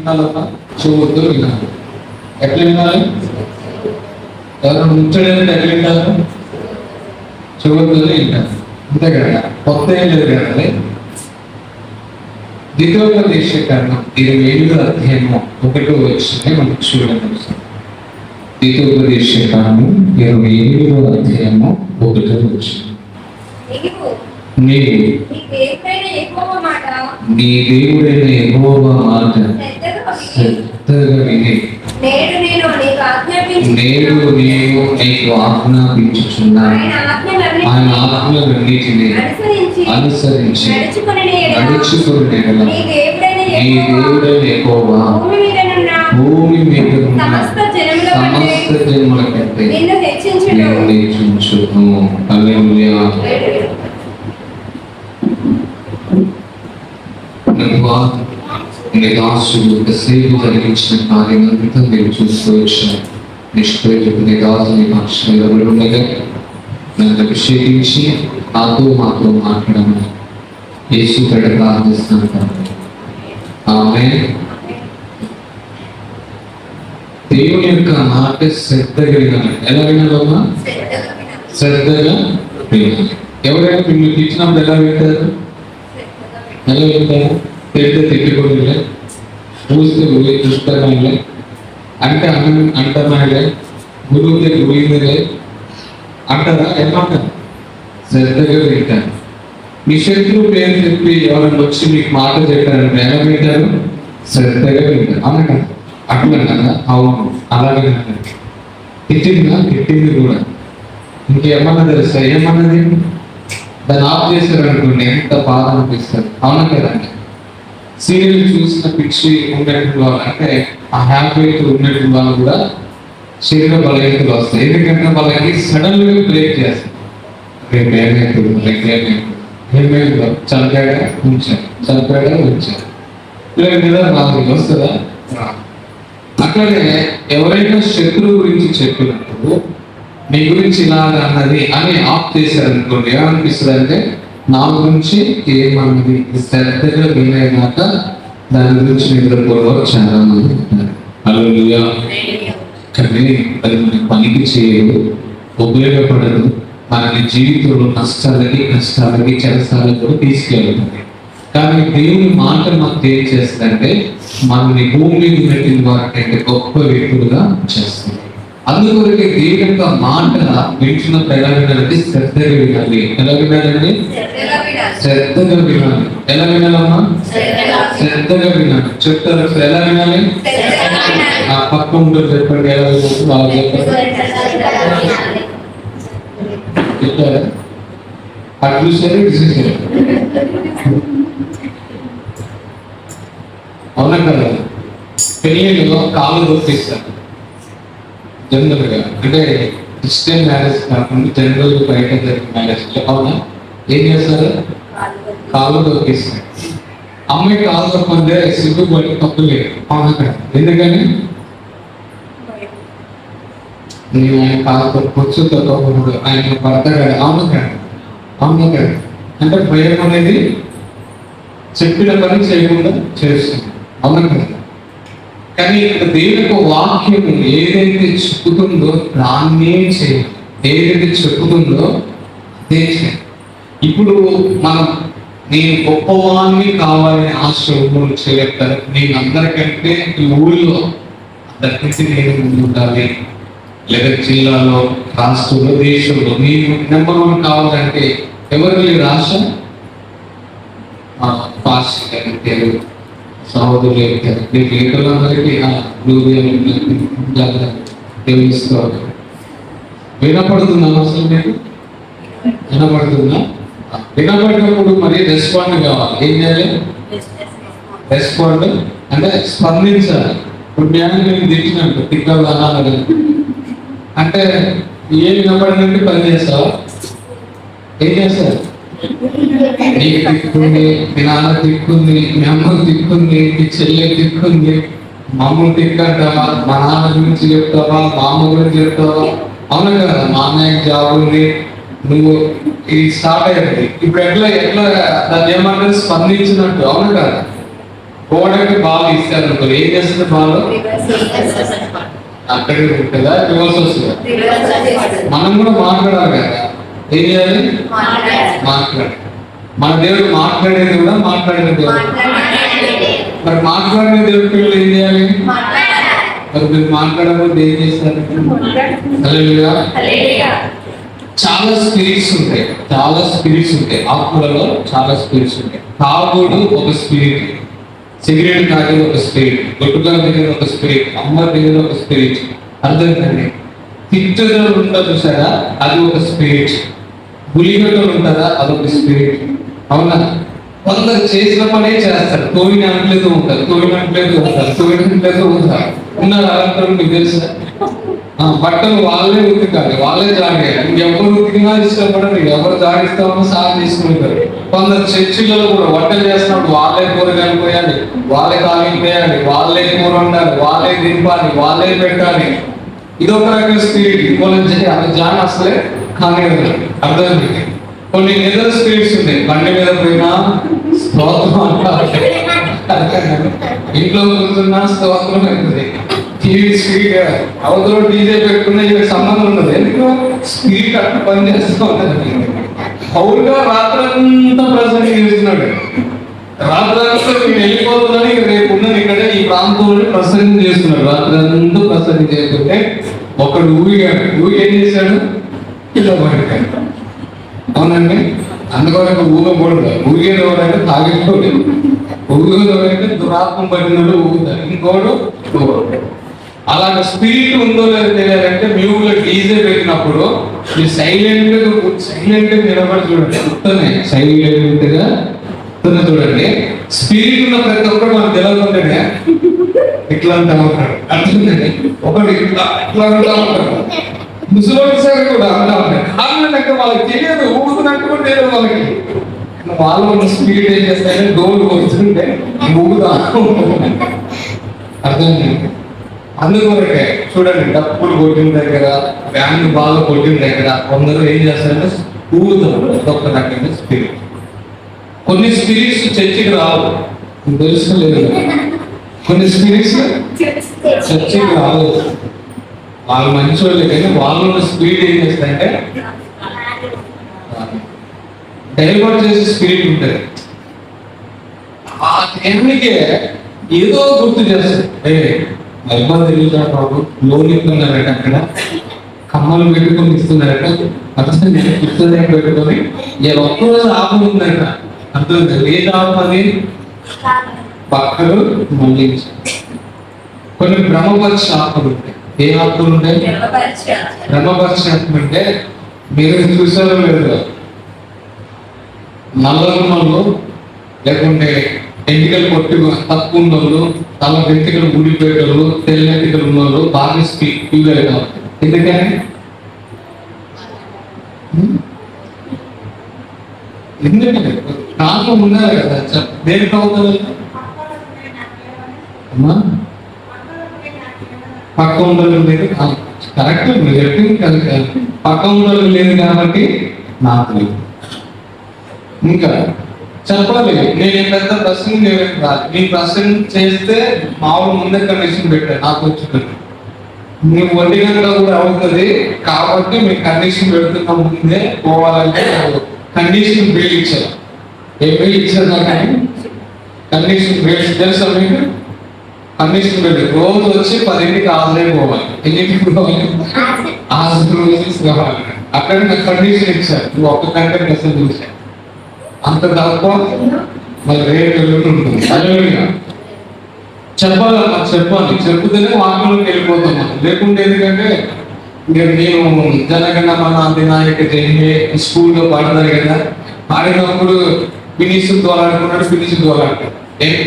వినాలమ్మా? చెవుతో వినాలి. ఎట్లా వినాలి? ఎవరైనా ముచ్చడంటే ఎట్లా వింటారు? చెవుతోనే వింటారు. అంతే కదా, కొత్త ఏం లేదు కదండి. ద్వితోపదేశకాండం 27వ అధ్యాయము 1వ వచనం మనకు చూడండి. ద్వితోపదేశకాండం 27వ అధ్యాయము 1వ వచనం. నీవు నీ దేవుడైన యెహోవా మాట శ్రద్ధగా విని నేడు నీవు నీకు ఆజ్ఞాపించుచున్నాను ఆయన ఆజ్ఞలన్నిటిని అనుసరించి నడుచుకునే నీ దేవుడైన యెహోవా భూమి మీద ఉన్న సమస్త జన్మల కంటే నిన్ను హెచ్చించును. హల్లెలూయా. దాసుడు సేవ జరిగించిన కార్యమంతా మీరు చూస్తూ వచ్చారు. నిష్ప్రయోజకుని దాసుని పక్షం ఉండగా నన్ను అభిషేకించి మాతో మాట్లాడమని యేసు కడ ప్రార్థిస్తాను. ఆమేన్. దేవుని యొక్క మాట శ్రద్ధగా వినాలి. ఎలా వినాలమ్మా? శ్రద్ధగా వినాలి. ఎవరైనా మిమ్మల్ని తిట్టినప్పుడు ఎలా వింటారు? ఎలా వింటారు? తిడితే తిట్టుకోలే, పూస్తే గురి దుష్టమైలే, అంటే అంటమైలే, గురువుతే గురిందలే అంటారా? ఏమంటారు? శ్రద్ధగా వింటారు. మీ శత్రువు పేరు చెప్పి ఎవరైనా వచ్చి మీకు మాట చెప్పారంటే ఎలా వింటారు? శ్రద్ధగా వింటారు. అవునా? అట్లా కదా? అవును, అలాగే తిట్టింది కూడా. ఇంకేమన్నా తెలుసా? ఏమన్నది? దాన్ని ఆఫ్ చేశారు అనుకోండి, ఎంత బాధ అనిపిస్తారు. అవునా కదండి? సీరియల్ చూసిన పిచ్చి ఉన్నటువంటి వాళ్ళు, అంటే ఆ హ్యాబిట్ ఉన్నటువంటి వాళ్ళు కూడా శరీర బలహీనతలు వస్తాయి. ఎందుకంటే వాళ్ళకి సడన్ గా బ్రేక్ చేస్తారు. రేపు ఏమైందో చనిపోయాగా ఉంచారు లేదా రాదు వస్తుందా? అట్లాగే ఎవరైనా శత్రువు గురించి చెప్పినప్పుడు నీ గురించి ఇలాగ అన్నది అని ఆఫ్ చేశారనుకోండి, ఏమనిపిస్తుంది అంటే నా గురించి ఏమన్నది శ్రద్ధగా వినైనాక దాని గురించి నిద్రపోవడం చాలా మంది ఉంటారు. హల్లెలూయా. కానీ అది మన పనికి చేయదు, ఉపయోగపడదు, మన జీవితంలో కష్టాలకి చెరసాలకు కూడా తీసుకెళ్తుంది. కానీ దేవుని మాట మనకు ఏం చేస్తుందంటే మనల్ని భూమి మీద పెట్టిన వారికంటే గొప్ప వ్యక్తులుగా చేస్తుంది. అందుకొరకే దేవుని యొక్క మాట వింటున్నప్పుడు ఎలా వినాలంటే శ్రద్ధగా వినాలి. ఎలా వినాలండి? శ్రద్ధగా వినాలి. ఎలా వినాలమ్మా? శ్రద్ధగా వినాలి. చెప్తారు ఎలా వినాలి? ఆ పక్క ఉంటుంది చెప్పండి, ఎలా వినాలి? వాళ్ళు చెప్పారా? అటు చూసారు, ఇటు చూసారు. అవునా కదా? పెళ్ళిలో కాళ్ళు దొరికిస్తారు జనరల్ గా, అంటే క్రిస్టియన్ మ్యారేజ్ కాకుండా జనరల్ బయట జరిగిన మ్యారేజ్ లో. అవునా? ఏం చేస్తారు? కాళ్ళు దొరికిస్తారు. అమ్మాయి కాళ్ళు తప్పంటే సిగ్గుపడి తప్పు లేదు. అవునా కదా? ఎందుకని నేను ఆయన కాళ్ళు తప్పొచ్చు తప్పకూడదు, ఆయన పడతాడు. అవును కదా? అంటే భయం అనేది చెప్పిన పని చేయకుండా చేస్తుంది. అవునా కదా? కానీ ఇక్కడ దేవుని యొక్క వాక్యం ఏదైతే చెప్పుతుందో దాన్నే చేయాలి. ఏదైతే చెప్పుతుందో అదే చేయాలి. ఇప్పుడు మనం నేను గొప్పవాన్ని కావాలని ఆశ చేయగలుగుతారు. నేను అందరికంటే ఈ ఊళ్ళో అందరికంటే నేను ముందుండాలి, లేదా జిల్లాలో, రాష్ట్రంలో, దేశంలో నేను నెంబర్ 1 కావాలంటే ఎవరు లేరు ఆశ? పాస్టర్ సహోదరులు లేఖలందరికీ దేవునిస్తారు. వినపడుతుందా అసలు? మీకు వినపడుతుందా? వినపడినప్పుడు మరి రెస్పాండ్ కావాలి. ఏం చేయాలి? రెస్పాండ్ అంటే స్పందించాలి. ఇప్పుడు నేను తెచ్చినట్టు తిక్కలు అనాలి అంటే ఏం వినపడినట్టు పని చేస్తావా? ఏం చేస్తారు? నీకు తిక్కుంది, మీ నాన్న తిక్కుంది, మీ అమ్మ తిక్కుంది, మీ చెల్లె తిక్కుంది, మమ్మల్ని తిక్కంటావా? మా నాన్న గురించి చెప్తావా? మా అమ్మ గురించి చెప్తావా? అవును కదా? మా అన్నయ్యకి జాబ్ ఉంది, నువ్వు ఇది స్టార్ట్ అయ్యింది. ఇప్పుడు ఎట్లా దాన్ని ఏమంటారు? స్పందించినట్టు. అవును కదా? గోడకి బాల్ ఇస్తారు అనుకో, ఏం చేస్తుంది బాల్? అక్కడే ఉంటుందా, రివర్స్ వస్తుందా? మనం కూడా మాట్లాడాలి కదా, ఏం చేయాలి? మాట్లాడాలి. మన దేవుడు మాట్లాడేది కూడా మాట్లాడిన దేవుడు. మరి మాట్లాడిన దేవుడి పిల్లలు ఏం చేయాలి? మరి మీరు మాట్లాడకపోతే ఏం చేస్తారు? హల్లెలూయా. చాలా స్పిరిట్స్ ఉంటాయి, చాలా స్పిరిట్స్ ఉంటాయి. ఆత్మలలో చాలా స్పిరిట్స్ ఉంటాయి. తాగుడు ఒక స్పిరిట్, సిగరెట్ తాగేది ఒక స్పిరిట్, గుట్టుగా దగ్గర ఒక స్పిరిట్, అమ్మ దగ్గర ఒక స్పిరిట్. అర్థం కండి. తిట్టుదల ఉంటుందా చూసారా, అది ఒక స్పిరిట్. గులిగడ్డలు ఉంటుందా, అదొక స్పిరిట్. అవునా? కొందరు చేసిన పనే చేస్తారు, తోవిన అంటలేదు ఉంటారు, తోవిన అంటలేదు ఉంటారు, తోవిన అంటలేదు ఉంటారు. ఉన్నారు అలాంటి మీకు తెలుసా? బట్టలు వాళ్ళే ఉతికాలి, వాళ్ళే జాగేయాలి. ఇంకెవరు ఉతికినా ఇష్టపడరు, ఎవరు జాగిస్తామో సాయం తీసుకుంటారు. కొందరు చర్చిలలో కూడా వంటలు చేస్తున్నప్పుడు వాళ్ళే కూరగాయలు పోయాలి, వాళ్ళే కాలింగ్ పోయాలి, వాళ్ళే కూర ఉండాలి, వాళ్ళే దింపాలి, వాళ్ళే పెట్టాలి. ఇదొక రకం స్పిరిట్. ఇంకోటి అది జాన్ అసలే కానీ అర్థం. కొన్ని నిద్ర స్పిరిట్స్ ఉన్నాయి, బండి మీద పోయినా స్తోత్రం అంటారు, ఇంట్లో కూర్చున్నా స్తోత్రం అవుతుంది. టీవీ స్పీడ్ అవతల డీజే పెట్టుకున్న ఇవి సంబంధం ఉండదు. ఎందుకు? స్పీడ్ అట్లా పని చేస్తూ ఉంటుంది. పౌరుగా రాత్రంతా ప్రసంగం చేస్తున్నాడు, రాత్రంతా నేను వెళ్ళిపోతుందని రేపు ఉన్నది ఇక్కడ ఈ ప్రాంతంలో ప్రసంగం చేస్తున్నాడు. రాత్రంతా ప్రసంగం చేస్తుంటే ఒకడు ఊగిగాడు, ఊగి ఏం చేశాడు? ఇలా పడిపోయాడు. అవునండి, అందుకోసం ఊగకూడదు. ఊగేది ఎవరంటే తాగేటోడు, ఊగేది ఎవరంటే దురాత్మ పడినోడు ఊగుతాడు, ఇంకోడు ఊగడు. అలాగే స్పిరిట్ ఉందో లేదో తెలియాలంటే మీ ఊళ్ళో డీజే పెట్టినప్పుడు మీరు సైలెంట్ గా నిలబడి చూడండి. మొత్తమే సైలెంట్ గా చూడండి. స్పిరిట్ ఉన్న ప్రతి ఒక్కరు మనకు తెలియకుండానే ఇట్లా అంటా ఉంటాడు. అర్థండి, ఒకటి ఇట్లా అంటా ఉంటాడు. ముసలి కూడా అంటా ఉంటాడు. అన్నట్టు వాళ్ళకి తెలియదు, ఊగుతున్నట్టు కూడా తెలియదు వాళ్ళకి. వాళ్ళు ఉన్న స్పీడ్ ఏం చేస్తారంటే డోర్ కొడుతుంటే ఊగుతా. అర్థండి. అందుకొరకే చూడండి, డప్పులు కొట్టిన దగ్గర, బ్యాండ్ బాగా కొట్టిన దగ్గర కొందరు ఏం చేస్తారంటే ఊగుతారు. ఒక్క రకంగా స్పిరిట్. కొన్ని స్పిరిట్స్ చర్చికి రావు, తెలుసుకోలేదు. కొన్ని స్పిరిట్స్ చర్చికి రావు, వాళ్ళు మంచి వాళ్ళే, కానీ వాళ్ళ స్పిరిట్ ఏం చేస్తారంటే డైవర్ట్ చేసే స్పిరిట్ ఉంటుంది. ఆ టైంకే ఏదో గుర్తు చేస్తారు. మహిళ తిరుగుతాడు బాబు, లోన్ ఇస్తున్నారట, అక్కడ కమ్మలు పెట్టుకొని ఇస్తున్నారట, అర్థం ఇస్తుంది పెట్టుకొని ఒక్కరోజు ఆపు ఉందట. అర్థం ఏది ఆపు? అది పక్కలు మళ్ళీ. కొన్ని బ్రహ్మపరిచే ఆత్మలు ఉంటాయి. ఏ ఆత్మలు ఉంటాయి? బ్రహ్మపరిచే ఆత్మ అంటే మీరు చూసారో లేదు, నల్లరున్నోళ్ళు లేకుంటే ఎంటికలు కొట్టి తక్కువ ఉన్నోళ్ళు, తల వెంటికలు ఊడిపోయేటోళ్ళు, తెల్లెంటికలు ఉన్నోళ్ళు బాగా స్పీడ్ అవుతాం. ఎందుకని? ఎందుకంటే నాకు ఉండాలి కదా. దేనికి అవుతుంది? పక్క ఉండలు లేదు, కరెక్ట్ మీరు చెప్పింది కదా. పక్క ఉండలు లేదు కాబట్టి నాకు లేదు. ఇంకా చెప్పాలి, నేను పెద్ద ప్రశ్న మీ ప్రశ్న చేస్తే మామూలు ముందే కండిషన్ పెట్టాను, నాకు వచ్చింది. మీకు 1 గంట కూడా అవుతుంది కాబట్టి మీకు కండిషన్ పెడుతున్నా ముందే పోవాలంటే కండిషన్ బిల్ ఇచ్చారు. ఏ బిల్ ఇచ్చారు నాకు? కండిషన్ బిల్ తెలుసా మీకు? కండిషన్ బిల్ రోజు వచ్చి 10ంటికి హాజరే పోవాలి. ఎన్నింటికి పోవాలి? హాజరు. అక్కడ నాకు కండిషన్ ఇచ్చారు, నువ్వు 1 గంట మెసేజ్ చూసాను, అంత తక్కువ మరి రేపు ఉంటుంది. చెప్పాలి, చెప్పాలి, చెప్పుతూనే వాక్యంలోకి వెళ్ళిపోతాం మనం. లేకుంటే ఎందుకంటే నేను జనగణమన అధినాయక జయ స్కూల్లో పాడతారు కదా, పాడినప్పుడు ఫినిష్ దోలాడుకున్నాడు, ఫినిష్ దోలాడుతాడు,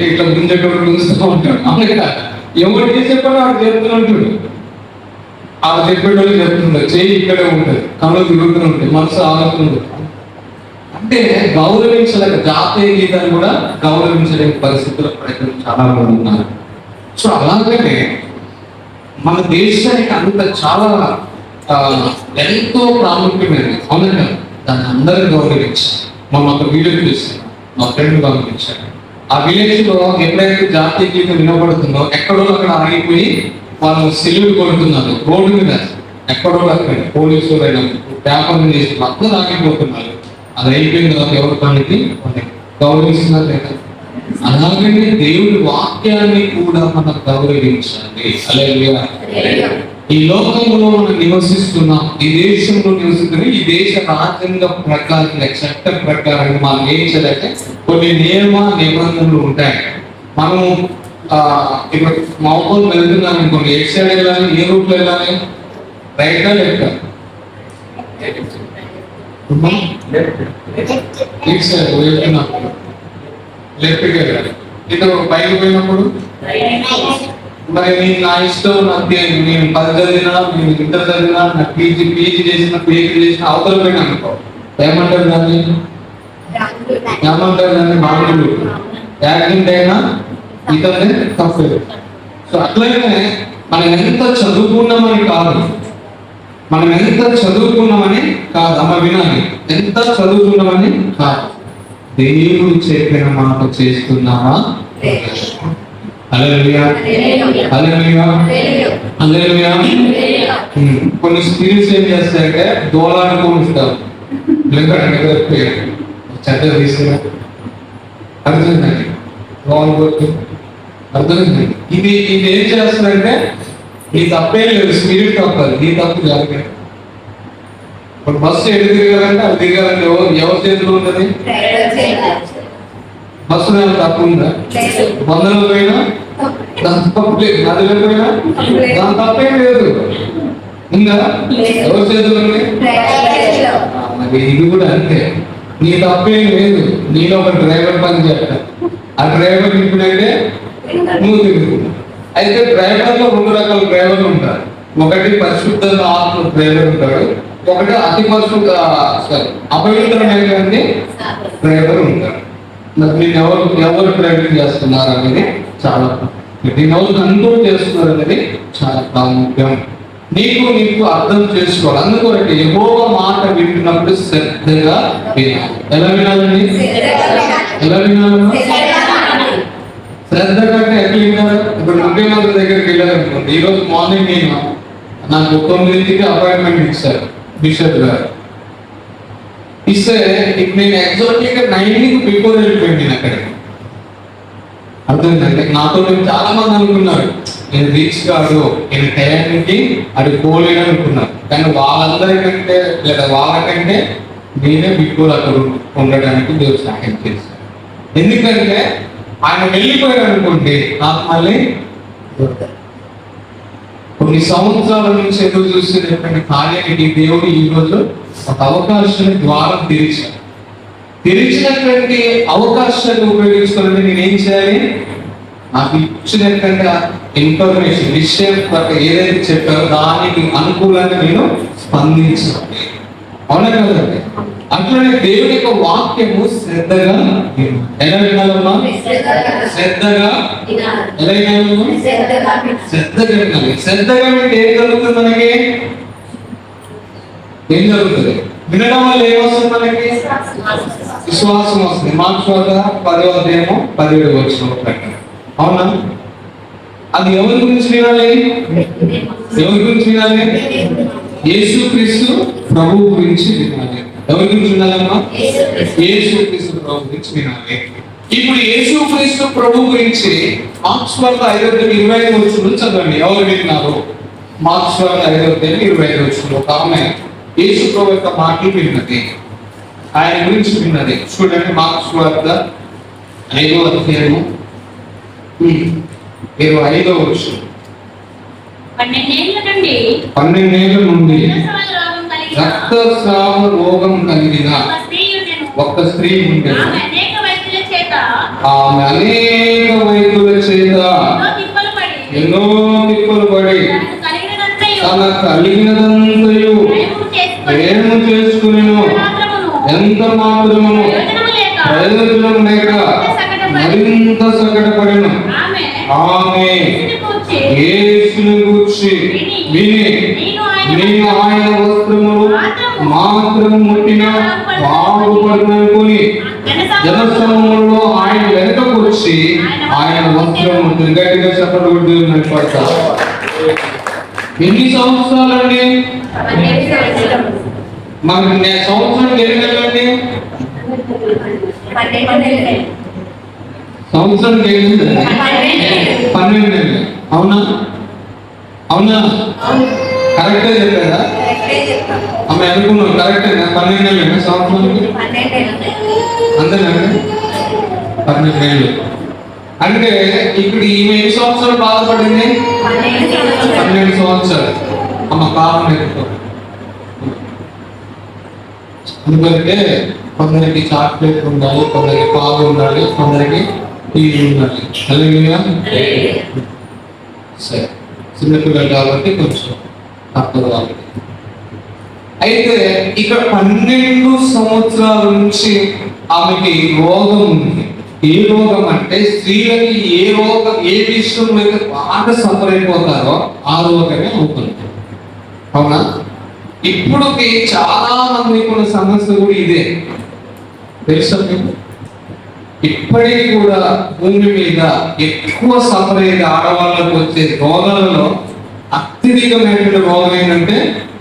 ఇట్లా గుంజేటోడు గుంజుతూ ఉంటాడు. అవును, ఎవరికి చెప్పాలో వాడు చెప్తున్నట్టు, ఆ చెప్పేటోళ్ళు చెప్తుంటారు. చెయ్యి ఇక్కడే ఉంటుంది, కళ్ళు తిరుగుతూ ఉంటాయి, మనసు ఆలోచన. అంటే గౌరవించలేక జాతీయ గీతాన్ని కూడా గౌరవించలేని పరిస్థితుల్లో ప్రజలు చాలా మంది ఉన్నారు. సో అలాగనే మన దేశానికి అంత చాలా ఎంతో ప్రాముఖ్యమైనది. అవునండి, దాన్ని అందరూ గౌరవించారు. మొన్న ఒక వీడియో చూసాను, మా ఫ్రెండ్ గౌరవించారు. ఆ విలేజ్ లో ఎప్పుడైతే జాతీయ గీతం వినబడుతుందో ఎక్కడో అక్కడ ఆగిపోయి వాళ్ళు సెల్యూట్ కొడుతున్నారు రోడ్డు మీద. ఎక్కడో అక్కడ పోలీసులు అయినా వ్యాపారం చేసి అందరూ ఆగిపోతున్నారు. అది అయిపోయిన తర్వాత ఎవరి పనికి గౌరవిస్తున్నారు లేదా? అలాగే దేవుడి వాక్యాన్ని కూడా మనం గౌరవించాలి. హల్లెలూయా. ఈ లోకంలో మనం నివసిస్తున్నాం, ఈ దేశంలో నివసిస్తున్నాం. ఈ దేశ రాజ్యాంగ ప్రకారంగా చట్ట ప్రకారంగా మనం ఏం చేయాలంటే కొన్ని నియమ నిబంధనలు ఉంటాయి. మనము ఇప్పుడు మౌబూల్ వెళ్తున్నాం అనుకోండి, ఎటు సైడ్ వెళ్ళాలి, ఏ రూట్లో వెళ్ళాలి? రైటా లెఫ్ట్? ఇటు సైడ్ వెళ్తున్నాం, లెఫ్ట్కి వెళ్ళాలి. ఇటు బయటకు పోయినప్పుడు మరి నేను నా ఇష్టం, నేను 10 చదివినా, నేను ఇంటర్ చదివినా, నా పీజీ చేసిన పిహెచ్డి చేసిన అవతల పోయినా అనుకో, ఏమంటారు దాన్ని? మామూలు యాక్సిడెంట్ అయినా ఇతనే తప్పదు. సో అట్లనే మనం ఎంత చదువుకున్నామని కాదు, అమ్మ వినాలి, ఎంత చదువుకున్నామని కాదు, దేవుడు చెప్పిన మాట చేస్తున్నావా? హల్లెలూయా. హల్లెలూయా. హల్లెలూయా. కొన్ని స్కిల్స్ ఏం చేస్తాయంటే దోలాడుకుంటారు, చెడ్డ తీసుకురా అర్థమైందండి, అర్థమైందండి. ఇది ఏం చేస్తుందంటే నీ తప్పేం లేదు, స్పిరిట్ తప్పదు, నీ తప్పు జరగదు. ఇప్పుడు బస్సు ఎటు తిరగాలంటే అది తిరగాలంటే ఎవరి చేతిలో ఉంటుంది? బస్సు మీద తప్పు ఉందా? వందలో పోయినా దాని తప్పు లేదు, నదిలో పోయినా దాని తప్పేం లేదు, ఉందా? ఎవరి చేతిలో ఉంది? ఇది కూడా అంతే, నీ తప్పేం లేదు. నేను ఒక డ్రైవర్ పని చేస్తాను, ఆ డ్రైవర్ ఇప్పుడంటే నువ్వు తిరుగు. అయితే డ్రైవర్లో 2 రకాల డ్రైవర్లు ఉంటారు. ఒకటి పరిశుద్ధ ఆత్మ డ్రైవర్ ఉంటాడు, ఒకటి అతి పరిశుద్ధ అపవిత్రమైనటువంటి డ్రైవర్ ఉంటాడు. నేను ఎవరు డ్రైవింగ్ చేస్తున్నారు అనేది చాలా, నేను ఎవరు కంట్రోల్ చేస్తున్నారు అనేది చాలా ప్రాముఖ్యం. నీకు అర్థం చేసుకోవాలి. అందుకొరకు యెహోవా మాట వింటున్నప్పుడు శ్రద్ధగా వినాలి. ఎలా వినాలండి? శ్రద్ధగా అంటే ఎట్లా వినాలి? ఇప్పుడు ముఖ్యమంత్రి దగ్గరికి వెళ్ళాలనుకోండి, ఈ రోజు మార్నింగ్ నాకు 9కి అపాయింట్మెంట్ ఇచ్చారు బిషప్ గారు. ఇస్తే నేను ఎగ్జాక్ట్లీగా 9కి బిఫోర్ వెళ్ళిపోయింది నేను అక్కడికి. అర్థమైందంటే నాతో చాలా మంది అనుకున్నారు నేను రీచ్ కాదు, నేను టయానికి అది పోలేను అనుకున్నారు. కానీ వాళ్ళందరికంటే లేదా వాళ్ళకంటే నేనే బిఫోర్ అక్కడ ఉండడానికి దేవుడు సహాయం చేశాను. ఎందుకంటే ఆయన వెళ్ళిపోయాడు అనుకోండి, నాకు మళ్ళీ కొన్ని సంవత్సరాల నుంచి ఎదురు చూసేటటువంటి కార్యానికి దేవుడు ఈ రోజు ఒక అవకాశాన్ని ద్వారం తెరిచినటువంటి అవకాశాన్ని ఉపయోగించుకోవాలంటే నేనేం చేయాలి? నాకు ఇచ్చినటువంటి ఇన్ఫర్మేషన్ విషయం ఏదైతే చెప్పారో దానికి అనుకూలంగా నేను స్పందించాలి. అవునా కదండి? అట్లనే దేవుని యొక్క వాక్యము శ్రద్ధగా ఎలా వినాలమ్మా? శ్రద్ధగా ఎలా వినాలమ్మా? శ్రద్ధగా వినాలి. శ్రద్ధగా వింటే ఏం జరుగుతుంది? మనకి ఏం జరుగుతుంది? వినడం వల్ల ఏమొస్తుంది? మనకి విశ్వాసం వస్తుంది. మార్క్స్ 10:17 అవునా? అది ఎవరి గురించి వినాలి? యేసుక్రీస్తు ప్రభు గురించి వినాలి. ఎవరి గురించి వినాలమ్మా? యేసుక్రీస్తు ప్రభు గురించి వినాలి. ఇప్పుడు యేసుక్రీస్తు ప్రభు గురించి మార్క్స్ 5:25 చదవండి. ఎవరు విన్నారు? మార్క్స్ 5:25 ఒక ఆమె యేసు ప్రభు యొక్క మాటలు విన్నది, ఆయన గురించి విన్నది. చూడండి, మార్క్స్ 5:25 12 నుండి రక్తస్రావ రోగం కలిగిన ఒక స్త్రీ ఉండేది. ఆమె అనేక వైద్యుల చేత ఎన్నో తిప్పలు పడి తన కలిగినదంతయు ఏము చేసుకునేను, ఎంత మాత్రమును ప్రయోజనం లేక మరింత సకటపడెను. ఆమె యేసుని గూర్చి విని నేను ఆయన వస్త్రములు మాత్రం ముట్టిన బాగుపడుననుకొని జనసమూహంలో ఆయన వెనుకకు వచ్చి ఆయన వస్త్రం ఉంటుంది. గట్టిగా చెప్పండి కొట్టి పడతా. ఎన్ని సంవత్సరాలండి? మనకి సంవత్సరానికి ఎన్ని నెలలండి? సంవత్సరానికి ఎన్ని నెలలు? 12 నెలలు. అవునా? అవునా? కరెక్టే చెప్పారా? ఆమె అనుకున్నాం కరెక్టేనా? 12 నెలలేనా సంవత్సరానికి? అంతేనండి, 12 నెలలు. అంటే ఇప్పుడు ఈమె ఎన్ని సంవత్సరాలు బాధపడింది? 12 సంవత్సరాలు. అమ్మ పాపం ఎక్కువ. అందుకంటే కొందరికి చాక్లెట్ ఉండాలి, కొందరికి పాలు ఉండాలి, కొందరికి టీవీ ఉండాలి. అలాగే సరే, చిన్నపిల్లలు కాబట్టి కొంచెం తప్పదు వాళ్ళకి. అయితే ఇక్కడ 12 సంవత్సరాల నుంచి ఆమెకి రోగం ఉంది. ఏ రోగం అంటే స్త్రీలకి ఏ విషయం మీద బాగా సఫర్ అయిపోతారో ఆ రోగమే అవుతుంది. అవునా? ఇప్పుడుకి చాలా మందికి ఉన్న సమస్య కూడా ఇదే, తెలుసా మీకు? ఇప్పటికీ కూడా భూమి మీద ఎక్కువ సఫర్ అయ్యే ఆడవాళ్ళకు వచ్చే రోగాలలో అత్యధికమైన రోగం ఏంటంటే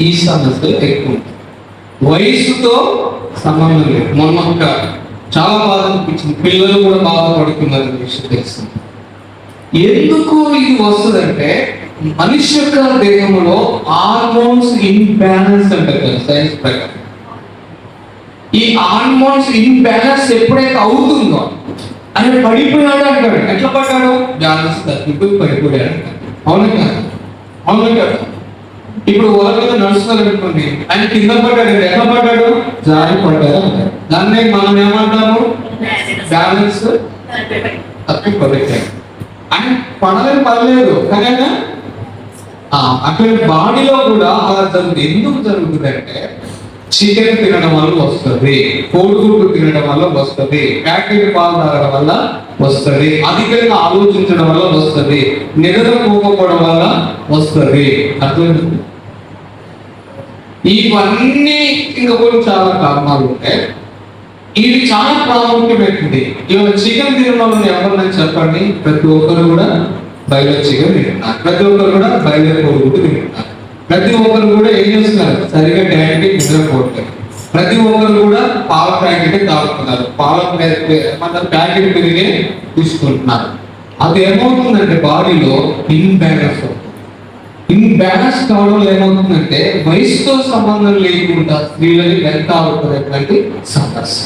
ఈ సమస్య ఎక్కువ. వయసుతో సంబంధం లేదు. మొన్న చాలా బాధ అనిపించింది, పిల్లలు కూడా బాధపడుతున్నారు విషయం తెలుస్తుంది. ఎందుకు ఇది వస్తుందంటే మనిషి యొక్క దేహంలో హార్మోన్స్ ఇన్బ్యాలెన్స్ అంటారు కదా సైన్స్ ప్రకారం. ఈ హార్మోన్స్ ఇన్బ్యాలెన్స్ ఎప్పుడైతే అవుతుందో ఆయన పడిపోయాడు అంటాడు. ఎట్లా పడ్డాడు? బ్యాలెన్స్ తగ్గిపోయి పడిపోయాడు అంటాడు. అవును కదా? అవును కదా? ఇప్పుడు వాళ్ళ మీద నడుస్తున్నారు అనుకోండి, ఆయన కింద పడ్డాడు. ఎట్లా పడ్డాడు? జారి పడ్డాడు అంటారు. దాన్ని మనం ఏమంటాము? బ్యాలెన్స్ తప్పి పడిపోయాడు. ఆయన పడలేని పర్లేదు కానీ అక్కడ బాడీలో కూడా అలా జరుగుతుంది. ఎందుకు జరుగుతుందంటే చికెన్ తినడం వల్ల వస్తుంది, కోడిగుడ్డు తినడం వల్ల వస్తుంది, ప్యాకెట్ పాలు తాగడం వల్ల వస్తుంది, అధికంగా ఆలోచించడం వల్ల వస్తుంది, నిద్రపోకపోవడం వల్ల వస్తుంది. అర్థమైంది? ఇవన్నీ ఇంకా కూడా చాలా కారణాలు ఉంటాయి. ఇది చాలా ప్రాముఖ్యమైనది. ఇవాళ చికెన్ తినడం వల్ల ఎవరినైనా చెప్పండి, ప్రతి ఒక్కరు కూడా బయలుదేరి చికెన్ తింటున్నారు, ప్రతి ఒక్కరు కూడా బయలుదేరి కోడిగుడ్డు తింటున్నారు, ప్రతి ఒక్కరు కూడా ఏం చేస్తున్నారు? సరిగా టైంకి నిద్రపోవట్లేదు, ప్రతి ఒక్కరు కూడా పాల ప్యాకెట్ తాగుతున్నారు, పాల ప్యాకెట్ పెరిగే తీసుకుంటున్నారు. అది ఏమవుతుందంటే బాడీలో ఇన్బ్యాలెన్స్ అవుతుంది. ఇన్బ్యాలెన్స్ కావడం ఏమవుతుందంటే వయసుతో సంబంధం లేకుండా స్త్రీలని వెంటాడుతున్నటువంటి సమస్య.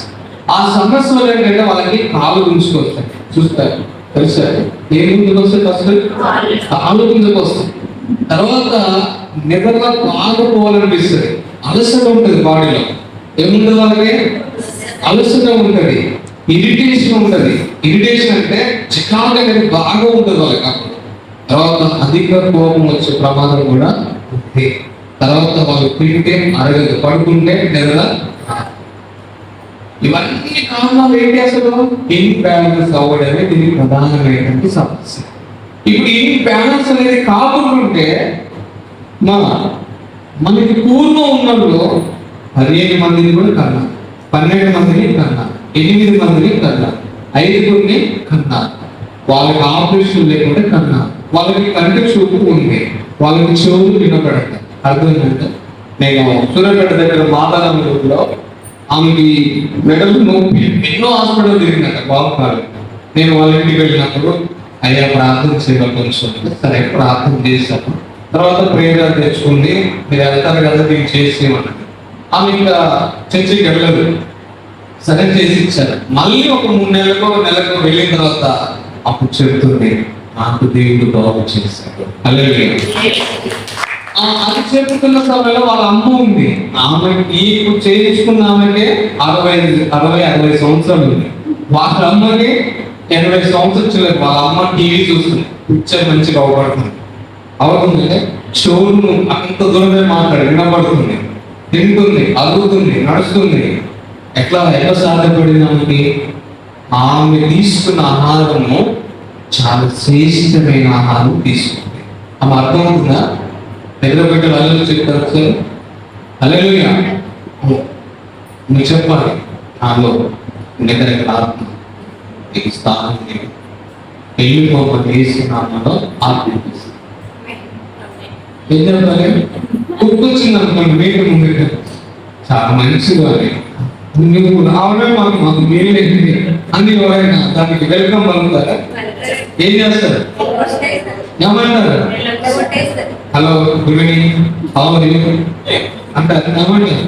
ఆ సమస్య వల్ల ఏంటంటే వాళ్ళకి కాలు గుంజుకొస్తాయి. చూస్తారు తెలుసా? ఏ ముందుకు వస్తాయి? ఫస్ట్ కాలు ముందుకు వస్తాయి. తర్వాత నిద్ర బాగుపోవాలనిపిస్తుంది, అలసట ఉంటుంది బాడీలో. ఏముంటుంది వాళ్ళకి? అలసట ఉంటుంది, ఇరిటేషన్ ఉంటుంది. ఇరిటేషన్ అంటే చికాకు అనేది బాగా ఉంటుంది వాళ్ళకి. అప్పుడు తర్వాత అధిక కోపం వచ్చే ప్రమాదం కూడా ఉంది. తర్వాత వాళ్ళు తింటే అరగదు, పడుకుంటే నిద్ర. ఇవన్నీ కారణాలు ఏంటి? అసలు ఇన్బ్యాలెన్స్ అవ్వడమే దీనికి ప్రధానమైనటువంటి సమస్య. ఇప్పుడు ఇన్బ్యాలెన్స్ అనేది కాకుండా మనకి పూర్వం ఉన్నప్పుడు 15 మందిని కూడా కన్నా, 12 మందిని కన్నా, 8 మందిని కన్నా, 5గురిని కన్నా, వాళ్ళకి ఆపరేషన్ లేకుండా కన్నా, వాళ్ళకి కంటి చూపు ఉంది, వాళ్ళకి చెవులు వినపడతాయి. అర్థమైందంటే నేను సూర్యాపేట దగ్గర మాతారాములో ఆమెకి మెడలు నొప్పి ఎన్నో హాస్పిటల్ తిరిగినట్ట, బాగున్నారు. నేను వాళ్ళ ఇంటికి వెళ్ళినప్పుడు అయ్యా ప్రార్థన చేయాలి కొంచెం, సరే ప్రార్థన చేశాను. తర్వాత ప్రేయర్ తెచ్చుకుంది, మీరు వెళ్తారు కదా దీన్ని చేసేయమన్నాడు. ఆమె ఇంకా చర్చికి వెళ్ళదు, సరే చేసి ఇచ్చారు. మళ్ళీ ఒక 3 నెలలకు వెళ్ళిన తర్వాత అప్పుడు చెప్తుంది, నాకు దేవుడు బాగు చేశాడు. అలాగే అది చెప్పుకున్న సమయంలో వాళ్ళ అమ్మ ఉంది, ఆమెకి ఇప్పుడు చేయించుకున్న ఆమెకి 60 సంవత్సరాలు ఉంది. వాళ్ళ అమ్మకి 80 సంవత్సరాలు. వాళ్ళ అమ్మ టీవీ చూస్తుంది, పిక్చర్ మంచిగా అవపడుతుంది. అవుతుందంటే షోను అంత దూరమే మాట్లాడి వినపడుతుంది, తింటుంది, అరుగుతుంది, నడుస్తుంది. ఎట్లా సాధ్యపడింది ఆమెకి? ఆమె తీసుకున్న ఆహారము చాలా శ్రేష్టమైన ఆహారం తీసుకుంది. ఆమె అర్థమవుతుందా? దగ్గర పెట్టి వాళ్ళు చెప్తారు సార్, హల్లెలూయా నువ్వు చెప్పాలి నాలో నిద్రకు ఆత్మ నీకు స్థానం లేదు. వెళ్ళిపోమని వేసినామలో ఆత్మ ఏం చెప్పాలి? గుర్తొచ్చింది అనుకోండి మీకు ముందు చాలా మంచిగా నువ్వు రావడం మాకు మేలేంది అని ఎవరైనా దానికి వెల్కమ్ పలుకుతారా? ఏం చేస్తారు? ఏమంటారు? హలో గుడ్ ఈవినింగ్ అంటారు. ఏమంటారు?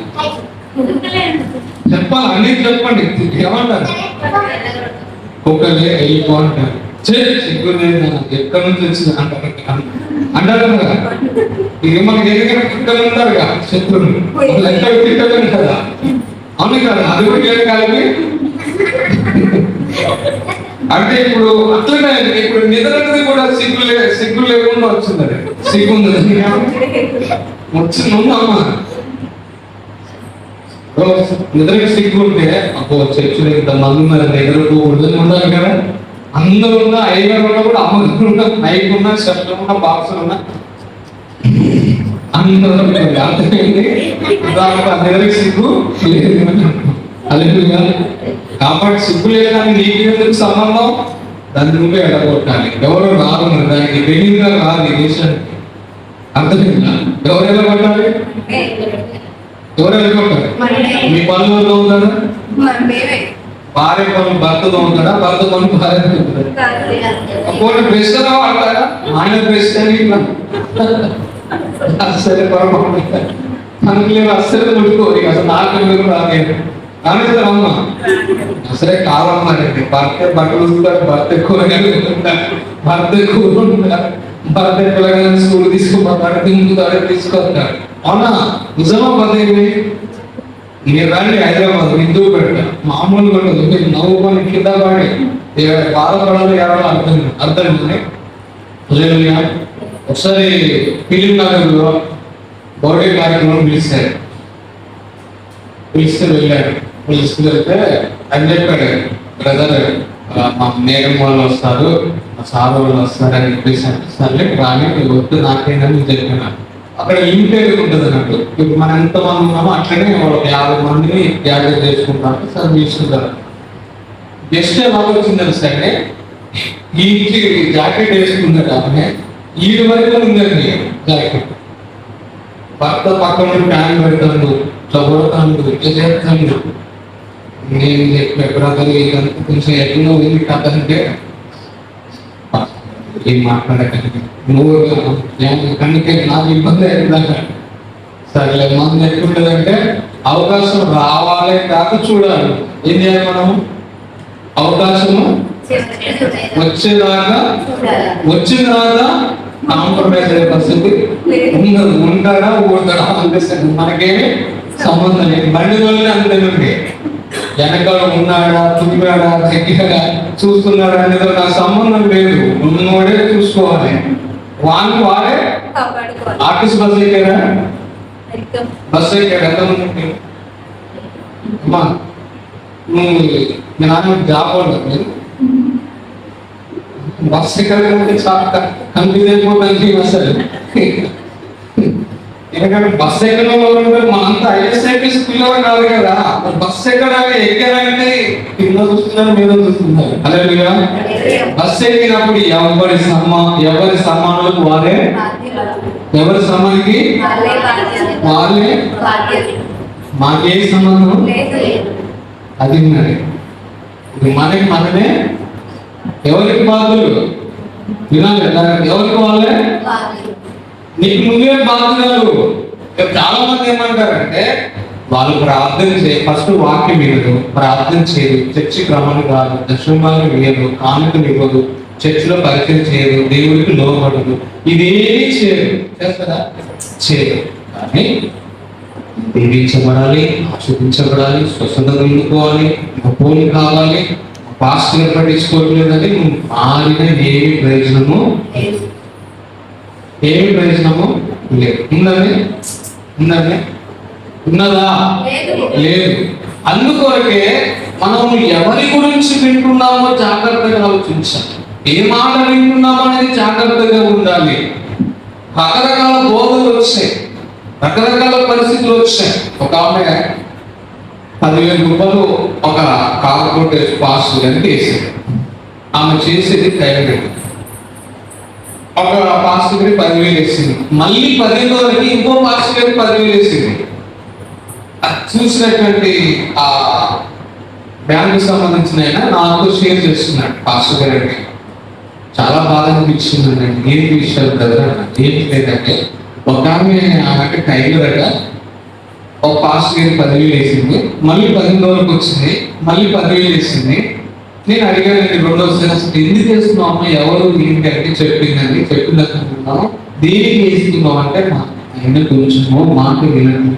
చెప్పాలి అన్నీ చెప్పండి. ఏమంటారు? ఒక్కలే వెళ్ళిపో అంటారు. ఎక్కడి నుంచి వచ్చింది అంటారు కదా. ఇక మనకి ఎందుకంటే కుక్కలు ఉంటారు కదా శత్రువులు, ఎక్కడ తిట్టలేము కదా. అవును కదా, అది కూడా లేదు కలిపి. అంటే ఇప్పుడు అట్లనే ఇప్పుడు నిద్ర అనేది కూడా సిగ్గు లేకుండా వచ్చింది. సిగ్గు ఉంది వచ్చిందమ్మా. నిద్రకి సిగ్గు ఉంటే అబ్బో చర్చలు ఇంత మంది ఉన్నారు నిద్రపోకూడదు ఉండాలి కదా. అందరూ ఉన్న ఐదుగురు ఉన్నా కూడా అమ్మగారు ఉన్నా నైట్ ఉన్నా షర్ట్లు ఉన్నా బాక్సులు ఉన్నా అందరూ అర్థమైంది. నిద్రకి సిగ్గు లేదు అదే కాబట్టి సిగ్గు లేదని నీకు ఎందుకు సంబంధం? దాని నువ్వే ఎడగొట్టాలి. ఎవరు రాదు మరి దానికి వెలిగా రాదు ఈ దేశానికి. అర్థమైందా? ఎవరు ఎడగొట్టాలి? ఎవరు ఎడగొట్టాలి? మీ పనులలో ఉంటారా? భార్య పనులు భర్తతో ఉంటాడా? భర్త పనులు భార్య ఉంటాడా? ప్రశ్న వాడతారా? ఆయన ప్రశ్న అస్సలే పొరపాటు మనకి అస్సలే ముట్టుకోరు. అసలు నాకు రాలేదు కానీ అమ్మ అసలే కాదమ్మా. భర్త బట్టలు ఉంటారు, భర్త కూరగాయలు ఉంటారు, భర్త కూర ఉంటారు, భర్త పిల్లగానే స్కూల్ తీసుకుపోతాడు, తింపుతాడు, తీసుకొస్తాడు. అవునా? నిజమా? పదేమి మీరు రండి హైదరాబాద్ హిందూ పెట్ట మామూలుగా ఉండదు. మీరు నవ్వుకొని కింద పడి బాధపడాలి ఎవరో అర్థం లేదు. ఒకసారి ఫిలిం నగర్లో బర్త్డే కార్యక్రమం పిలిస్తే వెళ్ళాడు. వెళ్తే అని చెప్పాడు, బ్రదర్ మా మేడం వాళ్ళు వస్తారు, మా సార్ వాళ్ళు వస్తారు అని చెప్పేసి సర్లే రాని వద్దు నాకేందని చెప్పినా. అక్కడ లిమిటెడ్ ఉంటుంది అన్నట్టు. ఇప్పుడు మనం ఎంతమంది ఉన్నామో అట్లనే 50 మందిని గ్యాదర్ చేసుకుంటారు, సార్ తీసుకుంటారు. జస్ట్ ఎలా వచ్చింది తెలుసండి, ఈ జాకెట్ వేసుకున్నాడు ఆమె, ఈ వరకు ఉందండి జాకెట్. భర్త పక్కన ఫ్యాన్ పెడతాడు, ఇట్లా కొడతాడు, ఇట్లా చేస్తాడు. నేను చెప్పిన బ్రదర్ ఇదంతా కొంచెం ఎట్లా ఉంది కథ అంటే ఏం మాట్లాడకండి, నువ్వు కనుక నాకు ఇబ్బంది అవుతుందంట. సరేలే మనం ఎట్లుంటుందంటే అవకాశం రావాలి కాక చూడాలి. ఏం చేయాలి మనము? అవకాశము వచ్చేదాకా కాంప్రమైజ్ అయ్యే పరిస్థితి ఉండదు. ఉంటాడా ఊడతాడా అనిపిస్తుంది, మనకేమి సంబంధం లేదు. బండి వల్లనే అంతేనండి, వెనకాల ఉన్నాడా తుమ్మాడా దగ్గరగా చూస్తున్నాడా అనేది నాకు సంబంధం లేదు. ఉన్నోడే చూసుకోవాలి. వాడే ఆర్టీసీ బస్ ఎక్కారా? బస్సు ఎక్కాడు. ఎంతమంది అమ్మా నువ్వు మీ నాన్న జాబ్ ఉండదు, బస్సు ఎక్కడంటే చాలా కన్ఫ్యూజ్ అయిపోతుంది అసలు. ఎందుకంటే బస్సు ఎక్కడం మనంతా ఐఎస్ఐపిసి పిల్లలు కాదు కదా. బస్సు ఎక్కడానికి ఎక్కడానికి కింద చూస్తున్నారు, మీద చూస్తున్నారు. అలాగే బస్సు ఎక్కినప్పుడు ఎవరి సమ్మానాలకు వారే, ఎవరి సమ్మానికి వాళ్ళే. మాకే సంబంధం అది ఉన్నది. మనమే ఎవరికి బాధ్యులు వినాలి. ఎవరికి వాళ్ళే, నీకు నువ్వే బాధ్యులు. చాలా మంది ఏమంటారంటే వాళ్ళు ప్రార్థన ఫస్ట్ వాక్యం ఇవ్వదు, ప్రార్థన చేయదు, చర్చి క్రమాలు కాదు, దశమాలు వేయదు, కానుకలు ఇవ్వదు, చర్చిలో పరిచయం చేయదు, దేవుడికి లోపడదు, ఇదేమీ చేయదు. చేస్తారా? చేయదు. కానీ దీవించబడాలి, ఆస్వాదించబడాలి, స్వస్థత పొందుకోవాలి, గొప్పలు కావాలి, పాస్టర్ పట్టించుకోవట్లేదని నువ్వు మారిన ఏమి ప్రయోజనము లేదు. ఉన్నదా? లేదు. అందుకొరకే మనము ఎవరి గురించి వింటున్నామో జాగ్రత్తగా ఆలోచించాలి. ఏ మాట వింటున్నామో అనేది జాగ్రత్తగా ఉండాలి. రకరకాల బోధలు వచ్చాయి, రకరకాల పరిస్థితులు వచ్చాయి. ఒక ఆమె 10,000 రూపాయలు ఒక కార్పొరేట్ పాస్ గారికి వేసాడు. ఆమె చేసేది టైలరింగ్. ఒక పాస్టర్ గారికి 10,000 వేసింది. మళ్ళీ 15 వరకు ఇంకో పాస్టర్ గారికి 10,000 వేసింది. అది చూసినటువంటి ఆ బ్యాంకు సంబంధించిన ఆయన నాతో షేర్ చేస్తున్నాడు. పాస్టర్ గారికి చాలా బాధ అనిపించిందండి. ఏంటి విషయాలు బ్రదర్? ఏంటి లేదంటే ఒక ఆమె టైలర్ అట, ఒక పాస్టర్ గారికి 10,000 వేసింది. మళ్ళీ 15 వరకు వచ్చింది. మళ్ళీ 10,000 వేసింది. నేను అడిగానండి రెండోసారి, అసలు ఎందుకు వేస్తున్నావు అమ్మ, ఎవరు ఏంటి అంటే చెప్పిందండి. చెప్పిందనుకుంటున్నాను. దేనికి వేస్తున్నావు అంటే మా ఆయన కొంచెము మాట వినండి,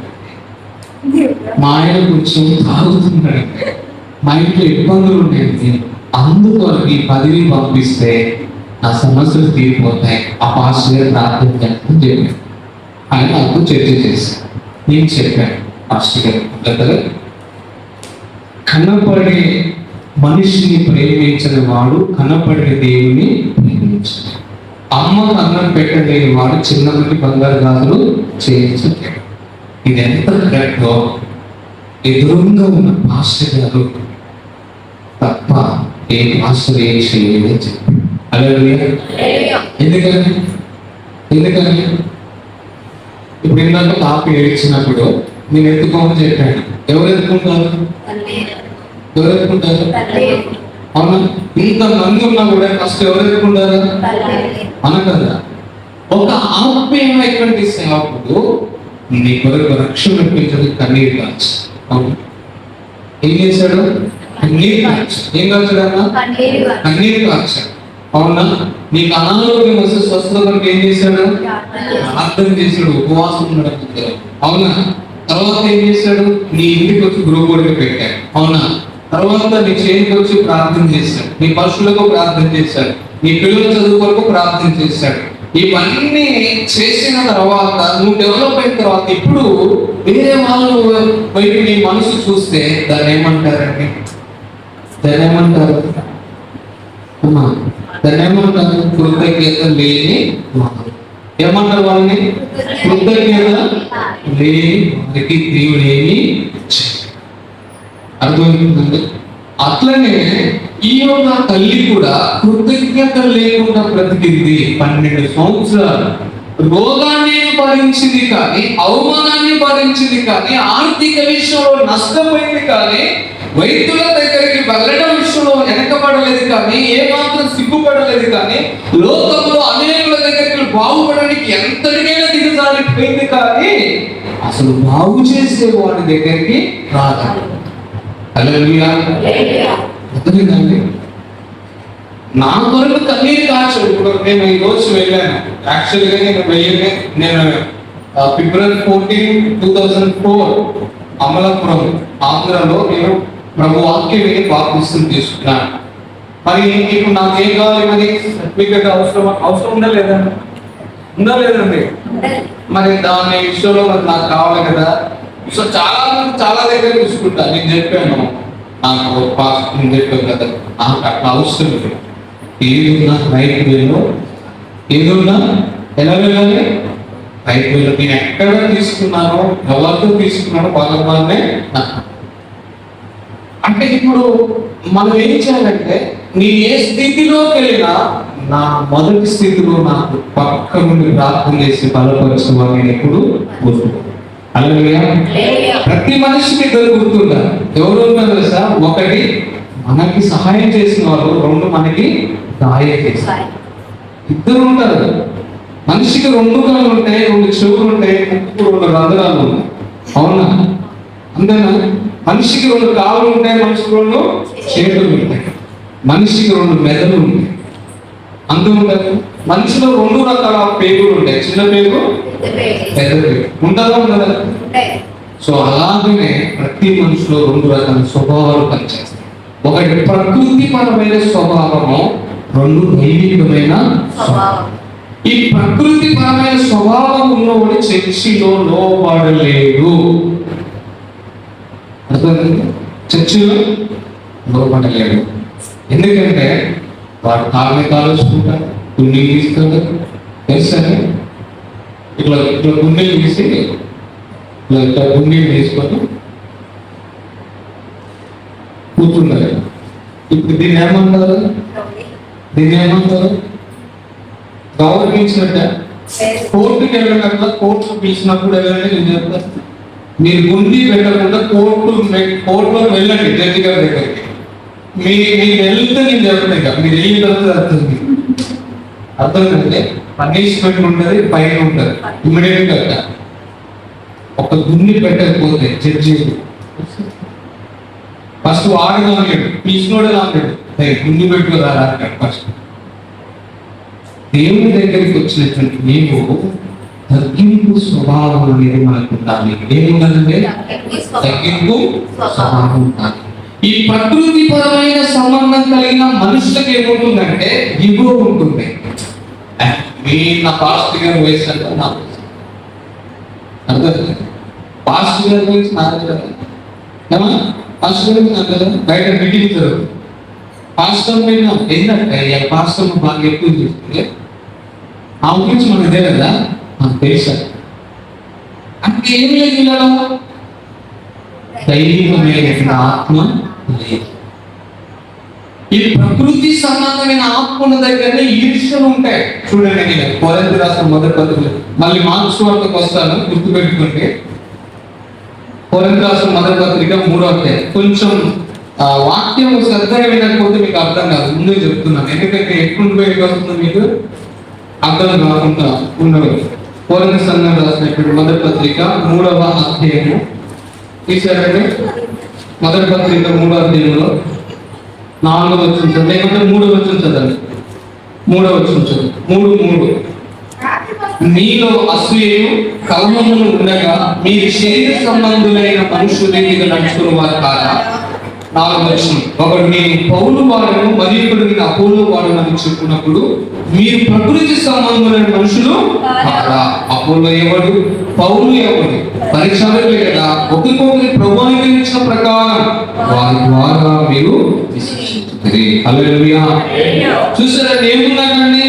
మా ఆయన కొంచెం తాగుతున్నాడు, మా ఇంట్లో ఇబ్బందులు ఉండేది, అందుకొరకు ఈ 10,000 పంపిస్తే నా సమస్యలు తీరిపోతాయి, ఆ పాస్టర్ గారు ప్రార్థన చేస్తాను చెప్పాను. ఆయన నాకు చర్చ చేశాను. నేను చెప్పాను పాస్టర్ గారు, కనపడే మనిషిని ప్రేమించని వాడు కనపడే దేవుని ప్రేమించడు. అమ్మకు అన్నం పెట్టలేని వాడు చిన్నప్పటి బంగారు గాజులు చేయించలేడు. ఇది ఎంత కరెక్టో ఎదురుగా ఉన్న పాస్టర్ గారు తప్ప ఏ పాస్టర్ ఏం చేయలేదని చెప్పి ఎందుకని ఇప్పుడు ఇందాక తాపి ఏడ్చినప్పుడు నేను ఎత్తుకోమని చెప్పాను. ఎవరు ఎత్తుకుంటారు? అవునా? ఇంతమంది ఉన్నా కూడా ఫస్ట్ ఎవరు ఎత్తుకుంటారు? అనకదా. ఒక ఆత్మీయమైనటువంటి సేవకుడు నీ కొరకు రక్షణ ఇప్పించదు కన్నీరు కాచు. అవును, ఏం చేశాడు? కన్నీరు కాచు. ఏం కాచాడన్నా? కన్నీరు కాచాడు. అవునా? నీకు అనారోగ్యం వస్తే స్వస్థత కొరకు ఏం చేశాడు? ప్రార్థన చేశాడు, ఉపవాసం నడుపుతాడు. అవునా? తర్వాత ఏం చేశాడు? నీ ఇంటికి వచ్చి గ్రూప్ వర్క్ పెట్టాడు. అవునా? తర్వాత నీ చేతికి వచ్చి ప్రార్థన చేశాడు, నీ పశువులకు ప్రార్థన చేశాడు, నీ పిల్లల చదువు కొరకు ప్రార్థన చేశాడు. ఇవన్నీ చేసిన తర్వాత నువ్వు డెవలప్ అయిన తర్వాత ఇప్పుడు వేరే వాళ్ళు వైపు నీ మనసు చూస్తే దాన్ని ఏమంటారండి? దాన్ని ఏమంటారు? దాన్ని ఏమంటారు? కృతజ్ఞత లేని వారు. ఏమంటారు వాళ్ళని? కృతజ్ఞత లేని వారికి దేవుడు ఏమి అర్థమవుతుందండి. అట్లనే ఈ యొక్క తల్లి కూడా కృతజ్ఞత లేకుండా బ్రతికింది. 12 సంవత్సరాలు రోగాన్ని భరించింది కానీ, అవమానాన్ని భరించింది కానీ, ఆర్థిక విషయంలో నష్టపోయింది కానీ, వైద్యుల దగ్గరికి వెళ్ళడం విషయంలో వెనకబడలేదు కానీ, ఏమాత్రం సిగ్గుపడలేదు కానీ, లోకంలో అనేకుల దగ్గరికి బాగుపడడానికి ఎంతటికైనా దిగజారిపోయింది కానీ, అసలు బాగు చేసే వాడి దగ్గరికి రాదు. నా కొరకు కన్నీరు కాచాడు. ఇప్పుడు నేను ఈ రోజు వెళ్ళాను. యాక్చువల్గా నేను ఫిబ్రవరి 14, 2004 అమలాపురం ఆంధ్రలో నేను ప్రభు వాక్యం విని బాప్తిసం తీసుకున్నాను. మరి ఇప్పుడు నాకు ఏం కావాలి? మరి సర్టిఫికెట్ అవసరం ఉందా లేదండి? మరి దాని విషయంలో మరి నాకు కావాలి కదా. సో చాలా దగ్గర చూసుకుంటా. నేను చెప్పాను, నాకు నేను చెప్పాను కదా, నాకు అట్లా అవసరం లేదు. ఏదున్నా రైట్ వేలో, ఏదున్నా ఎలా వెళ్ళాలి? రైట్ వేలో. నేను ఎక్కడ తీసుకున్నానో, ఎవరితో తీసుకున్నానో వాళ్ళనే. అంటే ఇప్పుడు మనం ఏం చేయాలంటే, నీ ఏ స్థితిలోకి వెళ్ళినా నా మొదటి స్థితిలో నాకు పక్క నుండి ప్రార్థన చేసి బలపరచు అని ఎప్పుడు గుర్తు. ప్రతి మనిషికి ఇద్దరు గుర్తుంటారు. ఎవరు ఉన్నారు తెలుసా? ఒకటి మనకి సహాయం చేసిన వాళ్ళు, 2 మనకి సహాయం చేస్తారు. ఇద్దరు ఉంటారు. మనిషికి 2 కళ్ళు ఉంటాయి, 2 చెవులు ఉంటాయి, ముక్కు 2 రంధ్రాలు ఉంటాయి. అవునా? అంతేనా? మనిషికి 2 కాళ్ళు ఉంటాయి, మనిషికి 2 చేతులు ఉంటాయి, మనిషికి 2 మెదలు ఉంటాయి. అందు ఉండదు. మనిషిలో 2 రకాల పేగులు ఉంటాయి, చిన్న పేగు, పెద్ద పేగు. ఉంటుందా ఉండదా? సో అలాగనే ప్రతి మనిషిలో 2 రకాల స్వభావాలు పనిచేస్తాయి. ఒకటి ప్రకృతి పరమైన స్వభావము, 2 దైవికమైన స్వభావం. ఈ ప్రకృతి పరమైన స్వభావం ఉన్నవాడు చర్చిలో లోబడలేడు. అర్థమైంది? చర్చిలో లోబడలేడు. ఎందుకంటే వాడు కాళ్ళని కాలుసుకుంటాడు, గుండెలు తీస్తాడు. తెలుసా? ఇట్లా గుండెలు తీసి ఇట్లా గుండెలు తీసుకొని కూర్చుంటారు. ఇప్పుడు దీన్ని ఏమంటారు? గౌరవించినట్ట. కోర్టుకి వెళ్ళినట్ల, కోర్టుకు పిలిచినప్పుడు వెళ్ళండి. నేను చెప్తాను, మీరు గుండి పెట్టకుండా కోర్టులో వెళ్ళండి జడ్జి గారి దగ్గరికి. మీరు వెళ్తే నేను చెప్తాను, ఇక మీరు వెళ్ళిన తర్వాత అర్థమైందంటే పనిష్మెంట్ ఉంటుంది, పైన ఉంటుంది ఇమ్మీడియట్ గా. ఒక గుండి పెట్టకపోతే జడ్జి ఫస్ట్ వాడు కాలేడు, పిలిచినోడే కాలేడు, గుండి పెట్టుకోదా అంటాడు ఫస్ట్. దేవుని దగ్గరికి వచ్చినటువంటి మేము తగ్గింపు స్వభావం అనేది మనకు ఉండాలి. ఏముందంటే తగ్గింపు స్వభావం ఉండాలి. ఈ ప్రకృతి పరమైన సంబంధం కలిగిన మనుషులకు ఏముంటుందంటే ఇగో ఉంటుంది. నా పాస్టర్ గారు వయసు అంటే నా అర్థం, పాస్టర్ గారి వయసు నాకు కదా, పాస్టర్ గారు నాకు కదా. బయట మీటింగ్ జరుగుతుంది, పాస్టర్ మీద ఏంటంటే పాస్టర్ బాగా ఎక్కువ చేస్తుంటే ఆ గురించి మనకు తెలియదా? నాకు తెలుసా అంటే ఏం లేదు, ఇలా దైవికమైన ఆత్మ లేదు. ఈ ప్రకృతి సంబంధమైన ఆత్మల దగ్గరనే ఈర్ష్యలు ఉంటాయి. చూడండి, నేను కొరింథీ రాసిన మొదటి పత్రిక, మళ్ళీ మార్క్స్ వార్తకు వస్తాను, గుర్తుపెట్టుకుంటే. కొరింథీ రాసిన మొదటి పత్రిక 3వ అధ్యాయం. కొంచెం వాక్యం శ్రద్ధగా వినకపోతే మీకు అర్థం కాదు, ముందే చెప్తున్నాను. ఎందుకంటే ఎప్పుడు ఉపయోగం వస్తుంది మీకు అర్థం కాకుండా ఉండదు. కొరింథీ సంఘం రాసినటువంటి మొదటి పత్రిక 3వ అధ్యాయము తీసారండి. మొదటి పత్రిక 3వ అధ్యాయంలో 4వ వచనం, లేకపోతే 3వ వచనం చదవండి. 3వ వచనం చదవండి. 3:3 మీలో అసూయయు కలహములు ఉండగా మీరు శరీర సంబంధులైన మనుషుల మీద నడుచుకుని వారు కాదా? 4వ వచనం, ఒకడు నేను పౌలు వాడను మరొకడు నేను అపోలో వాడను అని చెప్పినప్పుడు మీరు ప్రకృతి సంబంధులైన మనుషులు కాదా? అపోలో ఎవడు, పౌలు ఎవడు? పరీక్షలే కదా. ఒకరికొకరి ప్రభువు అనుగ్రహించిన ప్రకారం వారి ద్వారా మీరు విశ్వసించుతారు. హల్లెలూయా. చూసారండి, ఏముందండి?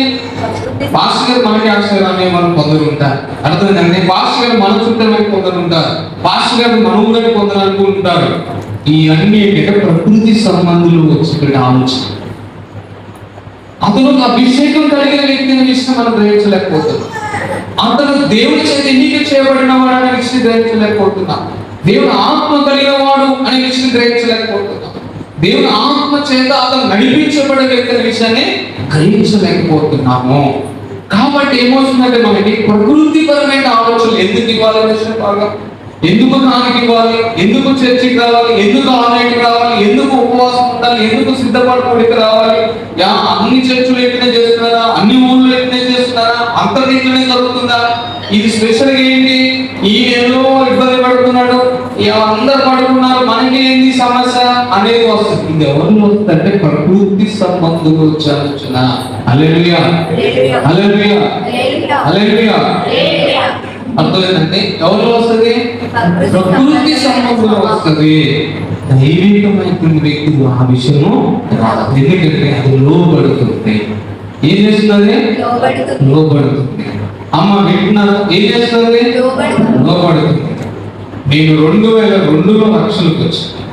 పాస్టర్ గారు మనకి ఆశ్చర్యాన్ని మనం కొందరు ఉంటారు. అర్థమైందండి? పాస్టర్ గారు మన చుట్టమని కొందరు ఉంటారు, పాస్టర్ గారు మన ఊరని కొందరు అనుకుంటారు. ఈ అన్ని ప్రకృతి సంబంధులు వచ్చి ఆలోచన. అతను అభిషేకం కలిగిన వ్యక్తిని విషయం మనం గ్రహించలేకపోతున్నాం. అతను దేవుని చేత ఎన్నిక చేయబడిన వాడు అనే విషయం గ్రహించలేకపోతున్నాం. దేవుని ఆత్మ కలిగిన వాడు అనే విషయం గ్రహించలేకపోతున్నాం. దేవుని ఆత్మ చేత అతను నడిపించబడే వ్యక్తి అనే విషయాన్ని గ్రహించలేకపోతున్నాము. కాబట్టి ఏమవుతుందంటే మనకి ప్రకృతి పరమైన ఆలోచనలు ఎందుకు ఇవ్వాలి విషయం బాగా, ఎందుకు కానికి ఇవ్వాలి, ఎందుకు చర్చికి రావాలి, ఎందుకు ఆన్లైన్కి రావాలి, ఎందుకు ఉపవాసం ఉండాలి, ఎందుకు సిద్ధపడడానికి రావాలి, అన్ని చర్చలు ఎక్కడే చేస్తున్నారా, అన్ని ఊళ్ళో ఎక్కడే చేస్తున్నారా, అంత రీతిలోనే జరుగుతుందా, ఇది స్పెషల్ ఏంటి, ఈ ఏదో ఇబ్బంది పడుతున్నాడు, అందరు పడుతున్నారు, మనకి ఏంటి సమస్య అనేది వస్తుంది. ఇది ఎవరు వస్తుందంటే ప్రకృతి సంబంధులు వచ్చే ఆలోచన. హల్లెలూయా, హల్లెలూయా, హల్లెలూయా. అర్థమైందంటే ఎవరు వస్తుంది? ప్రకృతి సంబంధంలో వస్తుంది. దైవికమైనటువంటి వ్యక్తులు ఆ విషయము ఎందుకంటే అది లోబడుతుంది. ఏం చేస్తున్నది? లోబడుతుంది. అమ్మ వింటున్నారు, ఏం చేస్తుంది? లోబడుతుంది. నేను 2002లో లక్షలకు వచ్చాను.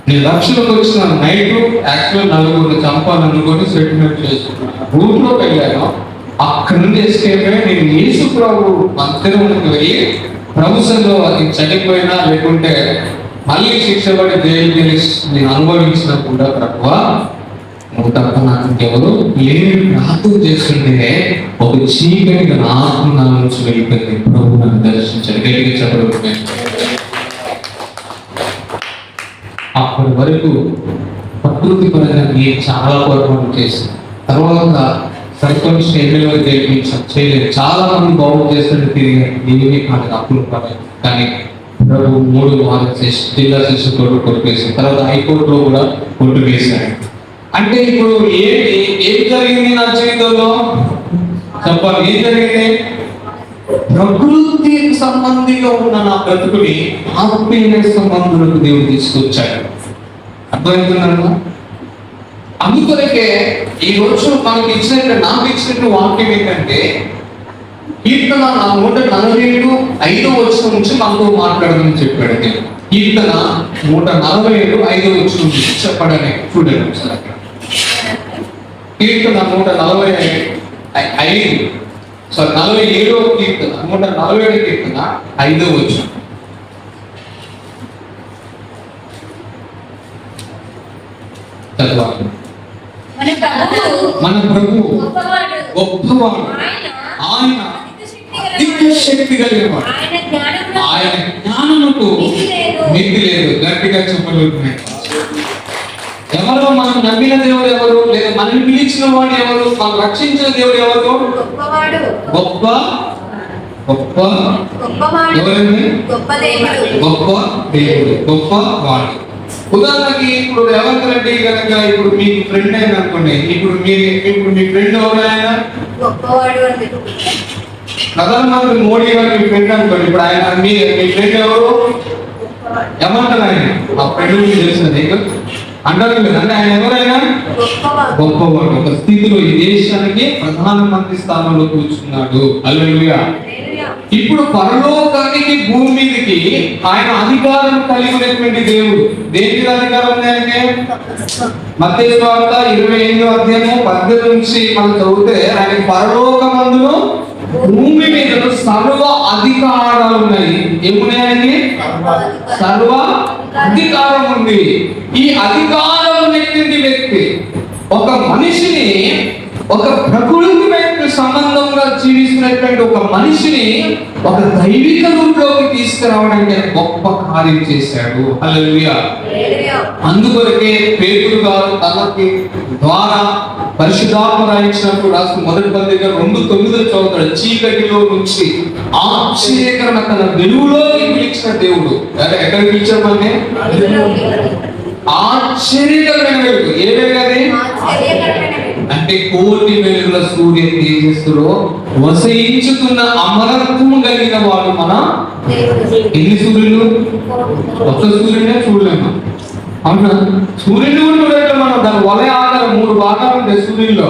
నేను లక్షలకు వచ్చిన నైట్ యాక్చువల్ 4 చంపాలనుకొని సెటిల్మెంట్ చేసుకున్నాను. రూట్లోకి వెళ్ళాను. అక్కడి నుండి ఎస్కేప్ అయ్యి నేను యేసు ప్రభు మందిరానికి వెళ్ళి ప్రభుత్వంలో అది చనిపోయినా లేకుంటే మళ్ళీ శిక్ష పడి జైలుకి నేను అనుభవించినప్పుడు ప్రభువా నువ్వు తప్ప నాకు ఎవరు లేని ప్రార్థన చేస్తుంటే ఒక చీకటి ఆత్మ నా నుంచి వెళ్ళిపోయింది. ప్రభు నన్ను దర్శించాడు. గట్టిగా చెప్పడం. అప్పటి వరకు ప్రకృతి పరంగా నేను చాలా పొరపాటు చేశాను. తర్వాత సరికొన్ని స్టేజ్లో చేయలేదు. చాలా మంది బాగు చేస్తుంటే తిరిగారు. దేవుని మనకు అప్పులు పడలేదు. కానీ ప్రభు 3 వారాలు జిల్లా సెషన్ కోర్టు కొట్టుకేసాడు. తర్వాత హైకోర్టులో కూడా కొట్టు వేశాడు. అంటే ఇప్పుడు ఏం జరిగింది నా జీవితంలో చెప్పాలి? ఏం జరిగింది? ప్రకృతి సంబంధిగా ఉన్న నా బ్రతుకుని ఆత్మీయ సంబంధులకు దేవుడు తీసుకొచ్చాడు. అర్థమవుతున్నాను. అందుకొరకే ఈ రోజు మనకి నాకు ఇచ్చినట్టు వాక్యం ఏంటంటే కీర్తన 147:5 వచనం నుంచి మనతో మాట్లాడమని చెప్పాడు. కీర్తన 147:5 చెప్పడని చూడండి ఒకసారి. కీర్తన 147 కీర్తన 147 కీర్తన 5 చదవాలి. మన ప్రభువు గొప్పవాడు, ఆయన అధిక శక్తి కలిగినవాడు, ఆయన జ్ఞానముకు మితి లేదు. గట్టిగా చెప్పగలుగుతున్నాయి. ఎవరో మనం నమ్మిన దేవుడు ఎవరు, లేదా మనం పిలిచిన వాడు ఎవరు, మనం రక్షించిన దేవుడు ఎవరు? గొప్ప గొప్ప ఎవరండి? గొప్ప దేవుడు, గొప్ప వాడు. ఉదాహరణకి ఇప్పుడు ఎవరికి కనుక ఇప్పుడు మీకు ఫ్రెండ్ అయిన అనుకోండి, ఇప్పుడు మీ ఫ్రెండ్ ఎవరైనా ప్రధానమంత్రి మోడీ గారు మీ ఫ్రెండ్ అనుకోండి. ఇప్పుడు ఆయన మీ ఫ్రెండ్ ఎవరు ఏమంటారు? ఆయన ఆ ఫ్రెండ్ గురించి తెలుస్తుంది అంటారు కదా. అంటే ఆయన ఎవరైనా గొప్పవాడు, ఒక స్థితిలో ఈ దేశానికి ప్రధానమంత్రి స్థానంలో కూర్చున్నాడు. హల్లెలూయా. ఇప్పుడు పరలోకానికి భూమి మీదకి ఆయన అధికారం కలిగి ఉన్నటువంటి దేవుడు. దేనికి అధికారం ఉంది ఆయనకి? మత్తయి సువార్త 28:18 నుంచి మనం చదివితే ఆయన పరలోకమందును భూమి మీద సర్వ అధికారాలు ఉన్నాయి. ఏమున్నాయని? సర్వ అధికారం ఉంది. ఈ అధికారం ఉన్నటువంటి వ్యక్తి ఒక మనిషిని, ఒక ప్రకృతి సంబంధంగా జీవిస్తున్నటువంటి ఒక మనిషిని ఒక దైవిక రూపంలోకి తీసుకురావడానికి గొప్ప కార్యం చేశాడు. హల్లెలూయా. అందుకొరకే పేతురు గారు తనకి ద్వారా పరిశుద్ధాత్మ రాయించినప్పుడు రాసిన మొదటి పత్రిక 2:9 చదువుతాడు. చీకటిలో నుంచి ఆశ్చర్యకరణ తన వెలుగులోకి పిలిచిన దేవుడు. ఎక్కడ పిలిచారు? అంటే ఆశ్చర్యకరమైన వెలుగు. ఏ వెలుగు అది? అంటే కోటి వెలుగుల సూర్య తేజస్సులో వసయించుతున్న అమరత్వం కలిగిన వాడు మన. ఎన్ని సూర్యులు? ఒక్క సూర్యునే చూడలేము. అవునా? సూర్యుని కూడా చూడలేదు మనం. దాని వలయ ఆకారం 3 భాగాలు ఉంటాయి సూర్యుల్లో.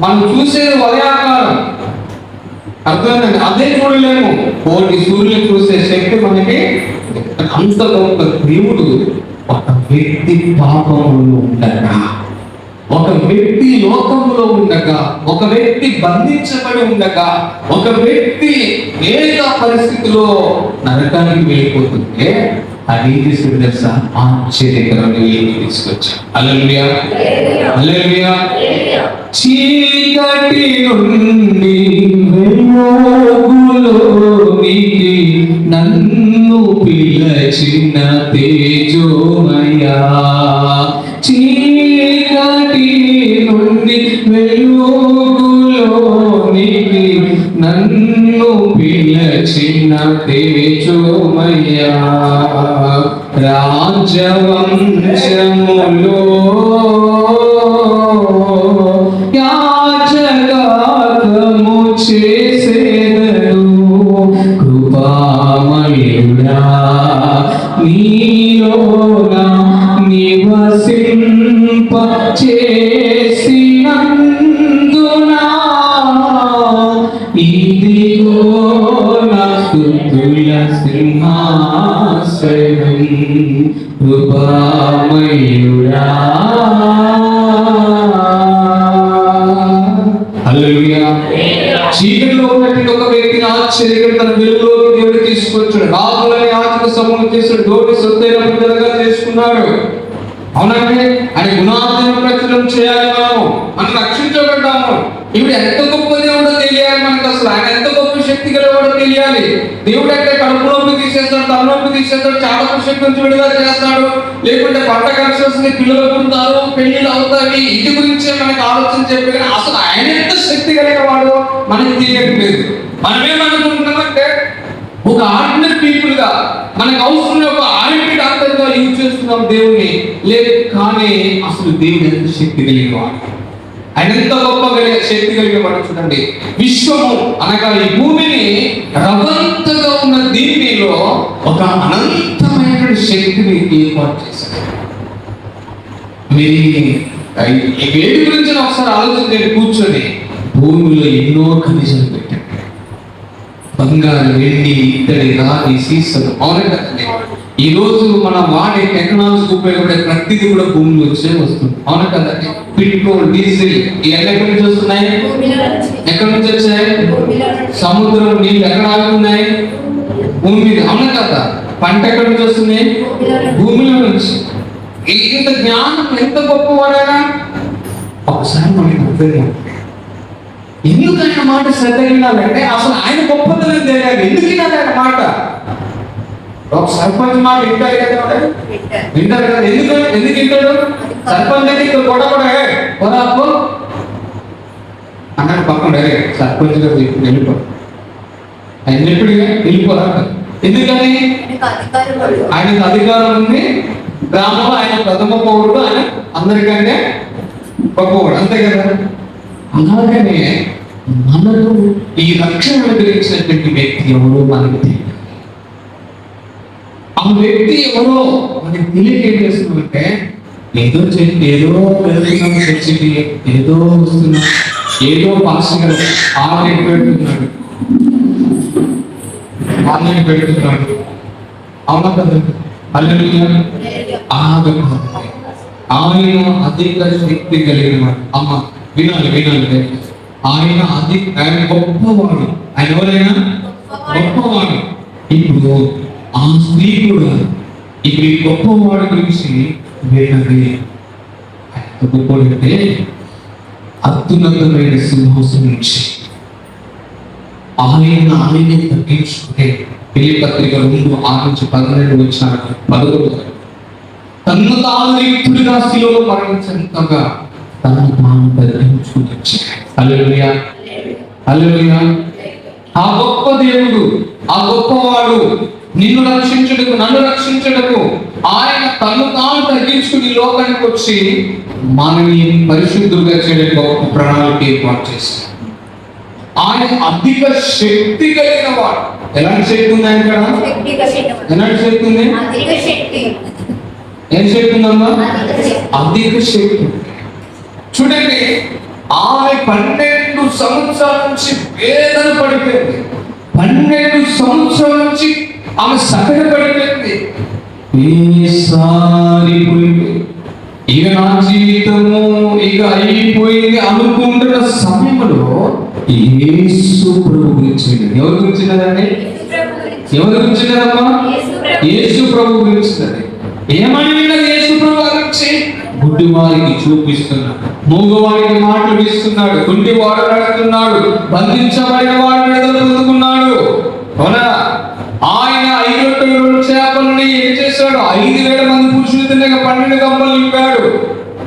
మనం చూసేది వలయ ఆకారం, అర్థమైందండి? అదే చూడలేము. కోటి సూర్యులు చూసే శక్తి మనకి. అంత గొప్ప దేవుడు ఒక వ్యక్తి పాపంలో ఉండగా, ఒక వ్యక్తి లోకంలో ఉండగా, ఒక వ్యక్తి బంధించబడి ఉండగా, ఒక వ్యక్తి ఏక పరిస్థితిలో నరకానికి వెళ్ళిపోతుంటే అది తెలుసా? ఆశ్చర్యకరమైన తీసుకొచ్చా. హల్లెలూయా. హల్లెలూయా. చీకటి నుండి వెలుగులోనికి నన్ను పిలిచిన తేజోమయా. చీకటి నుండి వెలుగులోనికి నన్ను పిలిచిన తేజోమయా. రాజవంశములో యాజకత్వము చేసేదను కృపామయుడా. నీలోన నివసింప చేసినందునా ఇదిగో నా స్తుతుల సింహాసనం కృపామయుడా. హల్లెలూయా. చీకటిలో ఉన్నటువంటి ఒక వ్యక్తిని ఆశ్చర్యకర తన వెలుగులోకి దేవుడు తీసుకొచ్చాడు. రాజులని యాజక సమూహం చేశాడు. గోడి సొత్తైన ప్రజలుగా చేసుకున్నాడు. అవునండి? ఆయన గుణాలను ప్రచురం చేయాలి. మనం రక్షించబడ్డాము. ఇప్పుడు ఎంత గొప్ప దేవుడో తెలియాలి మనకు. అసలు ఆయన ఎంత గొప్ప శక్తి గలవాడో తెలియాలి. దేవుడు అంటే కడుపు నొప్పి తీసేస్తాడు, తలనొప్పి తీసేస్తాడు, చాలా శక్తి నుంచి విడుదల చేస్తాడు. లేకుంటే పంట కలిసి వస్తుంది, పిల్లలు పుడతారు, పెళ్లిళ్ళు అవుతాయి. ఇది గురించే మనకి ఆలోచన చెప్పి, అసలు ఆయన ఎంత శక్తి కలిగేవాడో మనకి తెలియట్లేదు. మనమేమనుకుంటున్నామంటే ఒక ఆర్డినరీ పీపుల్ గా మనకు అవసరం ఒక ఆర్డినరీ డాక్టర్ గా యూజ్ చేస్తున్నాం దేవుని. లేదు, కానీ అసలు దేవుడు ఎంత శక్తి కలిగేవాడు, ఆయన ఎంత గొప్ప శక్తి కలిగేవాడు. చూడండి, విశ్వము అనగా ఈ భూమిని రవంతగా ఉన్న దీనిలో ఒక అనంతమైన శక్తిని ఏర్పాటు చేశాడు. మీరు ఈ వేడి గురించి ఒకసారి ఆలోచన కూర్చొని, భూమిలో ఎన్నో ఖనిజాలు పెట్టాడు. బంగారు, వెండి, ఇత్తడి, రాగి, సీసలు. అవును కదండి? ఈ రోజు మనం వాడే టెక్నాలజీకి ఉపయోగపడే ప్రతిదీ కూడా భూమి నుంచే వస్తుంది. అవునా కదా? పెట్రోల్, డీజిల్ ఇవన్నీ ఎక్కడి నుంచి వస్తున్నాయి? ఎక్కడి నుంచి వచ్చాయి? సముద్రం నీళ్ళు ఎక్కడ ఆగుతున్నాయి? భూమి మీద. అవునా కదా? పంట ఎక్కడి నుంచి వస్తుంది? భూమిలో నుంచి. ఇంత జ్ఞానం ఎంత గొప్పవాడైనా ఒకసారి మనకి అర్థం ఎందుకు ఆయన మాట శ్రద్ధ వినాలంటే అసలు ఆయన గొప్పతనం తెలియాలి. ఎందుకు వినాలి ఆయన మాట? ఒక సర్పంచ్ మాట వింటారు కదా, వింటారు కదా. ఎందుకు వింటాడు? సర్పంచ్ అయితే ఇక్కడ కొడపో అన్నాడు పక్కన డైరెక్ట్ సర్పంచ్ గారు వెళ్ళిపో ఆయన ఎప్పుడు వెళ్ళిపోరా. ఎందుకని? ఆయనకు అధికారం ఉంది గ్రామంలో, ఆయన ప్రథమ పౌరుడు, ఆయన అందరికంటే గొప్పవాడు, అంతే కదా. అలాగనే మనకు ఈ రక్షణ అనుగ్రహించినటువంటి వ్యక్తి ఎవరో మనకి తెలియదు. ఆ వ్యక్తి ఎవరో మనకి తెలియక ఏం చేస్తున్నామంటే ఏదో వెళ్తున్నాం చర్చికి, ఏదో వస్తున్నాం, ఏదో పాస్టర్ ఆన్లైన్ పెడుతున్నాడు. అవునా కదా? ఆయన అధిక శక్తి కలిగిన అమ్మ వినాలి. ఆయన గొప్పవాడు. ఆయన ఎవరైనా గొప్పవాడు. ఇప్పుడు ఆ స్త్రీ కూడా ఇప్పుడు ఈ గొప్పవాడు గురించి వినండి. ఆయన గొప్పవాడంటే అత్యున్నతమైన సింహాసనం నుంచి ఆయన్ని తగ్గించుకుంటే పెళ్లి పత్రిక 2:6-12 వచ్చిన 11 తన్ను తాను రిక్తుడిగా శిలువలో మరణించేంతగా తనను తాను తగ్గించుకుని వచ్చాడు. హల్లెలూయా, హల్లెలూయా. ఆ గొప్ప దేవుడు, ఆ గొప్పవాడు నిన్ను రక్షించుటకు, నన్ను రక్షించుటకు ఆయన తన్ను తాను తగ్గించుకుని లోకానికి వచ్చి మనని పరిశుద్ధులుగా చేయడం గొప్ప ప్రణాళిక ఏర్పాటు చేశాడు. ఆయన అధిక శక్తి కలిగిన వాడు. ఎలాంటి శక్తి ఉంది ఆయన కదా? ఎలాంటి శక్తి ఉంది? ఏం శక్తి ఉందమ్మా? అధిక శక్తి. చూడండి, ఆమె 12 సంవత్సరాల నుంచి వేదన పడిపోయింది. 12 సంవత్సరాల నుంచి ఆమె సకట పడిపోయింది. ఇక నా జీవితము ఇక అయిపోయింది అనుకుంటున్న సమయంలో యేసు ప్రభు గురించి. ఎవరి గురించి కదండి? ఎవరి గురించి కదమ్మా? యేసు ప్రభు గురించి. ఏమని విన్నది యేసు ప్రభు గురించి? గుడ్డివారికి చూపిస్తున్నాడు, మూగవారికి మాటలు ఇస్తున్నాడు, గుడ్డివాడు నడుస్తున్నాడు, బంధించబడిన వాడు విడుదల పొందుకున్నాడు. అవునా? ఆయన 5 రొట్టెలు 2 చేపలని ఏం చేశాడు? 5,000 మంది పురుషులు తినగా 12 గంపలు నింపాడు.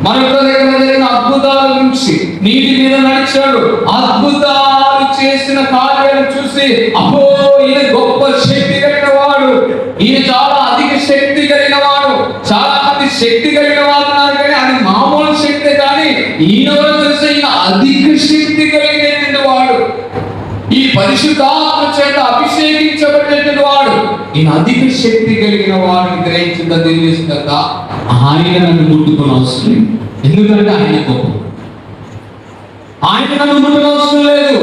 మరొక దగ్గర జరిగిన అద్భుతాల గురించి, నీటి మీద నడిచాడు, అద్భుతాలు చేసిన కార్యాలను చూసి అబ్బో ఈయన గొప్ప శక్తి కలిగిన వాడు, ఈయన చాలా అధిక శక్తి కలిగిన వాడు. చాలా మంది శక్తి కలిగిన వాడు ఉన్నారు కానీ అది మామూలు శక్తి, కానీ ఈయన తెలిసి ఈయన అధిక శక్తి కలిగిన వాడు, ఈ పరిశుద్ధాత్మ చేత అభిషేకించబడినటువంటి వాడు, ఈయన అధిక శక్తి కలిగిన వాడిని గ్రహించిన తెలియజేసిన తర్వాత ఆయన నన్ను ముట్టుకుని అవసరం లేదు. ఎందుకంటే ఆయన గొప్ప. ఆయన నన్ను ముట్టుకుని అవసరం లేదు.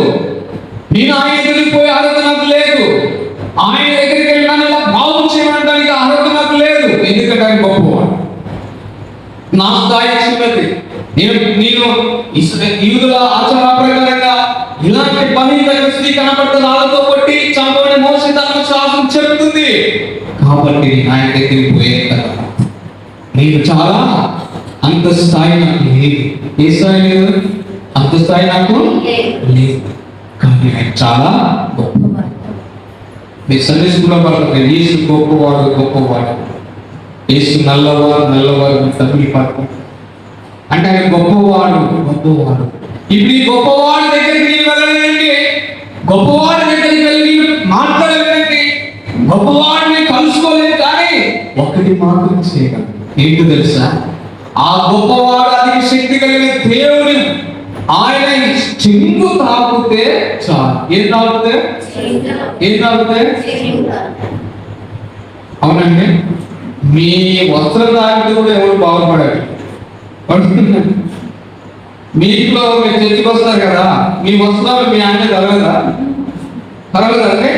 నేను ఆయన దగ్గరికి పోయే అర్హత నాకు లేదు. ఆయన దగ్గరికి వెళ్ళి నన్ను ఇలా బాగు చేయడానికి అర్హత నాకు లేదు. ఎందుకంటే ఆయన గొప్పవాడు. నా స్థాయి చిన్నది. నేను యూదుల ఆచార ప్రకారంగా ఇలాంటి పని స్త్రీ కనబడితే రాళ్ళతో కొట్టి చంపబడిన మోసే ధర్మశాస్త్రం చెప్తుంది. కాబట్టి ఆయన దగ్గరికి పోయే కదా నేను చాలా అంత స్థాయి నాకు లేదు. ఏ స్థాయి లేదు? అంత స్థాయి నాకు లేదు. కానీ ఆయన చాలా గొప్పవాడు. మీరు సండే స్కూల్లో పడుతుంది యేసు గొప్పవాడు. యేసు నల్లవారు తమిళ పాట అంటే ఆయన గొప్పవాడు. ఇప్పుడు ఈ గొప్పవాడి దగ్గరికి నేను వెళ్ళలేండి, గొప్పవాడి దగ్గరికి వెళ్ళి మాట్లాడలేండి, గొప్పవాడిని కలుసుకోలేదు. కానీ ఒకటి మాత్రం చేయగలను. ఏంటో తెలుసా? ఆ గొప్పవాడు అధిక శక్తి కలిగిన దేవుని ఆయన చెంగు తాకితే చాలు. ఏం తాకితే? అవునండి. మీ వస్త్రం తాకితే కూడా ఎవరు బాగుపడాలి? మీ ఇంట్లో మీరు చర్చకు వస్తారు కదా, మీ వస్త్రాలు మీ ఆయన తరగదంటే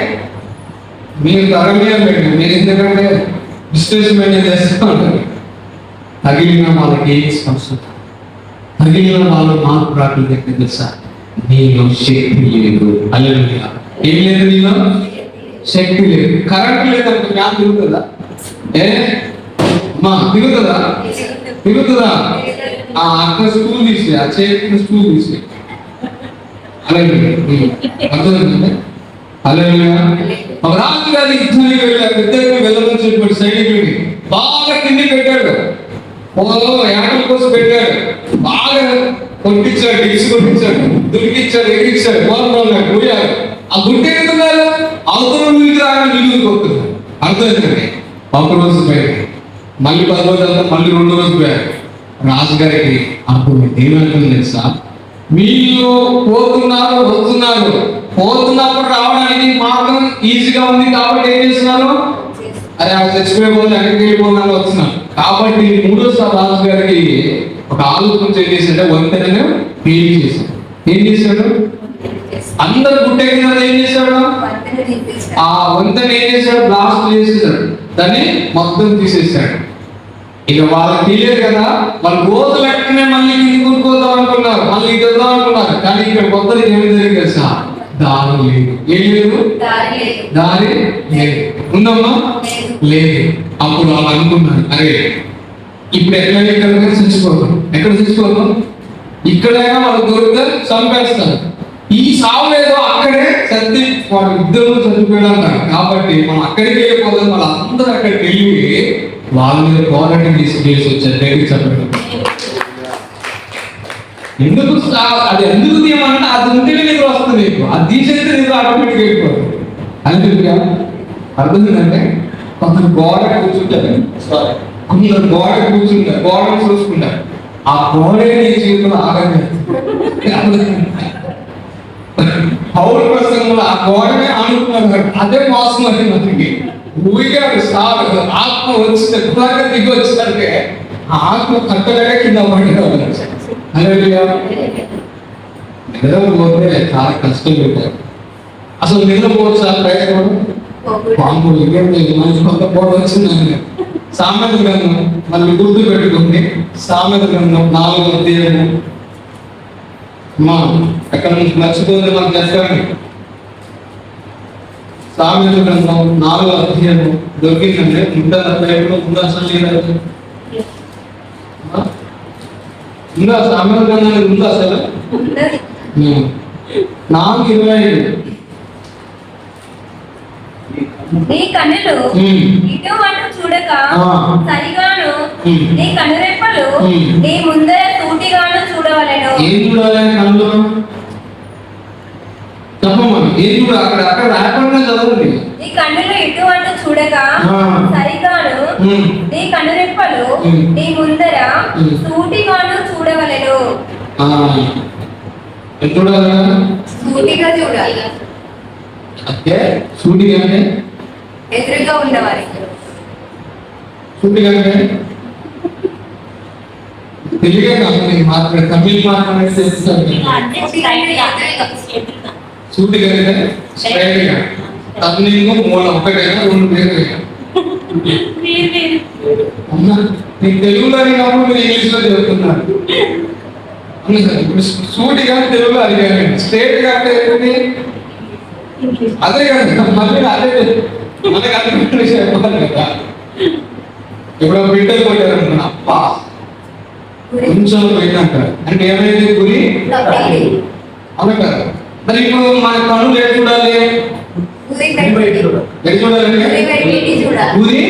మీరు తరగలేదండి. మీరు ఎందుకంటే డిస్టెన్స్ మెయింటైన్ చేస్తూ ఉంటారు. తగిలిన వాళ్ళకి స్పర్శత, తగిలిన వాళ్ళు మార్పు రాకుండా తెలుసా, నీలో శక్తి లేదు. హల్లెలూయా. ఏం లేదు నీలో? శక్తి లేదు. కరెంట్ లేదు అంటే ఫ్యాన్ తిరుగుతుందా? మా తిరుగుతుందా? తిరుగుతుందా? అక్కడ స్కూల్ తీసి, ఆ చేతికి స్కూల్ తీసి. అలాగే అర్థమైందండి. హల్లెలూయా. ఒక రాజు గారి యుద్ధానికి వెళ్ళారు. ఇద్దరికి వెళ్ళమని చెప్పాడు. సైనికుడిని బాగా కింది పెట్టాడు, యాటల కోసం పెట్టాడు, బాగా కొట్టించాడు, ఇచ్చి కొట్టించాడు, దురికిచ్చాడు, ఎగిరిచ్చాడు, పోరాడు, పోయాడు. ఆ గుండె ఎందుకున్నారు? అవతల నుంచి రాగానే మిగులు కొడుతున్నారు. అర్థమైందండి. ఒక రోజు పోయాడు, మళ్ళీ 10 రోజులు, మళ్ళీ 2 రోజులు పోయాడు. రాజుగారికి అప్పుడు ఏమంటుంది తెలుసా, మీరు పోతున్నారు, వస్తున్నారు, పోతున్నప్పుడు రావడానికి మార్గం ఈజీగా ఉంది కాబట్టి ఏం చేస్తున్నారు? అరే ఆ చచ్చిపోయిపోతుంది, ఎక్కడికి వెళ్ళిపోతున్నారు, వస్తున్నారు కాబట్టి 3వ రాజు గారికి ఒక ఆలోచన చేసేసంటే వంతెనను క్లీన్ చేశాడు. ఏం చేశాడు? అందరు గుట్టే కింద ఏం చేశాడు? ఆ వంతెన ఏం చేశాడు? బ్లాస్ట్ చేసేసాడు, దాన్ని మొత్తం తీసేసాడు. ఇక వాళ్ళకి తెలియదు కదా, వాళ్ళు రోజు లెక్కనే మళ్ళీ కొనుక్కోదాం అనుకున్నారు, మళ్ళీ ఇటు వద్దాం అనుకున్నారు. కానీ ఇక్కడ కొత్తది ఏమి జరిగింది తెలుసా? దారి లేదు. ఏం లేదు? దారి లేదు. ఉందమ్మా? లేదు. అప్పుడు వాళ్ళు అనుకున్నారు, అరే ఇప్పుడు ఎక్కడ చచ్చిపోతాం, ఎక్కడ చచ్చిపోతాం, ఇక్కడైనా వాళ్ళు దొరికితే చంపేస్తారు. ఈ సావు లేదో అక్కడే సత్తి వాడు ఇద్దరు చనిపోయాడు కాబట్టి మనం అక్కడికి వెళ్ళిపోతాం. వాళ్ళందరూ అక్కడికి వెళ్ళి వాళ్ళ మీద పోరాటం చేసి వచ్చారు. దగ్గరికి చెప్పడం ఎందుకు? అది ఎందుకు తీయమంటే అది ఉంటేనే నీకు వస్తుంది, నీకు అది తీసేస్తే నీకు ఆటోమేటిక్ వెళ్ళిపోతుంది. అందుకే అర్థమైందంటే కొంచెం గోడ కూర్చుంటారు, కొందరు గోడ కూర్చుంటారు, గోడను చూసుకుంటారు. ఆ గోడే నీ జీవితంలో ఆగండి. పౌరు ప్రసంగంలో ఆ గోడనే అనుకున్నారు, అదే మోసం అని మనకి ఊరిగాడు సాగు ఆత్మ వచ్చి ఎప్పుడాక దిగి వచ్చిందంటే ఆత్మ కట్టలేక కింద పడేవాళ్ళు. నిద్రపోతే చాలా కష్టం పెట్టారు. అసలు నిద్రపోవచ్చు ఆ ప్రయత్నం పాము మంచి కొత్త పోట వచ్చిందని సామెత గ్రంథం మళ్ళీ గుర్తు పెట్టుకుంది. సామెత గ్రంథం 4వ అధ్యాయం మా ఎక్కడ నుంచి మర్చిపోతే మాకు చెప్పండి. సామెత గ్రంథం 4వ అధ్యాయం దొరికిందంటే ఎప్పుడు ఉందా? అసలు లేదు. ఉందా? సామెత గ్రంథానికి ఉందా అసలు? 4:25 నీ కన్నులు ఇటు అటు చూడక సరిగాను, నీ కనురెప్పలు నీ ముందర సూటిగాను చూడవలెను. ఏం చూడాలి? కన్నులు చెప్పమని ఏం చూడ అక్కడ అక్కడ రాకుండా చదవండి. నీ కన్నులు ఇటు అటు చూడక సరిగాను, నీ కనురెప్పలు నీ ముందర సూటిగాను చూడవలెను. చూడాలి, సూటిగా చూడాలి. అంటే సూటిగా అంటే ఎదురుగా ఉన్నవారి సూటిగా అంటే తెలుగే కాదు, నేను మాట్లాడే తమిళ మాట్లాడే తెలుస్తాను. సూటిగా అంటే స్ట్రైట్ గా, టర్నింగ్ మూల ఒకటైనా 2 వేరుగా. అమ్మా నీకు తెలుగులో అయినప్పుడు మీరు ఇంగ్లీష్ లో చెబుతున్నారు. ఇప్పుడు సూటిగా తెలుగులో అడిగాను, స్ట్రైట్ గా అంటే ఏంటి? అదే కదా, మళ్ళీ అదే మనకి అర్థమైన విషయం చెప్పాలి కదా. ఇప్పుడు బిడ్డలు కొట్టారు అనుకున్నా, అప్పా కొంచెం పోయినాక అంటే ఏమైంది? గురి అవును కదా. మరి ఇప్పుడు మన కన్నులు ఎటు చూడాలి? ఎటు చూడాలంటే గురి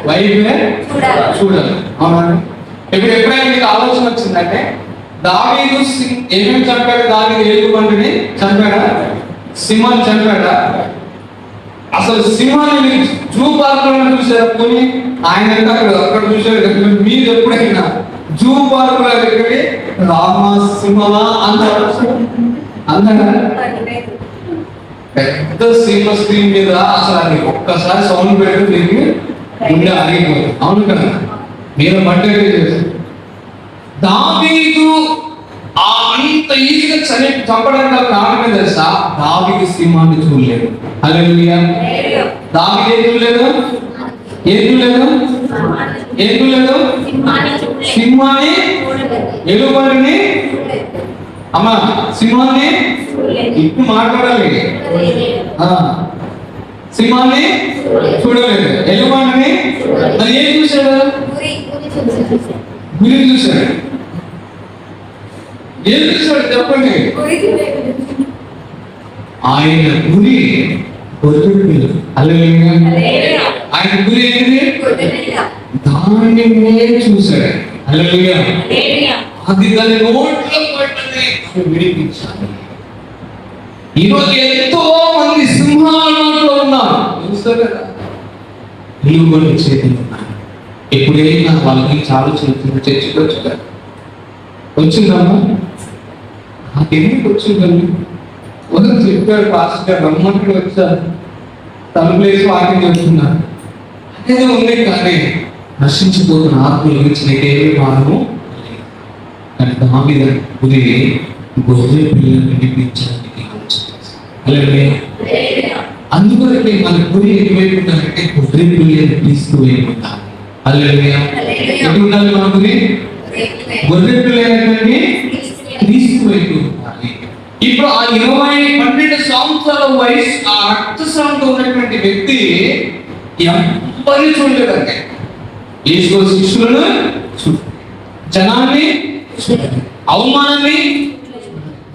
వైపే చూడాలి. అవునా? ఇప్పుడు ఎప్పుడైనా మీకు ఆలోచన వచ్చిందంటే దావీదు ఏమేమి చంపాడు? దావీదు ఎలుగుబంటిని చంపాడా? సింహాన్ని చంపాడా? అసలు సింహాన్ని జూ పార్క్ లో చూసారు కొని ఆయన అక్కడ చూసారు. మీరు ఎప్పుడైనా జూ పార్క్ లో ఎక్కడి రామ సింహమా అంటారా? పెద్ద సింహ స్క్రీన్ మీద అసలు అది ఒక్కసారి సౌండ్ పెట్టి తిరిగి ఉండే ఆగిపోతుంది. అవును కదా, మీరు బట్టే చేస్తారు. దావీదు అంత ఈజీగా చంపడానికి కారణం తెలుసా? దావీదు సింహాన్ని చూడలేదు. హల్లెలూయా. దావీదు ఏం చూడలేదు? ఏం చూడలేదు? ఏం చూడలేదు? సింహాన్ని, ఎలుగుబంటిని, అమ్మా సింహాన్ని ఇప్పుడు మాట్లాడాలి. సింహాన్ని చూడలేదు, ఎలుగుబంటిని మరి ఏం చూశాడు? గురి చూశాడు. ఏం చూశాడు చెప్పండి? ఆయన గురి గొర్రె పిల్ల. హల్లెలూయా. ఆయన గురి ఏంటి? దానినే చూశాడు. హల్లెలూయా. అది దాని నోట్లో పట్టని విడిపించాలి. ఈరోజు ఎంతో మంది సింహాలలో ఉన్నారు చూస్తారు కదా, ఎలుగుబంటి చేతులు ఉన్నారు. ఎప్పుడైనా వాళ్ళకి చాలా చదువుతుంది చర్చకొచ్చు కదా, వచ్చిందమ్మా ఎందుకు వచ్చిందండి? మొదలు చెప్పాడు పాస్టర్ రమ్మంటే వచ్చారు, తలుపులేసి వాక్యం చెప్తున్నారు. అదే ఉంది కానీ నశించిపోతున్న ఆత్మల గురించి నీకేమి మానము. కానీ దావీదు గురి గొర్రె పిల్లలు వినిపించడానికి అందువరకే మన గురి ఎటువైపు ఉండాలంటే గొర్రె పిల్లలు తీసుకువైపుంటాలి. హల్లెలూయా. ఎటు ఉండాలి మన గురి? గొర్రె పిల్లలకి తీసుకువైపు ఉండాలి. ఇప్పుడు ఆ 12 సంవత్సరాల వయసు ఆ రక్తస్రావంతో ఉన్నటువంటి వ్యక్తి ఎవరిని చూడలేదంటే యేసు శిష్యులను జనాన్ని అవమానాన్ని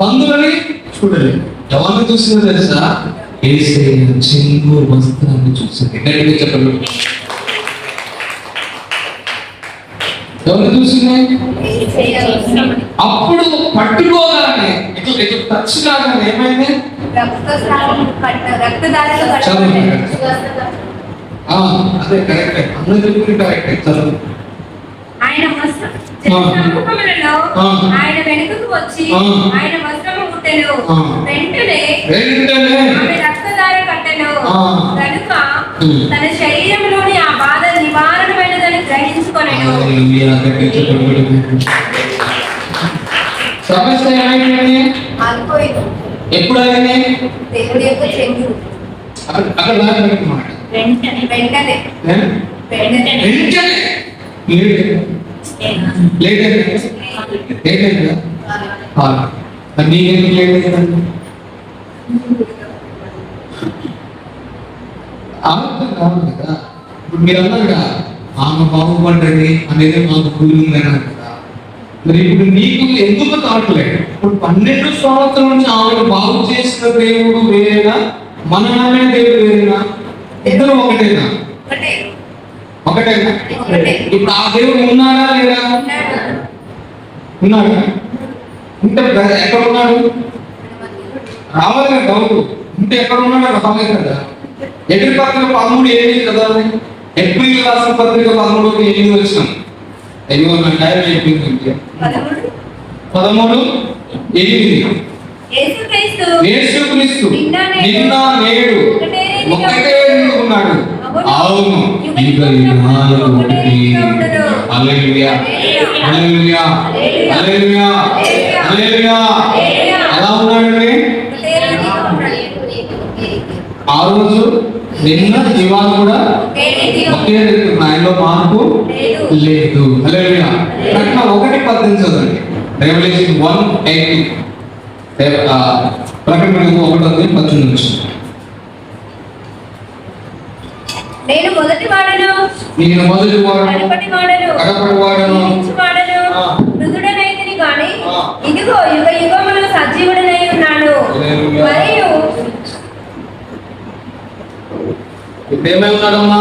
బంధువులని చూడలేదు. ఎవరిని చూసిందో తెలుసా? యేసయ్య చెంగు వస్త్రాన్ని చూసింది. గట్టిగా చెప్పండి. ఎవరు చూసింది? అప్పుడు పట్టుకోగానే టచ్ కాగానే ఏమైంది? అదే కరెక్ట్, అందరూ కరెక్ట్. చదువు. ఆయన వెనుకకు వచ్చి ఆయన వస్త్రము ముట్టెను. వెంటనే ఆమె రక్తధార కట్టెను. కనుక తన శరీరంలోని ఆ బాధ నివారణమైనదని గ్రహించుకొనెను. సమస్య ఏమైంది? ఎప్పుడు అయింది? దేవుడి యొక్క చెంగు అక్కడ మాట వెంటనే మీరు అన్నారు కదా ఆమె బాగుపడ్డది అనేది మాకు కూలింది అన్నారు కదా. మరి ఇప్పుడు నీకు ఎందుకు కావట్లేదు? ఇప్పుడు 12 సంవత్సరాల నుంచి ఆమెను బాగు చేసిన దేవుడు వేరేనా, మన నాన్న దేవుడు వేరేనా? ఇద్దరు ఒకటేనా? ఒకటేనా? ఇప్పుడు ఆ దేవుడు ఉన్నాడా లేదా? ఉన్నాడా? ఉంటే ఎక్కడ ఉన్నాడు? రావాలి కదా డౌట్. ఉంటే ఎక్కడ ఉన్నాడు? రావాలి కదా. ఎదురు పత్రిక 13:8 కదా, ఏప్రిల్ రాసిన పత్రిక 13:8 వచ్చినాం. అయ్యో నా టైం అయిపోయింది. 13:8 యేసుక్రీస్తు నిన్న నేడు ఒకటే ఉన్నాడు. అవును, హల్లెలూయా హల్లెలూయా హల్లెలూయా హల్లెలూయా. ఎలా ఉన్నాడండి? ఆ రోజు నిన్న ఇవాళ కూడా ఒకే ఆయనలో మార్పు లేదు. హల్లెలూయా. కన్నా 1:10 చదవండి. రెవల్యూషన్ 1:8 ప్రకటన 1:10. నేను మొదటి వాడను, కడపటి వాడను, మృదుడనైతిని గాని ఇదిగో యుగ యుగములు సజీవుడనై ఉన్నాను. మరియు ఏమై ఉన్నాడమ్మా?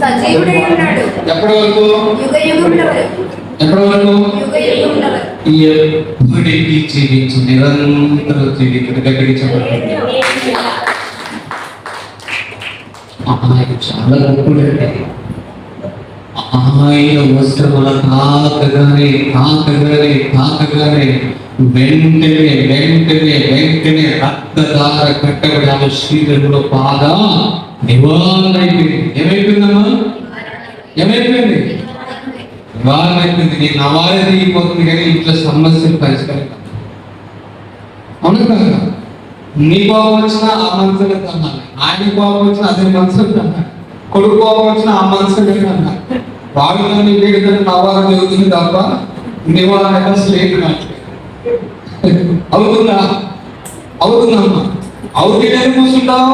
సజీవుడై ఉన్నాడు. ఎప్పటి వరకు? యుగ యుగముల వరకు. ఎప్పటి వరకు? యుగ యుగముల వరకు. ఎప్పటికీ జీవించు, నిరంతరం జీవించు. గట్టిగా చెప్పండి. ఆయన చాలా గొప్పడండి. ఆయన వస్త్రముల తాకగానే వెంటనే రక్తధార కట్టబడి ఆమె శరీరంలో బాగా నివారణ అయిపోయింది. ఏమైపోయిందమ్మా? ఏమైపోయింది? నివారణ అయిపోయింది. నీ నవారే దిగిపోతుంది కానీ ఇంట్లో సమస్యలు పరిష్కారం కాదు. అవును కదా? నీ కోపం వచ్చినా ఆ మనసులో తన్నాలి, ఆయన కోపం వచ్చినా అదే మనసులో తన్నాలి. కొడుకు కోపం వచ్చిన ఆ మనసు అన్న వాడు నన్ను వీడిదని నవ్వాలని జరుగుతుంది తప్ప నివారణ అసలు ఏంటి నాకు అవుతుందా? అవుతుందమ్మా. అవుతే ఎందుకు కూర్చుంటావు?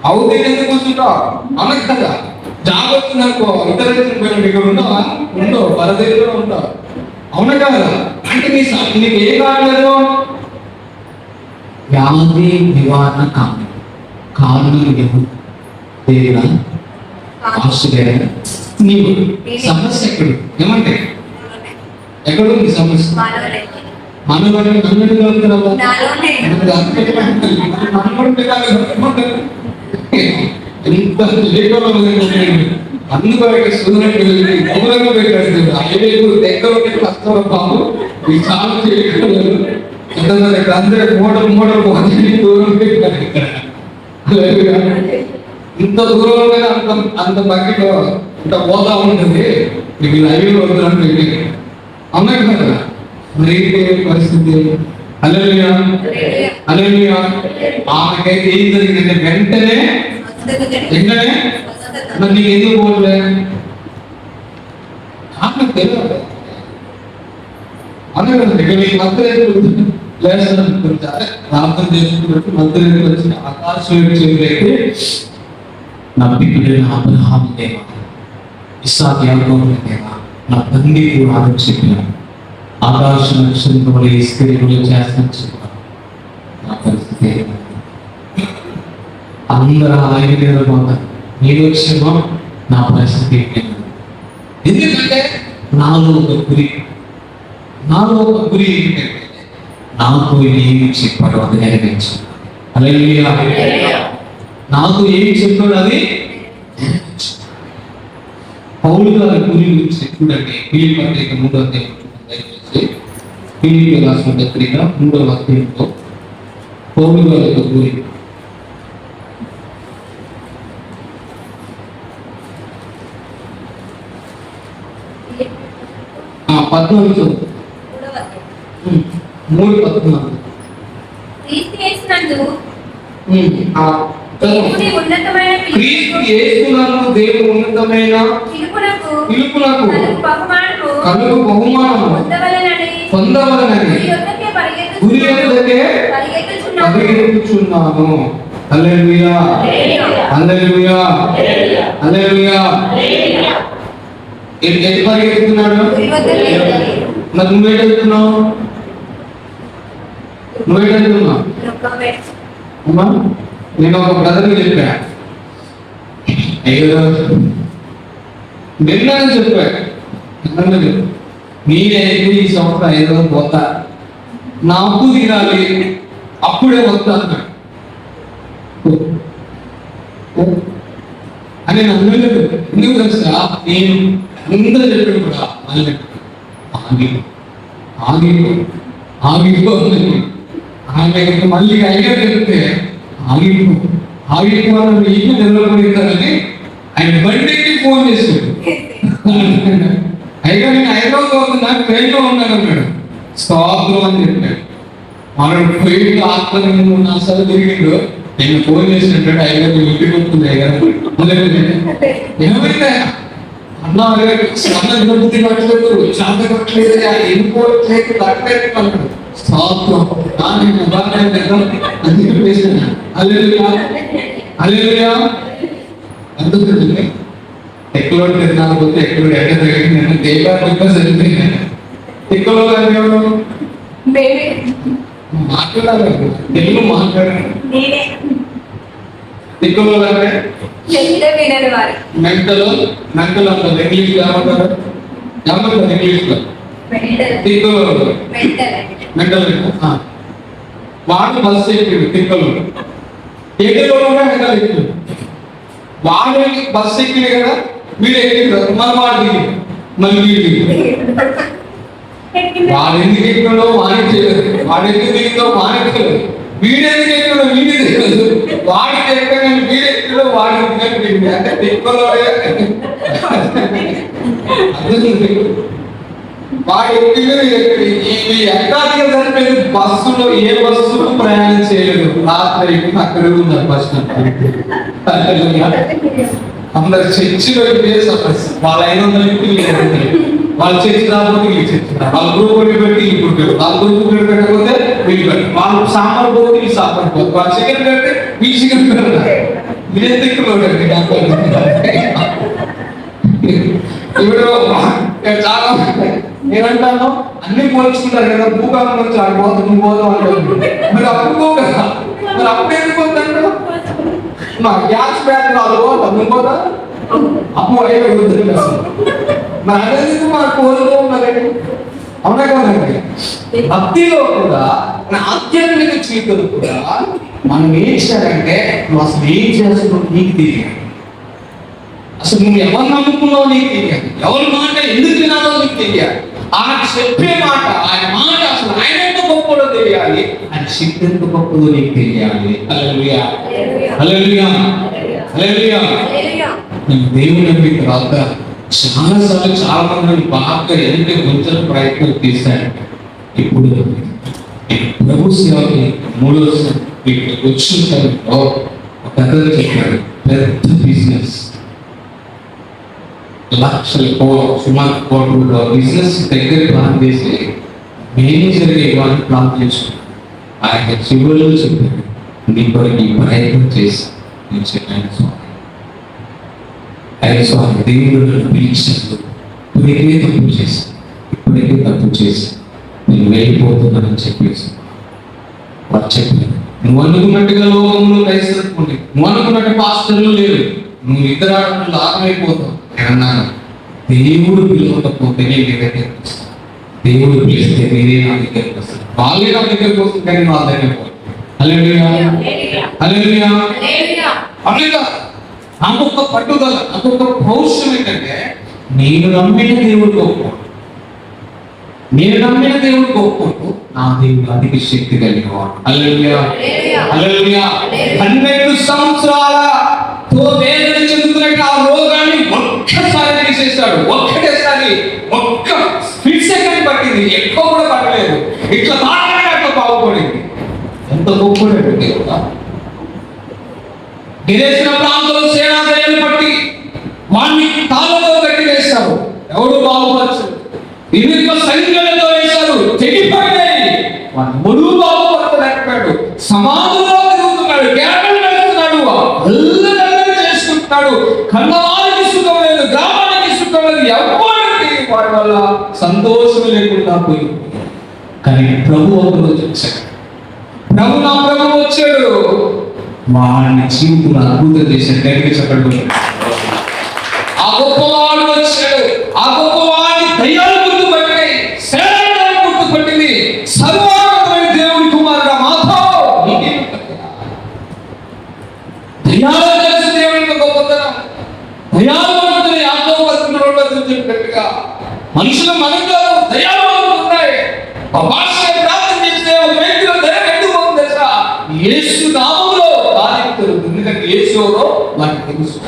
అవుతే ఎందుకు కూర్చుంటావు? అనకు కదా. జాబ్ వచ్చింది అనుకో, ఇతర ఇక్కడ ఉండవా? ఉండవు, పరదేశంలో ఉంటావు. అవునా కదా? అంటే నీకు ఏం కావట్లేదు? వ్యాధి నివారణ కారణం ఎవరు? దేవుడా? ఆశ్చర్య. నీవు సమస్య ఎక్కడు? ఏమంటే ఎక్కడుంది సమస్య? మనలోనే నన్ను కలుగుతున్నావా? ఎంత లేఖలో అందుకు సుధనట్టు దూరంగా పెట్టాడు. ఐదు దగ్గర కష్టం బాబు ఈ చాలా చేయగలరు. అందరూ మూడలు పోతే దూరం పెట్టారు. ఇక్కడ ఇంత దూరంలో అంత బకెట్లో ఇంత పోతా ఉంటుంది. మీకు లైవ్లో వద్దులంటే అమ్మాయి కదా మరి పరిస్థితి. హల్లెలూయా, హల్లెలూయా. ఆమెకైతే ఏం జరిగిందంటే వెంటనే మరి నీకు ఎందుకు పోలే? ఆమె తెలియదు. అదే కదా ఇక్కడ నీకు మంత్రులు లేస్తారు, ప్రార్థన చేసుకున్నట్టు మంత్రులు వచ్చి ఆకాశం చేయలేక నా బిడ్డలైన అబ్రహాము దేవా, ఇస్సాకు యాకోబుల దేవా, నా తండ్రి కూడా చెప్పినాను. ఆకాశ నక్షత్రంలో స్త్రీలు చేస్తున్నా నా పరిస్థితి అందరూ ఆయన మీద నేను వచ్చేమో నా పరిస్థితి ఎందుకంటే నాలో ఒక గురి ఏంటంటే నాకు ఏమి చెప్పాడు అది నెరవేర్చాను. హల్లెలూయా. నాకు ఏమి చెప్పాడు అది పౌలు గారి గురి గురించి చూడండి. ఫిలిప్పీ పత్రిక 3వ అధ్యాయం ఫిలిప్పీ రాసిన పత్రిక 3వ అధ్యాయంలో పౌలు గారి యొక్క గురి. పద్నాలుగు 3:14 క్రీస్తు యేసునందు దేవుని ఉన్నతమైన పిలుపునకు కలుగు బహుమానము పొందవలెనని గురి యొద్దకే పరిగెత్తుచున్నాను. హల్లెలూయా, హల్లెలూయా, హల్లెలూయా. ఎటు పరిగెత్తుతున్నాడు? మరి నువ్వేటెళ్తున్నావు? అమ్మా, నేను ఒక బ్రదర్కి చెప్పా, నిన్నని చెప్పా, నేనైతే ఈ సంవత్సరం 5 రోజులు పోతా, నా అప్పు తీరాలి, అప్పుడే వస్తా అన్నాడు. అని నన్ను ఎందుకు తెలుసా? నేను అందరూ చెప్పాడు కూడా ఆగిపో ఆమె మళ్ళీ అయ్యా చెప్తే ఆగిపో మీకు నిలబడిస్తారని ఆయన బండికి ఫోన్ చేశాడు. అయ్యా నేను 5 రోజులు అవుతున్నా, ట్రైన్లో ఉన్నాను అన్నాడు. స్తోత్రం అని చెప్పాడు. మనం పోయి ఆత్మ అసలు తిరిగిండు. నేను ఫోన్ చేసినట్టు అయ్యా ఇంటికి వస్తుంది. అయ్యా ఏమైందా అన్నా, శ్రమ దొరుకుతుంది కట్టలేదు, శ్రమ కట్టలేదు, ఎన్నుకోవట్లేదు కట్టలేదు. స్తోత్రం అని చెప్పేసాను. హల్లెలూయా, హల్లెలూయా. అందుకంటే ఎక్కడో తిన్నాకపోతే ఎక్కడ ఎక్కడ జరిగింది దేవా సరిపోయింది. ఎక్కడో మాట్లాడాలి, తెలుగు మాట్లాడాలి. దిక్కులో మెంటల్ అంటారు ఇంగ్లీష్ లో. ఏమంటారు ఇంగ్లీష్ లో? దిక్కులో మెంటల్. వాడు బస్సు ఎక్కిడు దిక్కులో, ఎక్కడోనే మెంటల్ ఎక్కిడు. వాడు బస్సు ఎక్కిడు కదా, వీడు ఎక్కిడు, మన వాడు దిగి మళ్ళీ వీడు వాడు ఎందుకు ఎక్కడో వాడికి తెలియదు, వాడు ఎందుకు దిగిందో వాడికి తెలియదు, వీడెందుకు ఎక్కడో వీడికి తెలియదు, వాడికి ఎక్కడ వీడెక్కడో వాడికి అంటే దిక్కులో వాడు ఎక్కడికి సరిపోయింది. బస్సులో ఏ బస్సులో ప్రయాణం చేయలేదు. రాత్రి అక్కడ ఉన్నారు బస్. అందరు చర్చిలో ఇదే సమస్య. వాళ్ళ 500 వాళ్ళ చర్చి రాకపోతే వీళ్ళు చర్చి రా, వాళ్ళ గ్రూప్ పెట్టి ఈ గ్రూప్ పెట్టారు, వాళ్ళ గ్రూప్ పెట్టకపోతే వీళ్ళు పెట్టారు, వాళ్ళు సాంబార్ పోతే వీళ్ళు సాంబార్ పోతే, వాళ్ళు చికెన్ పెడితే వీళ్ళు చికెన్ పెడతారు. ఇదే దిక్కులో ఇప్పుడు చాలా నేనంటాను అన్ని పోల్చుకుంటారు కదా, భూకాలం నుంచి ఆడిపోతాం నువ్వు పోతాం అంటారు. మరి అప్పుడు పో కదా, మరి అప్పుడు ఎందుకు పోతాడు? నా గ్యాస్ బ్యాగ్ వాళ్ళు పోతాం నువ్వు పోతా అప్పు అయ్యే మరి అనేది మన కోరుకో ఉన్నదండి. అవునా కదండి? భక్తిలో కూడా మన ఆధ్యాత్మిక జీవితంలో కూడా మనం ఏం చేయాలంటే నువ్వు అసలు ఏం చేస్తున్నావు నీకు తెలియాలి. అసలు నువ్వు ఎవరు నమ్ముకున్నావు నీకు తెలియాలి, ఎవరి మాట ఎందుకు వినాలో నీకు తెలియాలి, ఆయన చెప్పే మాట ఆయన మాట అసలు ఆయన ఎంత గొప్పదో తెలియాలి, ఆయన శక్తి ఎంత గొప్పదో నీకు తెలియాలి. హల్లెలూయా హల్లెలూయా హల్లెలూయా. నేను దేవుని నమ్మిన తర్వాత చాలాసార్లు చాలా మంది బాగా ఎంత కొంచెం ప్రయత్నం చేశాను. ఇప్పుడు ప్రభు సేవకి 3వ వచ్చిన సమయంలో ఒక అతను చెప్పాడు, పెద్ద బిజినెస్ లక్షల సుమారు కోట్ల బిజినెస్ దగ్గర ప్లాన్ చేసి మేనేజర్ ఇవ్వాలని ప్లాన్ చేసుకున్నాను. ఆయన చివరిలో చెప్పాడు, నీ కొరకు ఈ ప్రయత్నం చేసి నేను చెప్పాను స్వామి, ఆయన స్వామి దేవుడు నన్ను పిలిచాడు, ఇప్పుడైతే తప్పు చేశాను, ఇప్పుడైతే తప్పు చేశాను, నేను వెళ్ళిపోతున్నానని చెప్పేసి వారు చెప్పాను. నువ్వు అనుకున్నట్టుగా లోకంలో క్రైస్తవం లేదు, నువ్వు అనుకున్నట్టు పాస్టర్లు లేరు, నువ్వు ఇద్దరు ఆడపిల్లలు ఆగమైపోతావు. అన్నాను, దేవుడు పిలవకపోతే నేను నీ దగ్గరికి వస్తాను, దేవుడు పిలిస్తే నేనే నా దగ్గరికి వస్తాను. వాళ్ళే నా దగ్గరికి వస్తుంది కానీ నా దగ్గర పోయి. హల్లెలూయా హల్లెలూయా హల్లెలూయా. నాకు ఒక పట్టుదల, నాకు ఒక పౌరుషం ఏంటంటే నేను నమ్మిన దేవుడు గొప్ప, నేను నమ్మిన దేవుడు గొప్ప, నా దేవుడు అధిక శక్తి కలిగినవాడు. హల్లెలూయా హల్లెలూయా. 12 సంవత్సరాలతో వేదన చెందుతున్నట్టు ఆ రోగాన్ని ఒక్కసారి తీసేశాడు. ఒక్కటేసారి ఒక్క స్ప్లిట్ సెకండ్ పట్టింది, ఎక్కువ కూడా పట్టలేదు. ఇట్లా తాకనే అట్లా బాగుపడింది. ఎంత గొప్పడు దేవుడా. గిరేసిన ప్రాంతంలో సేనాదయాలు పట్టి వాడిని తాళ్ళతో కట్టి వేశారు, ఎవరు బాగుపరచరు. ఇనుప సంఖ్యలతో వేశారు, తెగిపోయినాయి. వాడు ముడుగు బాగుపడలేకపోయాడు. సమాధుల్లో తిరుగుతున్నాడు, కేకలు వేస్తున్నాడు, అల్లరి చేసుకుంటున్నాడు. కన్నవారికి సుఖం లేదు, గ్రామానికి సుఖం లేదు, ఎవరికి వాడి వల్ల సంతోషం లేకుండా పోయింది. కానీ ప్రభు ఒకరోజు వచ్చాడు, నా ప్రభు వచ్చాడు, వాడిని జీవితంలో అద్భుతం చేశాడు. గట్టిగా చెప్పండి. ఆ గొప్పవాడు వచ్చాడు, ఆ గొప్పవాడి దయ్యాలు గుర్తుపట్టినాయి, సేనాలు గుర్తుపట్టింది. సర్వోన్నతమైన దేవుని కుమారుడు మాధవ్, దయ్యాలు తెలిసి దేవుని గొప్పతనం. దయ్యాలు పడుతున్నాయి, యాకోబు 13 చెప్పినట్టుగా మనుషులు మనలో దయ్యాలు పడుతున్నాయి. భాష ప్రార్థన చేస్తే ఒక వ్యక్తిలో దయ ఎందుకు తెలుసా? యేసు నామములో బాధితులు, ఎందుకంటే యేసు ఎవరో వారికి తెలుసు.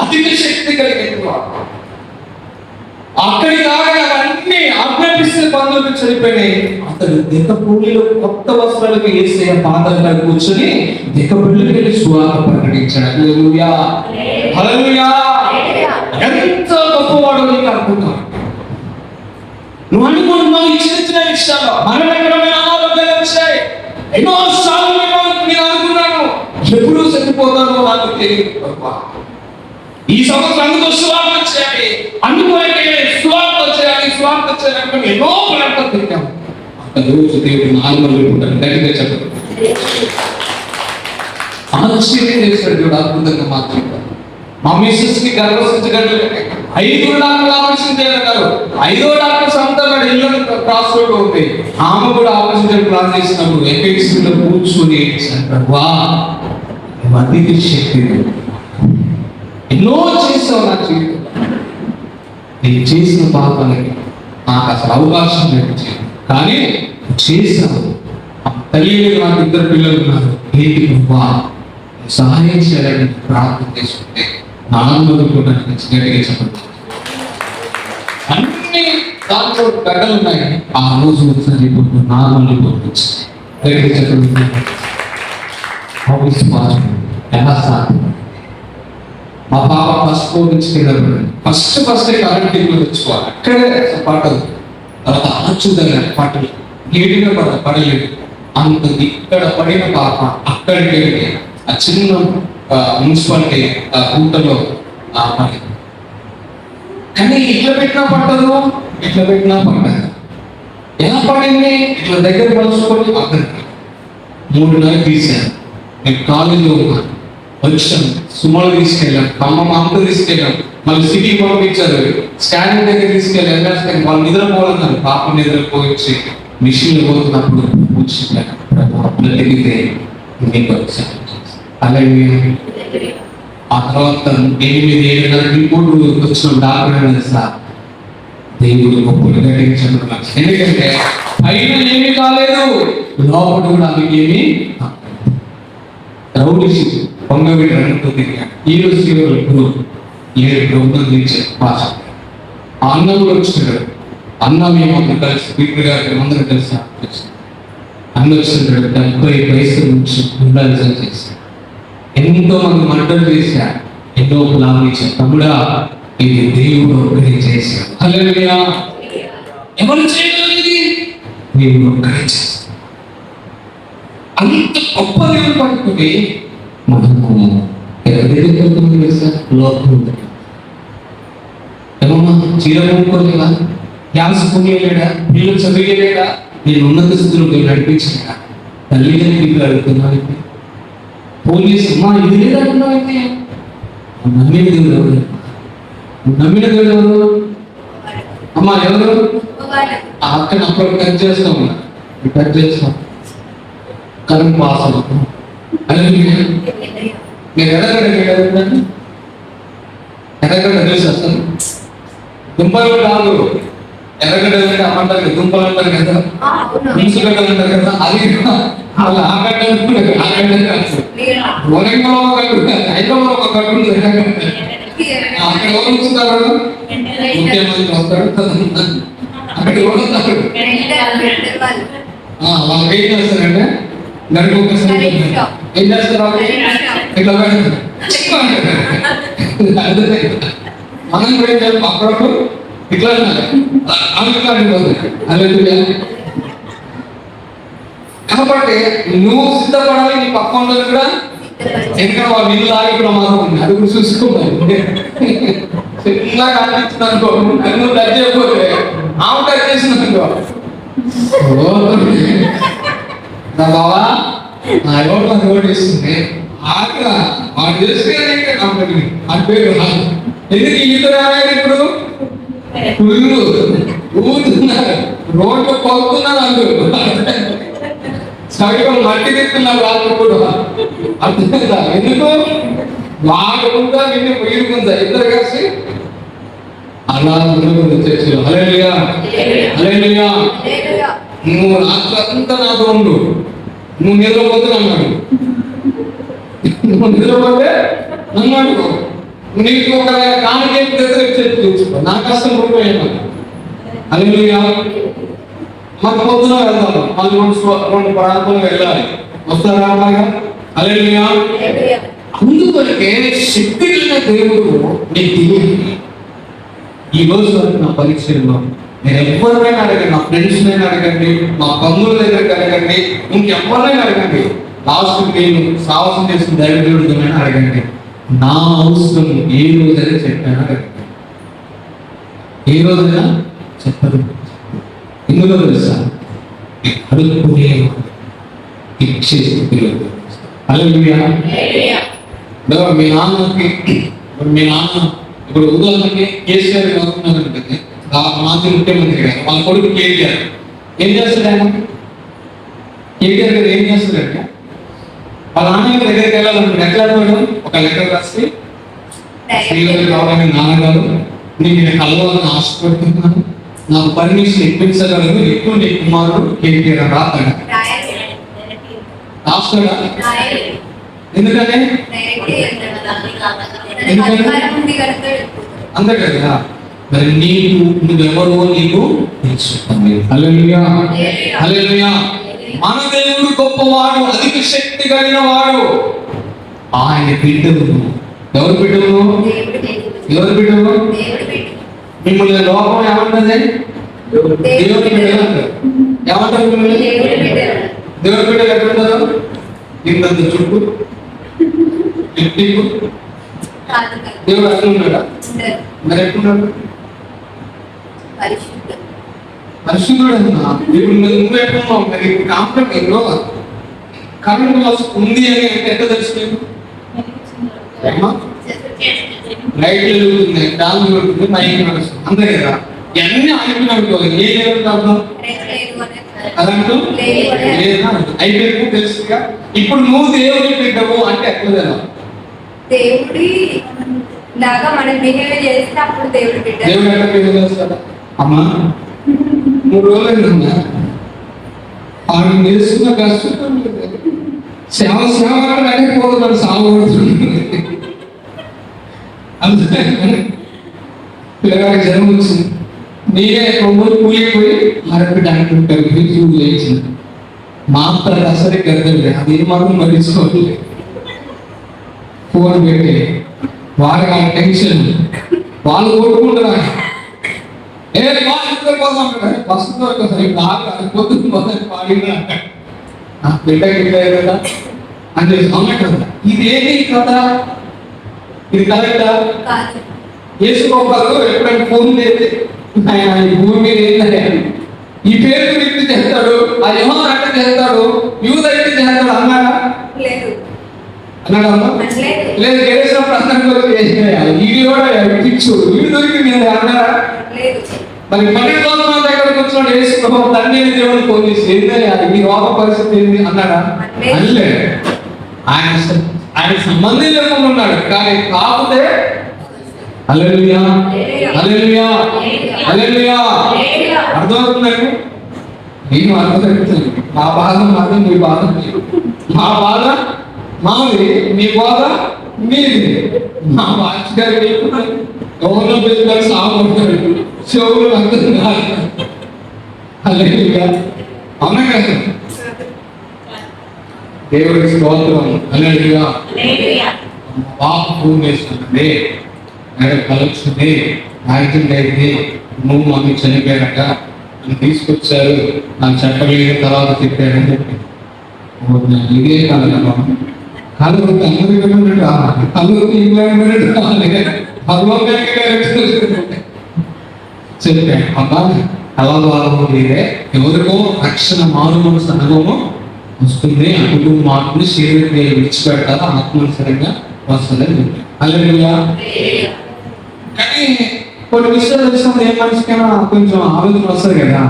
అధిక శక్తి కలిగిన అక్కడి కాగా అవన్నీ ఆజ్ఞాపిస్తే బంధువులు చనిపోయినాయి. అతడు దిక్కపూలిలో కొత్త వస్త్రాలకు యేసయ్య పాదాల కూర్చొని దిక్కపూలికి వెళ్ళి సువార్త ప్రకటించాడు. హల్లెలూయా హల్లెలూయా. ఎంత గొప్పవాడు నీకు అనుకుంటావు. నువ్వు అనుకుంటున్నావు ఈ చిన్న చిన్న విషయాలు మరణకరమైన ఆరోగ్యాలు వచ్చాయి. ఎన్నో సార్లు నేను అనుకున్నాను ఎప్పుడు చనిపోతానో నాకు తెలియదు. ఈ సంవత్సరం సువార్త చేయాలి, అందుకోలేకే సువార్త చేయాలి, సువార్త చేయాలి, ఎన్నో ప్రయత్నం పెట్టాము. అంత రోజు దేవుడు నార్మల్ ఉంటాను. గట్టిగా చెప్పండి. ఆశ్చర్యం చేశాడు దేవుడు, అద్భుతంగా మాట్లాడతాడు. మా మిస్సెస్ కి గర్భసించగలరు, 5 డాక్టర్లు ఆపరేషన్ చేయాలన్నారు. 5వ డాక్టర్ సంతాన ఇల్లు క్రాస్ రోడ్ ఉంది, ఆమె కూడా ఆపరేషన్ ప్లాన్ చేసినప్పుడు ఎఫెక్ట్స్ లో కూర్చొని వా అధిక శక్తి, ఎన్నో చేసావు నా జీవితం, నేను చేసిన పాపాలకి నాకు అసలు అవకాశం లభించింది, కానీ చేసావు. తల్లి నాకు 2 పిల్లలు ఉన్నారు, ఏంటి నువ్వా సహాయం చేయాలని ప్రార్థన చేసుకుంటే నాన్నలు కూడా గట్టిగా చెప్పండి. అన్ని దాంట్లో గడ్డలు ఉన్నాయి. ఆ రోజు వచ్చిన రిపోర్ట్ నార్మల్ రిపోర్ట్ వచ్చింది. గట్టిగా చెప్పండి. ఎలా సాధ్యం? మా పాప ఫస్ట్ ఫ్లోర్ నుంచి కింద పడింది. ఫస్ట్ కరెంట్ టీవీలో తెచ్చుకోవాలి, అక్కడే పట్టదు. తర్వాత ఆచుదల పట్టలు నీటిగా పడలేదు. అంత ఇక్కడ పడిన పాప అక్కడికి వెళ్ళి ఆ చిన్న మున్సిపాలిటీ కూటలో పడింది. కానీ ఇట్లా పెట్టినా పట్టదు, ఇట్లా పెట్టినా పట్టదు. ఎలా పడింది? ఇట్లా దగ్గర కలుసుకొని అక్కడ 3 నెలలు తీశాను. నేను కాలేజీలో ఉన్నాను, వచ్చాను, సుమలు తీసుకెళ్ళాను, ఖమ్మం అంత తీసుకెళ్ళాను, మళ్ళీ సిటీకి పంపించారు, స్కానింగ్ దగ్గర తీసుకెళ్ళి ఎంఎస్కి వాళ్ళు నిద్రపోవాలన్నారు. పాప నిద్రపోయించి మిషన్లు పోతున్నప్పుడు కూర్చుంటే మీకు వచ్చాను. అలాగే ఆ తర్వాత 8-7 రిపోర్ట్ వచ్చిన డాక్టర్ సార్ దేవుడు గొప్పలు గట్టించడం. ఎందుకంటే పైన ఏమీ కాలేదు, లోపల కూడా ఆమెకి ఏమీ రౌడీసి పొంగబెట్టి రంగుతో తిరిగాడు. ఈ రోజు గ్రూప్ 7 గ్రూప్ భాష ఆ అన్న కూడా వచ్చినాడు. అన్న మేము అందరూ కలిసి స్పీకర్ గారు అందరూ కలిసి అన్న వచ్చినాడు. 70 పైసలు నుంచి ఉండాల్సిన చేశాడు. ఎంతో మంది మంటలు చేశారు, ఎన్నో ప్లాన్ ఇచ్చారు. తమ్ముడా, ఇది దేవుడు ఒక్కడే చేశాడు. హల్లెలూయా. ఎవరు చేయగలిగింది? దేవుడు ఒక్కడే చేశాడు. అంత గొప్ప దేవుడు పట్టుకుని మనము ఎవరి చేస్తారు? లోపం ఏమమ్మా, చీర కొనుక్కోలేదా? గ్యాస్ కొనియలేడా? బిల్లు చదివేయలేడా? నేను ఉన్నత స్థితిలో నడిపించలేదా? తల్లిదండ్రులు అడుగుతున్నాను. పోలీసు అమ్మా ఇది లేదంటున్నావు. నమ్మిన దేవుడు ఎవరు? నమ్మిన దేవుడు ఎవరు? అమ్మా ఎవరు? అక్కడ అప్పుడు కట్ చేస్తాం, కరెంట్ పాస్ అవుతాం. మీరు ఎర్రగడ్డ తెలుసు అసలు? దుంపలు కాదు, ఎర్రగడ్డ అంటే అమ్మంటారు, దుంపలు అంటారు కదా, ముసుగడ్డలు అంటారు కదా. అది అలా ఆ గడ్డ వరంగల్లో ఒక గడ్డ, హైదరాబాద్ ఒక గడ్డ ఉంది. అక్కడ ఎవరు ఉంచుతారు? ముఖ్యమంత్రి వస్తాడు, అక్కడ ఎవరు వస్తారు? వాళ్ళకి ఏం చేస్తారంటే గడికి ఒకసారి ఏం చేస్తారు? ఇట్లా మనం కూడా ఏం చేయాలి? అప్పుడప్పుడు ఇట్లా కాబట్టి నువ్వు సిద్ధపడాలి, నీ పక్కన కూడా. ఎందుకంటే వాళ్ళు ఇల్లు ఆగి ప్రమాదం ఉంది, అది కూడా చూసుకోవాలి. చిన్నగా అనిపించింది అనుకో, నువ్వు టచ్ చేయకపోతే ఆమె టచ్ చేసింది అనుకో, నా బావా నా ఎవరు రోడ్ ఇస్తుంది ఆగా వాడు చేసుకునే కంపెనీ అని పేరు రాదు. ఎందుకు ఈతరు ఇప్పుడు ఊరుతున్నారు, రోడ్లు పోతున్నారు, అందరూ సగం మట్టి తిప్పుతున్నారు వాళ్ళు కూడా. అర్థమైందా? ఎందుకు? వాడు ఉందా, నిన్ను వీరుకుందా, ఇద్దరు కలిసి అలా చర్చలు. హల్లెలూయా, హల్లెలూయా. నువ్వు రాత్రంతా నాతో ఉండు, నువ్వు నిద్రపోతే అన్నాడు, నువ్వు నిద్రపోతే నన్ను అడుగు, నీకు ఒక కానికేపు దగ్గర చూసుకో, నా కష్టం రూపాయలు. హల్లెలూయా. మాకు పొద్దున వెళ్తాము, మళ్ళీ 2 ప్రాంతాలు వెళ్ళాలి, వస్తారా? హల్లెలూయా. అందుకొరకే శక్తి కలిగిన దేవుడు నీకు తెలియదు. ఈ రోజు వరకు నా పరీక్షల్లో నేను ఎవరినైనా అడగండి, నా ఫ్రెండ్స్ నైనా అడగండి, మా బంధువుల దగ్గరికి అడగండి, ఇంకెవరినైనా అడగండి, లాస్ట్ నేను సాహసం చేసిన దైవదేవుడినైనా అడగండి, నా అవసరం ఏ రోజైనా చెప్పాను అడగండి. ఏ రోజైనా చెప్పదు. ఎందులో తెలుసా? అడుక్కునే ఇచ్చే స్థితిలో. హల్లెలూయా. మీ నాన్న ఇప్పుడు ఉదాహరణకి కేసీఆర్ గవర్నమెంట్, మాజీ ముఖ్యమంత్రి గారు, వాళ్ళ కొడుకు కేటీఆర్ ఏం చేస్తాడు? ఆయన కేటీఆర్ గారు ఏం చేస్తాడంటే, వాళ్ళ నాన్నగారి దగ్గరికి వెళ్ళాలంటే ఎట్లా పోయడం? ఒక లెటర్ రాసి, శ్రీగారు కావాలని నాన్నగారు నేను కలవాలని ఆశపడుతున్నాను, నాకు పర్మిషన్ ఇప్పించగలరు, ఎక్కువ నీ కుమారుడు కేటీఆర్ రాస్తాడు. రాస్తాడా? ఎందుకని? అంతే కదా. మరి నువ్వెవరో నీకు తెలుసుకుంది. హల్లెలూయా, హల్లెలూయా. మన దేవుడు గొప్పవాడు, అధిక శక్తి కలిగిన వాడు. ఆయన బిడ్డలు ఎవరు బిడ్డలు? దేవుడి బిడ్డలు. ఎవరు బిడ్డలు? దేవుడి బిడ్డలు. మిమ్మల్ని లోకం ఏమంటది? దేవుడి బిడ్డలు అంటారు. ఏమంటారు మిమ్మల్ని? దేవుడి బిడ్డలు. దేవుడి బిడ్డలు ఎక్కడుంటారు? ఇంతంత చుట్టూ ఇంటికు కాదు కాదు. దేవుడు అక్కడ ఉన్నాడా? ఉండరు. మరి ఎక్కడున్నాడు? పరిశుద్ధులు. పరిశుద్ధుడు అన్నా. ఇప్పుడు నువ్వు ఎక్కడున్నావు? మరి ఇప్పుడు కాంప్రమైజ్లో కరెంట్ లాస్ ఉంది అని ఎంత తెలుసుకోలేదు? లైట్లు వెలుగుతున్నాయి, డాల్ వెలుగుతుంది, మైక్ నడుస్తుంది, అంతే కదా. ఇవన్నీ ఆగిపోయినట్టు ఏ లేదు అర్థం? కరెంటు లేదా అయిపోయింది తెలుసుగా. ఇప్పుడు నువ్వు దేవుడి బిడ్డవు అంటే ఎట్లా తెలవాలి? దేవుడి లాగా మనం బిహేవ్ చేస్తే అప్పుడు దేవుడి బిడ్డ. దేవుడు ఎట్లా బిహేవ్ చేస్తాడా? అమ్మా 3 రోజులు అయిందమ్మా, ఆడు నేర్చుకున్న కష్టం సేవ అనేకపోతున్నాడు, సాగుతుంది. అందుకే పిల్లగాడికి జన్మ వచ్చింది, నీకే కొమ్మలు కూలిపోయి మరొకటి అంటుంటారు. లేచింది మాత్ర అసలు గద్దలు అది మాత్రం మరించుకోవాలి. ఫోన్ పెట్టి వాళ్ళకి ఆ టెన్షన్, వాళ్ళు కొట్టుకుంటారు. ఏ కోసం ఫస్ట్ పొద్దున్న పాడినా నా బిడ్డ కదా అంటే అన్నట్టు. ఇదేంటి కదా, ఇది కరెక్టా? కాదు. వేసుకోగలరు. ఎప్పుడైనా ఫోన్ చేస్తే ఆయన ఈ భూమి మీద ఏంటంటే ఈ పేరు వ్యక్తి చేస్తాడు, ఆ యెహోవా అంటే చేస్తాడు, యూద అయితే చేస్తాడు అన్నాడా? లేదు. అన్నాడు అమ్మా? అనలేదు. లేదు. గెలిచిన ప్రశ్నలు వీడి కూడా పిచ్చు వీడు దొరికింది అన్నాడా? లేదు. మరి 12 సంవత్సరాల దగ్గరకు వచ్చిన యేసు తండ్రి దేవుడు ఫోన్ చేసి ఏంటంటే ఈ రోగ పరిస్థితి ఏంటి అన్నాడా? అనలే. ఆయన సంబంధం లేకుండా ఉన్నాడు. కానీ కాకపోతే హల్లెలూయా హల్లెలూయా హల్లెలూయా అర్థమవుతుందండి. నేను అర్థమవుతుంది. మా బాధ మాది, మీ బాధ మీరు. మా బాధ మాది, మీ బాధ మీది. మా వాచ్ గారు ఎవరిలో పెద్దలు సాగుంటారు, చెవులు అర్థం కాదు. హల్లెలూయా. అవునా కదా? దేవుడికి స్తోత్రం. హల్లెలూయా. బాబు ఫోన్ చేస్తుందండి, మేడం కలుస్తుంది, యాక్సిడెంట్ అయింది, నువ్వు మమ్మీ చనిపోయాక నన్ను తీసుకొచ్చారు, నాకు చెప్పలేదు, తర్వాత చెప్పారని చెప్పి ఇదే కాదు కళ్ళు అమెరికా కళ్ళు ఇంగ్లాండ్ చెప్పాను. అబ్బా కళాభావము మీరే, ఎవరికో రక్షణ మారు మనసు అనుభవము వస్తుంది, ఆ కుటుంబ మార్పుని శరీరంగా విడిచిపెట్టాలి, ఆత్మనుసరంగా వస్తుందని చెప్పాను. హల్లెలూయా. కానీ కొన్ని విషయాలు వచ్చినప్పుడు ఏ మనిషికైనా కొంచెం ఆలోచన వస్తుంది కదా.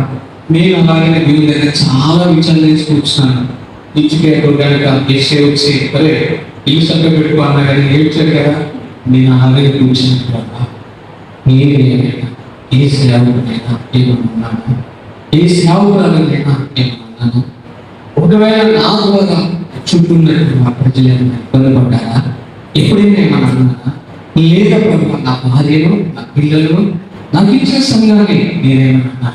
నేను అలాగే దేవుని దగ్గర చాలా విషయాలు తీసుకొచ్చినాను. ఇచ్చికేటు కనుక చేసే వచ్చి అరే ఇల్లు సంఖ్య పెట్టుకో అన్నా కానీ ఏడ్చాడు కదా. నేను అలాగే కూర్చున్నట్టు నేనైనా ఏ సేవకునైనా ఏమన్నాను, ఏ సేవకురాలైనా ఏమన్నాను. ఒకవేళ నా ద్వారా చుట్టూ మా ప్రజలను ఇబ్బంది పడ్డారా, ఎప్పుడైనా ఏమన్నా అన్నానా? లేదా ప్రభు నా భార్యను, నా పిల్లలను, నాకు ఇచ్చిన సమయాన్ని నేనేమన్నా,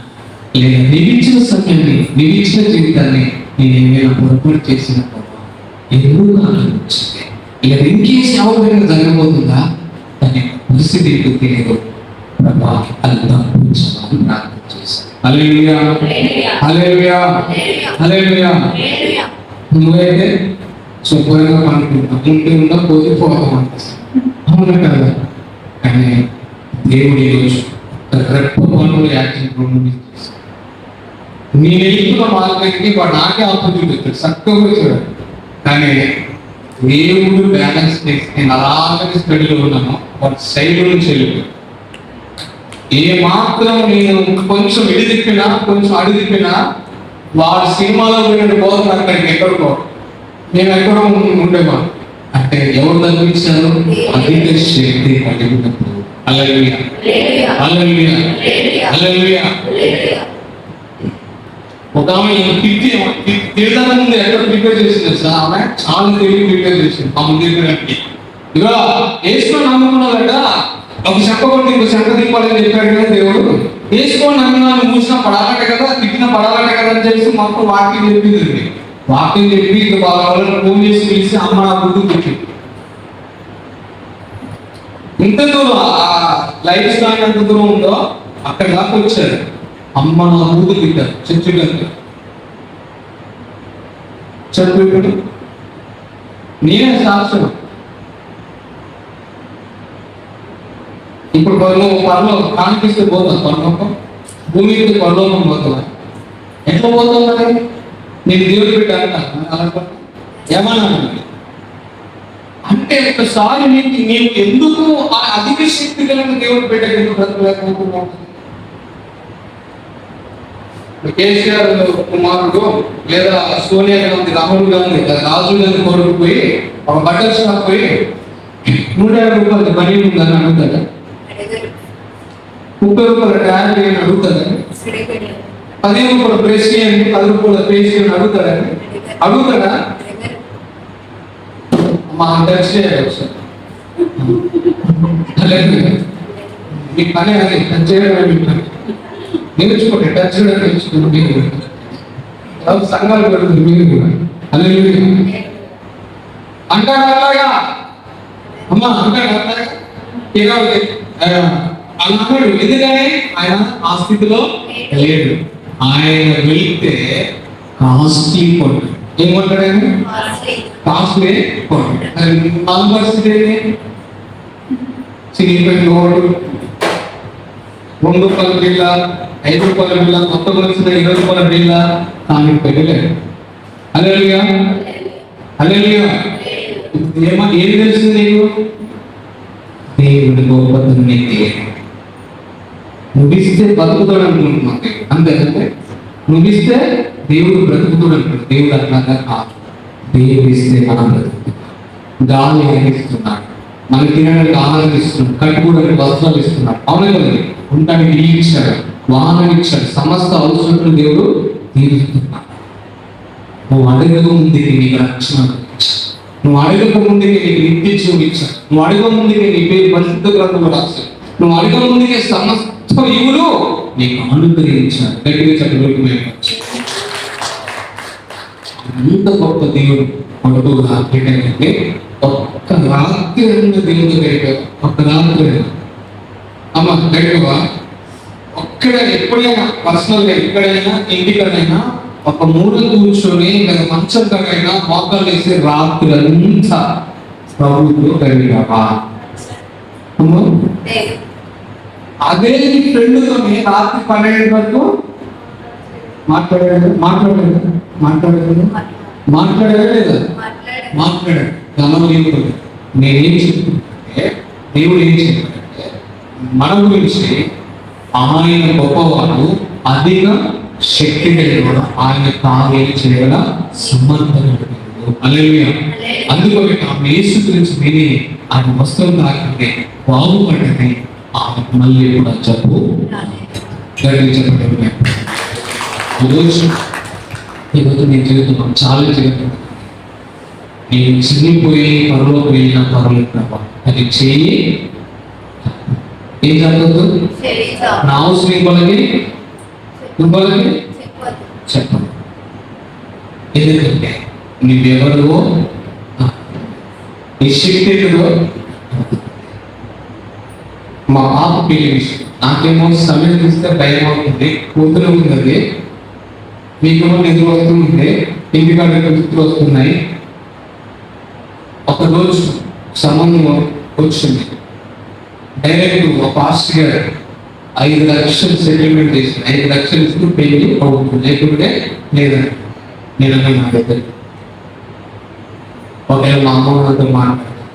లేదా నీవిచ్చిన సమయాన్ని, నీవిచ్చిన జీవితాన్ని నేనేమైనా పొరపాటు చేసిన ప్రభు ఎందుకు నాకు వచ్చింది, లేదా ఇంకే సేవకైనా జరగబోతుందా, దాని పరిస్థితి ఎందుకు తెలియదు ప్రభా అద్భుతం ప్రార్థన చేశాను. హల్లెలూయా హల్లెలూయా హల్లెలూయా. నువ్వైతే శుభ్రంగా అనుకుంటా ఉంటే ఉందా, పోతే పోతాం అనిపిస్తుంది. అవును కదా. కానీ దేవుడు ఈరోజు రెప్ప పనులు యాక్సిడెంట్ చేశాడు. నేను వెళ్తున్న మార్గానికి వాడు నాకే ఆపర్చునిటీ ఇస్తాడు, చక్కగా వచ్చాడు. కానీ దేవుడు బ్యాలెన్స్ చేసి నేను అలాగే స్టడీలో ఉన్నాను, వాడు సైడ్ నుంచి వెళ్ళిపోయాడు. ఏ మాత్రం నేను కొంచెం ఇడి తిప్పినా, కొంచెం అడి తిప్పినా వాడు సినిమాలో పోయినట్టు పోతుంది, అక్కడికి ఎక్కడికో నేను ఎక్కడో ఉండేవాడు. అంటే ఎవరు తగ్గించారు? అధిక శక్తి కలిగినప్పుడు. హల్లెలూయా హల్లెలూయా హల్లెలూయా. ఒక ఆమె తిడతాన ముందు ఎక్కడ ప్రిపేర్ చేసింది సార్, ఆమె చాలా తెలివి ప్రిపేర్ చేసింది. ఆమె తిరిగినట్టు ఇక వేసుకొని నమ్ముకున్నాడట. ఒక శంఖ కొట్టి ఇంకో శంఖ తిప్పాలని చెప్పాడు కదా దేవుడు. వేసుకొని నమ్మినాన్ని మూసినా పడాలంటే కదా, తిప్పిన పడాలంటే కదా అని చెప్పి మొత్తం వాక్యం చెప్పింది. వాక్యం చెప్పి ఇక వాళ్ళ ఫోన్ చేసి పిలిచి అమ్మ నా గుర్తు తిప్పి ఇంత దూరం ఆ లైఫ్ స్టాండ్ ఎంత దూరం ఉందో అక్కడ దాకా వచ్చారు. అమ్మ నా ఊరు తిట్టారు చర్చి గారు చదువు నేనే సాక్ష్యం. ఇప్పుడు నువ్వు పరలోకం కానిపిస్తే పోతావు, పరలోకం భూమికి పరలోకం పోతావా? ఎట్లా పోతావు మరి? నేను దేవుడు పెట్టాను ఏమన్నా అంటే ఒకసారి నీవు ఎందుకు ఆ అధిక శక్తి కలిగిన దేవుడు పెట్టాడు ఎందుకు బ్రతకలేకపోతున్నావు? కేసీఆర్ కుమారుడు లేదా సోనియా గాంధీ, రాహుల్ గాంధీ, రాజు గాంధీ కొడుకు పోయి ఒక బట్టల షాప్ పోయి 150 రూపాయలు మనీ ఉందని అడుగుతాడా? 30 రూపాయల ట్యాగ్ అని అడుగుతాడా? 10 రూపాయల ప్రెస్ చేయండి, 10 రూపాయల పేస్ట్ చేయండి అడుగుతాడా? మా టచ్ చేయాలి సార్, మీ పని అది టచ్ చేయడం నేర్చుకోండి. టచ్ చేయడం నేర్చుకోండి. మీరు సంఘాలు పెడుతుంది మీరు కూడా అలా అంటారు అలాగా అమ్మా అంటాడు అలాగా అన్నాడు. ఎందుకని ఆయన ఆ స్థితిలో లేడు. ఆయన వెళ్తే కాస్ట్లీ కొట్టు ఏమంటాడు ఆయన? కాస్ట్లీ కొట్టు. నా పరిస్థితి ఏంటి? చినిగిపోయిన లోడు 2 రూపాయల బిల్ల, 5 రూపాయల బిల్ల, కొత్త వచ్చిన 20 రూపాయల బిల్ల కానీ పెట్టలేదు. హల్లెలూయా హల్లెలూయా. ఏం తెలుస్తుంది నీకు? దేవుడి గొప్పతనం నువ్విస్తే బతుకుతాడు అనుకుంటున్నావు అంతేకంటే నువ్విస్తే దేవుడు బ్రతుకుతాడు అనుకుంటు. దేవుడు అట్లాగా కాదు. దేవుడు ఇస్తే మనం బ్రతుకుతాం. గాలి ఇస్తున్నాడు, మనకి తినడానికి ఆహారం ఇస్తున్నాడు, కట్టుకోవడానికి వస్త్రాలు ఇస్తున్నాడు. అవునే కదండి. ఉండడానికి ఇల్లు ఇచ్చాడు, వాహనం ఇచ్చాడు, సమస్త అవసరాలు దేవుడు తీరుస్తున్నాడు. నువ్వు అడగక ముందుకి నీకు రక్షణ ఇచ్చాడు. నువ్వు అడగక ముందుకి నీకు నిత్య జీవం ఇచ్చాడు. నువ్వు అడగ ముందుకి నీ పేరు పరిశుద్ధ గ్రంథంలో రాశాడు. నువ్వు అడగ ముందుకే సమస్త ఇవులు నీకు అనుగ్రహించాడు. గట్టిగా చెప్పగలిగి మేము అంత గొప్ప దేవుడు కొడుకుగా ఏంటంటే ఒక్క రాత్రి దేవుడు గడిపావు. ఒక్క రాత్రి అమ్మ గడిపవా? ఒక్కడ ఎప్పుడైనా పర్సనల్గా ఎక్కడైనా ఇంటికైనా ఒక మూల కూర్చొని లేదా మంచం దగ్గరైనా మోకాలు వేసి రాత్రి అంతా ప్రభుత్వం గడిపావా? అదే ఫ్రెండ్తోని రాత్రి 12 వరకు మాట్లాడాడు లేదా? మాట్లాడాడు. గమనింపు. నేనేం చెప్తుంటే దేవుడు ఏం చెప్పాడంటే మన గురించి ఆయన గొప్పవాడు, అధిక శక్తి కలిగిన ఆయన కార్యం చేయగల సమర్థుడు. హల్లెలూయా. అందుకని ఆ యేసు గురించి విని ఆయన వస్త్రం తాకితే బాగుపడ్డది. ఆయన మళ్ళీ కూడా చెప్పు చెప్పండి. ఈరోజు నీ జీవితంలో చాలా జీవితం నేను చిరిగిపోయి పరులోకి వెళ్ళిన పర్లేదు అది చేయి. ఏం చెప్పద్దు? నా అవసరం ఇంకొలకి చెప్పండి. ఎందుకంటే నువ్వెవరివో నీ శక్తి ఎదురో. మా పాప పెళ్లి విషయం నాకేమో సమయం చూస్తే భయం అవుతుంది. కూతురు ఉంది, మీకేమో నిద్ర వస్తుంది, ఇంటికాడ గుర్తులు వస్తున్నాయి. ఒకరోజు సంబంధం వచ్చింది. డైరెక్ట్ ఒక పాస్టర్ గారు 5 లక్షలు సెటిల్మెంట్ చేసి 5 లక్షలు ఇస్తూ పెళ్లి అవుతుంది. లేకుంటే లేదండి. నేను నా దగ్గర ఒకవేళ మా అమ్మ నాతో మాట్లాడారు.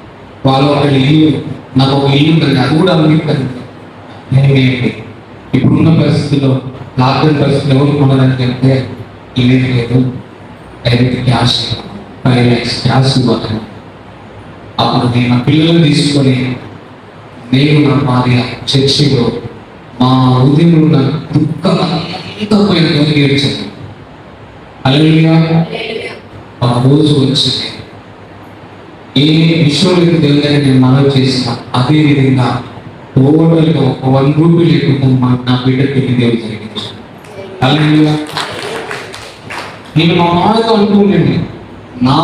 వాళ్ళు ఒక ఇల్లు, నాకు ఒక ఇల్లు ఉంటుంది, అది కూడా అమ్మిస్తారు. నేనేంటి ఇప్పుడున్న పరిస్థితుల్లో లాక్డౌన్ పరిస్థితులు ఎవరు కొనాలని చెప్తే లేదు డైరెక్ట్ క్యాష్ 5 lakhs క్యాష్ ఇవ్వాలి. అప్పుడు నేను నా పిల్లలు తీసుకొని నేను నా భార్య చర్చిలో మా ఉదయంలో ఉన్న దుఃఖం అంతా పోయిన ఏడ్చాను. హల్లెలూయా. ఆ రోజు వచ్చింది. ఏ విషయంలో తెలియదని నేను మనవి చేసిన అదే విధంగా టోటల్గా 1 రూపీ లేకుండా నా బిడ్డ పెళ్లి దేవుడు జరిగింది. హల్లెలూయా. నేను మా మామతో అనుకుంటున్నాను, నా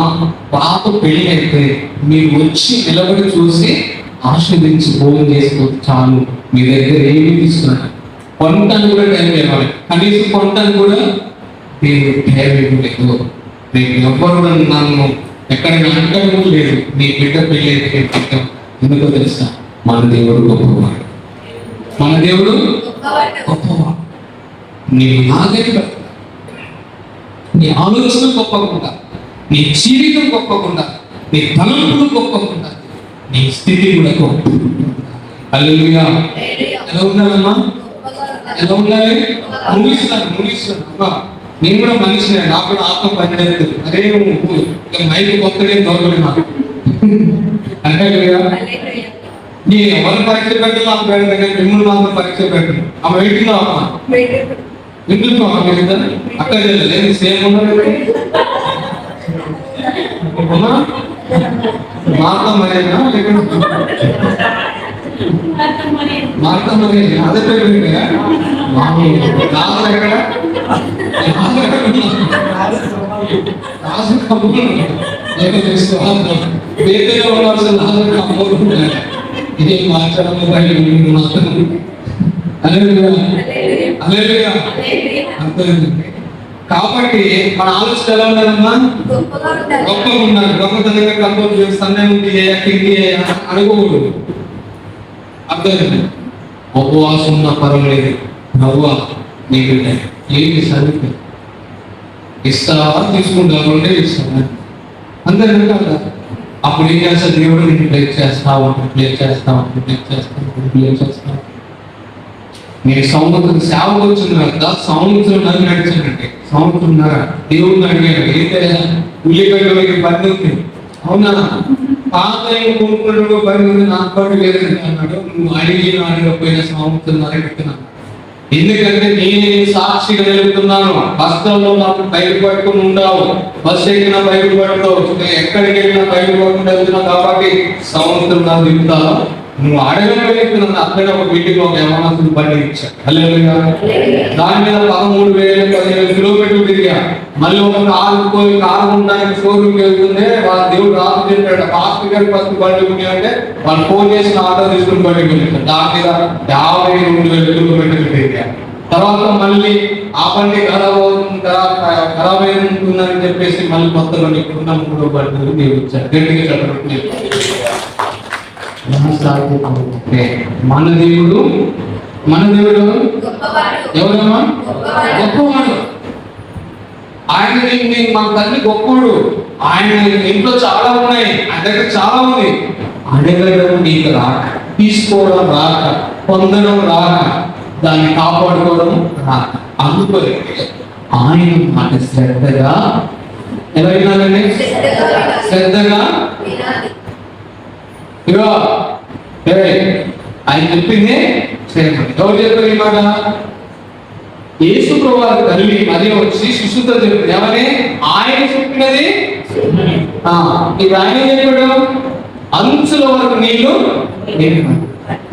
పాప పెళ్లి అయితే మీరు వచ్చి నిలబడి చూసి ఆస్వాదించి భోజనం చేసుకోవచ్చు చాలు. మీ దగ్గర ఏమి తీసుకున్నాను కొనటానికి కూడా టైం ఇవ్వాలి. కనీసం కొనటానికి కూడా దేవుడు టైం ఇవ్వలేదు. నేను ఎవ్వరు నన్ను ఎక్కడైనా అంటడం లేదు. నీ బిడ్డ పెళ్ళి ఎందుకో తెలుసా? మన దేవుడు గొప్పవాడు. మన దేవుడు గొప్పవాడు. నీవు నాగరిక, నీ ఆలోచన గొప్పకుండా, నీ జీవితం గొప్పకుండా, నీ తలంపులు గొప్పకుండా, నీ స్థితి కూడా గొప్ప. హల్లెలూయా. ఎలా ఉండాలమ్మా? ఎలా ఉండాలి? ముగిస్తాను అమ్మా. నేను కూడా మనిషినే, నాకు కూడా ఆత్మ పనిచేస్తుంది. అరే మైక్ కొత్తనే దొరకలేదు నాకు అంటే నీ ఎవరు పరీక్ష పెట్టి మాకు పెడతాను కానీ మిమ్మల్ని మాత్రం పరీక్ష పెట్టను. ఆమె వెయిటింగ్ అమ్మా ఎందుకు అక్కడ లేదు సేమ్ ఉండదు. మార్తా మరేనా మార్తా మరే అదే పేరు రాజు ఎక్కడ రాజు కమ్ములు వేదికగా ఉండాల్సిన రాజు కమ్ములు ఇదే మాట్లాడము బయట మాత్రం అర్థమైంది. కాబట్టి మన ఆలోచన ఎలా ఉండాలమ్మా? గొప్పగా ఉండాలి. గొప్పతనంగా కంట్రోల్ చేసి సందేహం అనుకోకూడదు. అర్థమైంది. ఉపవాసం ఉన్న పర్వాలేదు, నవ్వా నీకు ఏంటి సరిగ్గా ఇస్తావా తీసుకుంటావు అంటే ఇస్తావా అంతే కదా. అప్పుడు ఏం చేస్తా? దేవుడు నేను ప్లే చేస్తావు, ప్లే చేస్తావు. నేను సంవత్సరం సేవకు వచ్చిన తర్వాత సంవత్సరం నడిచానంటే సంవత్సరంన్నర దేవుడిని అడిగాను. అయితే ఉల్లిగడ్డలకి బండి ఉంది. అవునా? పాత కొనుక్కున్నాడు బండి ఉంది, నాకు బండి లేదండి అన్నాడు. నువ్వు అడగకపోయిన సంవత్సరంన్నర పెట్టినాను. ఎందుకంటే నేను సాక్షిగా నిలుపుతున్నాను. కష్టంలో నాకు బయట పట్టుకుని ఉండావు, బస్సు ఎక్కినా బయట పడతావు, ఎక్కడికి వెళ్ళినా బయట పట్టుకుని వెళ్తున్నావు. కాబట్టి సంవత్సరంన్నర దిగుతాను. నువ్వు అడగలేదు నన్ను అక్కడ ఒక వీటికి ఒక యవనస్తుడు బండి ఇచ్చాడు. హల్లెలూయా. దాని మీద 13,000-15,000 కిలోమీటర్లు తిరిగా. మళ్ళీ ఒక కారు ఉండడానికి షోరూమ్కి వెళ్తుంటే వాళ్ళ దేవుడు రాజు చెప్పాడు, పాస్టర్ గారి ఫస్ట్ బండి ఉంది అంటే వాళ్ళు ఫోన్ చేసిన ఆటో తీసుకుని బండికి వెళ్ళారు. దాని మీద 52,000 కిలోమీటర్లు తిరిగా. తర్వాత మళ్ళీ ఆ బండి ఖరాబ్ ఉంటుందని చెప్పేసి మళ్ళీ కొత్త బండి ఇప్పుడున్న 3వ బండి దేవుడు ఇచ్చాడు. గట్టిగా చెప్పండి. మన దేవుడు ఎవరమ్మా? గొప్పవాడు. ఆయన మన తల్లి గొప్పవాడు. ఆయన ఇంట్లో చాలా ఉన్నాయి, ఆయన దగ్గర చాలా ఉంది. అడగడం నీకు రాక, తీసుకోవడం రాక, పొందడం రాక, దాన్ని కాపాడుకోవడం రాక, అందుకోలే ఆయన మాట శ్రద్ధగా ఎలా వినాలండి? శ్రద్ధగా ఇగో ఆయన చెప్పింది ఎవరు చెప్పారు ఈ మాట? యేసు ప్రభువు తల్లి మరియ వచ్చి శిశువుతో చెప్పింది. ఎవరి? ఆయన చెప్పినది. ఇది ఆయన చెప్పాడు. అంచుల వరకు నీళ్లు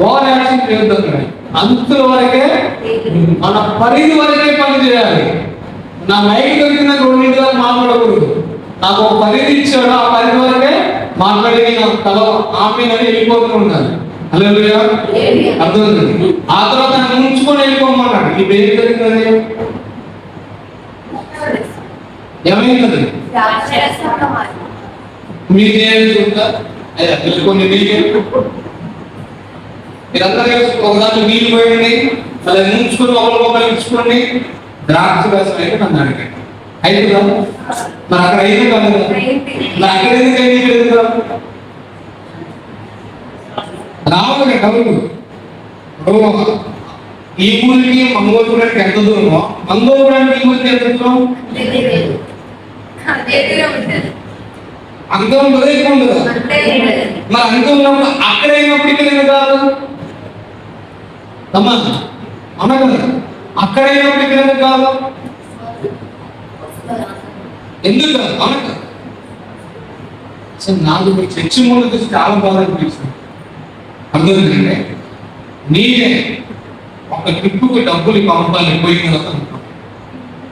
ఓవర్ యాక్షన్ చేద్దాం. అంచుల వరకే, మన పరిధి వరకే పని చేయాలి. నా మైక్ దొరికిన 2 నిమిషాలు మాట్లాడకూడదు. నాకు ఒక పరిధి ఇచ్చాడు, ఆ పరిధి వరకే మాట్లాడి తల ఆపేనని వెళ్ళిపోతూ ఉండాలి. హల్లెలూయా. అర్థమవుతుంది. ఆ తర్వాత నన్ను ఉంచుకొని వెళ్ళిపోమన్నాడు. నీ పేరు జరిగిందని ఏమైంది? మీకేం చెప్తా కొన్ని మీరందరూ ఒక దాంట్లో నీళ్ళు పోయండి, మళ్ళీ ముంచుకొని ఒకరు ఇచ్చుకోండి. ద్రాక్ష రసం అయితే నన్ను అడగండి. అయితే మరి అక్కడ అయితే కాదు కదా, మరి అక్కడ ఎందుకు రావాలి డబ్బులు. ఈ ఊరికి మంగోపురానికి ఎంత దూరమో, మంగోపురానికి ఈ ఊరికి ఎంత దూరం? అంత ఉండదు, ఎక్కువ ఉండదు. మరి అంత ఉన్నప్పుడు అక్కడైనప్పుడు ఇక్కడ కాదు అమ్మా, అమ్మ కదా, అక్కడైనప్పుడు ఇక్కడ కాదు ఎందుకు కాదు? అవున కదా. అసలు నాకు చర్చి మూల చూసి చాలా బాధ అనిపిస్తుంది. అర్థమైందంటే నేనే ఒక ట్రిప్పుకి డబ్బులు పంపాలి పోయిన తర్వాత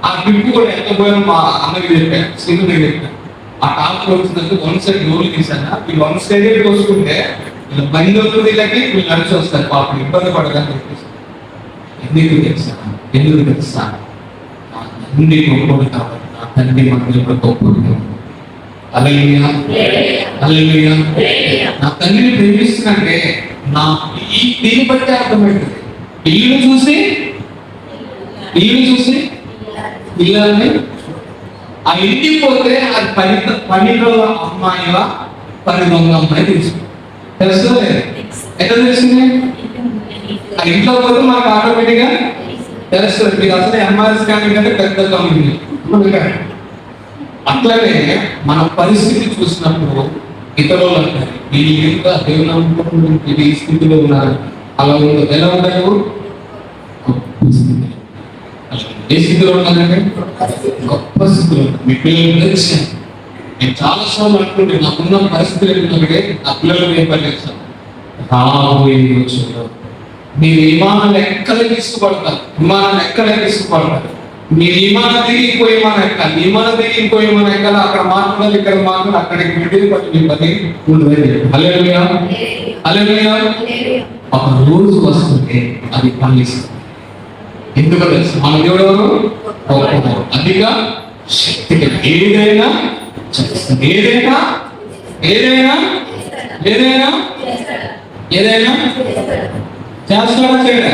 ఆ ట్రిప్ కూడా ఎంత పోయానో మా అన్నకి చెప్పాను, సింగుకి చెప్పాను. ఆ టాప్ వచ్చిందంటే 1 సైడ్ డోర్లు తీసాను. ఈ 1 సైడ్ కోసుకుంటే బండి వస్తుంది వీళ్ళకి, వీళ్ళు నడిచి వస్తారు, పాపం ఇబ్బంది పడదని చెప్పేసి. ఎందుకు తెలుసా నా తండ్రి గొప్పడు కాబట్టి, నా తండ్రి మందిరంలో గొప్పడు. హల్లెలూయా, హల్లెలూయా. నా తండ్రిని ప్రేమిస్తున్నంటే నా దీన్ని బట్టి అర్థమవుతుంది. ఇల్లుని చూసి పిల్లల్ని ఆ ఇంటికి పోతే అది పనిలో అమ్మాయిలా, పని దొంగ అమ్మాయి తెలుస్తుంది. ఎట్లా తెలిసింది? ఆ ఇంట్లో పోతే మనకు ఆటోమేటిక్గా తెలుస్తుంది. మీకు అసలు ఎంఆర్ఎస్ స్కానింగ్ అంటే పెద్ద కంపెనీ. అట్లనే మన పరిస్థితి చూసినప్పుడు ఇతరులు అంటారు వీళ్ళు ఇంకా దేవుని ఈ స్థితిలో ఉన్నారు, అలా ఉండదు. ఎలా ఉంటారు? ఏ స్థితిలో ఉన్నారంటే గొప్ప స్థితిలో. మీ పిల్లలు తెలిసి నేను చాలా సార్లు అనుకుంటే నాకున్న పరిస్థితులు ఏంటంటే నా పిల్లలు ఏం పనిచేస్తాను రాబోయే రోజుల్లో మీరు విమానాలు ఎక్కడ తీసుకుపడతారు, విమానాలు ఎక్కడ తీసుకుపడతారు. మీరు విమానం దిగి ఇంకో విమానం ఎక్కాలి, విమానం దిగి ఇంకో విమానం ఎక్కాలి, అక్కడ మాట్లాడాలి, ఇక్కడ మాట్లాడాలి, అక్కడికి వెళ్ళి పని మీ పని ఉండదు. హల్లెలూయా, హల్లెలూయా. ఒక రోజు వస్తుంటే అది పనిస్తుంది. ఎందుకు తెలుసు? మన దేవుడు అధిక శక్తి ఏదైనా చేస్తుంది. ఏదైనా ఏదైనా ఏదైనా ఏదైనా చేస్తాడా? చేయడా?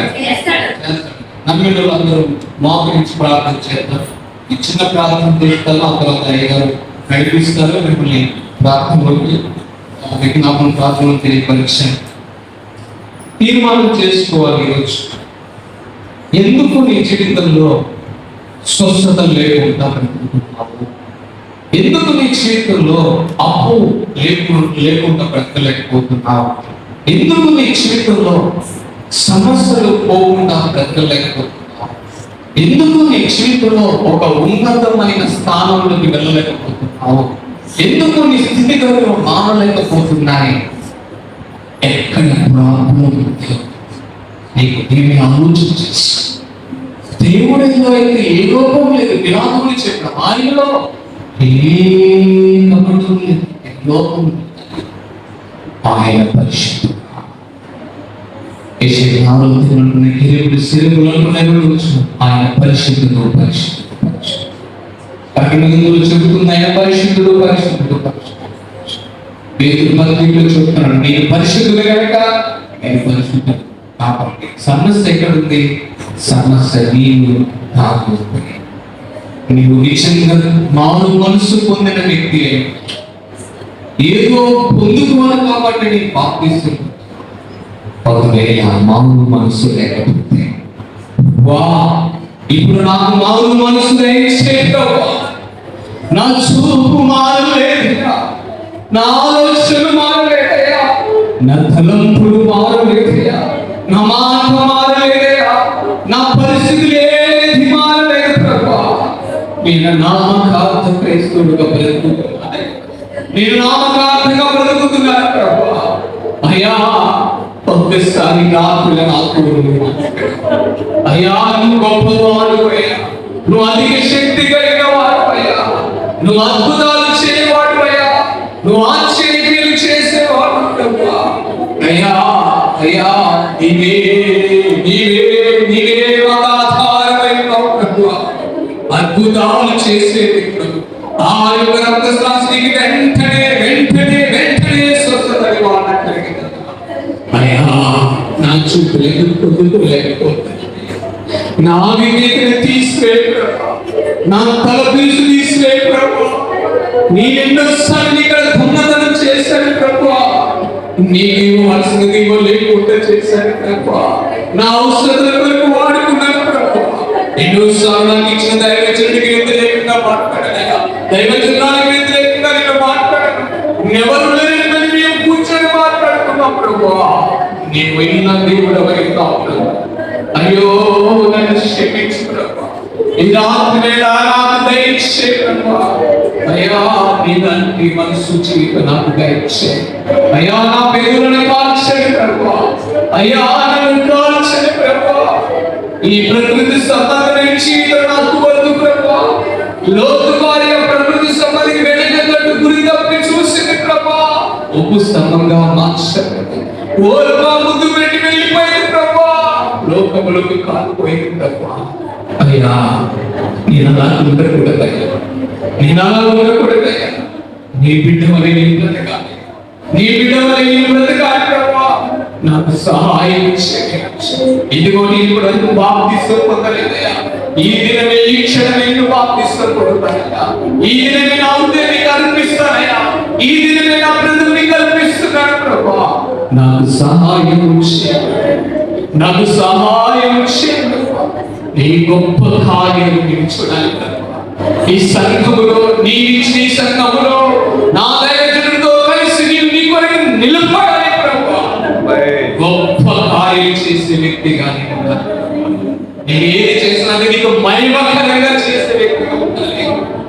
నమ్మిన అందరూ మోకరించి ప్రార్థన చేస్తారు. ఈ చిన్న ప్రార్థన చేస్తారు, ఆ తర్వాత అయ్యగారు నడిపిస్తారు. మిమ్మల్ని ప్రార్థనలోకి విజ్ఞాపన ప్రార్థనలు తెలియపరిచాను. తీర్మానం చేసుకోవాలి ఈరోజు. ఎందుకు నీ జీవితంలో స్వస్థత లేకుండా బ్రతుకుతున్నావు? ఎందుకు నీ జీవితంలో అప్పు లేకుండా బ్రతకలేకపోతున్నావు? ఎందుకు నీ జీవితంలో సమస్యలు పోకుండా బ్రతకలేకపోతున్నావు? ఎందుకు నీ జీవితంలో ఒక ఉన్నతమైన స్థానంలోకి వెళ్ళలేకపోతున్నావు? ఎందుకు నీ స్థితిగతులు మారలేకపోతున్నాయి? ఎక్కడ ప్రాబ్లం నీకు దీన్ని ఆలోచన చేసి దేవుడిలో అయితే ఏ లోపం లేదు. విరాధుని చెప్పిన ఆయనలో ఏ కపటం లేదు, ఏ లోపం లేదు. ఆయన పరిశుద్ధుడు. ఆయన పరిశుద్ధుడు, పరిశుద్ధుడు, పరిశుద్ధుడు. ప్రకటనలో చెబుతుంది ఆయన పరిశుద్ధుడు, పరిశుద్ధుడు, పరిశుద్ధుడు. పేతురు పత్రికలో చెప్తున్నాడు నేను పరిశుద్ధుడు కనుక నేను పరిశుద్ధుడు. కాబట్టి సమస్య ఎక్కడుంది? సమస్య నీవు నాకు. నీవు నిజంగా మారు మనసు పొందిన వ్యక్తి ఏదో పొందుకోవాలి కాబట్టి నీ బాప్తిసం. ఒకవేళ మారు మనసు లేకపోతే వా ఇప్పుడు నాకు మారు మనసు దయచేయవా? నా చూపు మారలేదయ్యా, నా ఆలోచన మారలేదయ్యా, నా తలంపులు మారలేదయ్యా, నా మాట మారలేదయ్యా, నా పరిస్థితులు ఏది మారలేదు ప్రభువా. నేను నామకార్థ క్రైస్తవుడుగా బ్రతుకుతున్నాను, నేను నామకార్థంగా బ్రతుకుతున్నాను ప్రభువా. అయ్యా ఒక్కసారి నాకు అయ్యా నువ్వు గొప్పవాడు అయ్యా, నువ్వు అధిక శక్తి కలిగిన వాడు అయ్యా, నువ్వు అద్భుతాలు చేయవాడు అయ్యా, నువ్వు ఆశ్చర్యక్రియలు చేసేవాడు ప్రభువా. అయ్యా అయ్యా నీవే నీవే నీవే ఒక ఆధారమైన ప్రభువా, అద్భుతాలు చేసేది ప్రభు. ఆ యొక్క రక్తస్రావానికి వెంటనే వెంటనే వెంటనే స్వస్థత ఇవ్వాలని అయ్యా నా చూపు లేకపోతే నా వివేకం తీసివేయ, నా తలపీసు తీసివేయ ప్రభు. నీ ఎన్నోసార్లు ఇక్కడ దొంగతనం చేశాను ప్రభు, నీకు మనసుకి లేకుండా చేశాను ప్రభు, నా అవసరాల వరకు వాడుకున్నాను ప్రభు. ఎన్నోసార్లు నాకు ఇచ్చిన దైవజనుడికి వ్యతిరేకంగా మాట్లాడాను, దైవజనానికి వ్యతిరేకంగా నేను మాట్లాడాను. ఎవరు లేని మేము కూర్చొని మాట్లాడుకున్నాం ప్రభు. నీవు ఇన్న దేవుడు అవుతావు. అయ్యో నన్ను క్షమించు ప్రభు. ఈ రాత్రి వేళ నాకు దయచే ప్రభు. అయ్యా నీ మనసు జీవితం నాకు దయచే. అయ్యా నా పేరులను కాల్చండి ప్రభు. అయ్యా నన్ను కాల్చండి ప్రభు. ఈ ప్రకృతి సంబంధమైన జీవితం నాకు వద్దు ప్రభు. లోతు భార్య ప్రకృతి సంబంధికి వెనకట్టు గురి తప్పి చూసింది ప్రభు. ఉప్పు స్తంభంగా మార్చండి. ఓర్పా ముద్దు పెట్టి వెళ్ళిపోయింది ప్రభా, లోకములోకి కాలిపోయింది ప్రభా. అయ్యా నేను అలా ఉండకూడదయ్యా, నేను అలా ఉండకూడదయ్యా. నీ బిడ్డ వలె నేను బ్రతకాలి, నీ బిడ్డ వలె నేను బ్రతకాలి ప్రభా. నాకు సహాయం చేయండి. ఇదిగో నేను కూడా బాప్తిసం పొందలేదయ్యా, ఈ దినమే ఈ క్షణమే నేను బాప్తిసం పొందుతానయ్యా. ఈ దినమే నా హృదయాన్ని కల్పిస్తానయ్యా, ఈ దినమే నా బ్రతుకుని కల్పిస్తున్నాను ప్రభా. నాకు సహాయం చేయండి, నాకు సహాయం చేయండి. నీ గొప్ప కార్యాలు నేను చూడాలి ప్రభా. ఈ సంఘములో నీ సంఘములో నా దైవజనుడితో కలిసి నీవు నీ కొరకు నిలబడాలి ప్రభా. గొప్ప కార్యం చేసే వ్యక్తిగా నేను ఉండాలి. నేను ఏది చేసినా నీకు మహిమకరంగా చేసే వ్యక్తిగా ఉండాలి.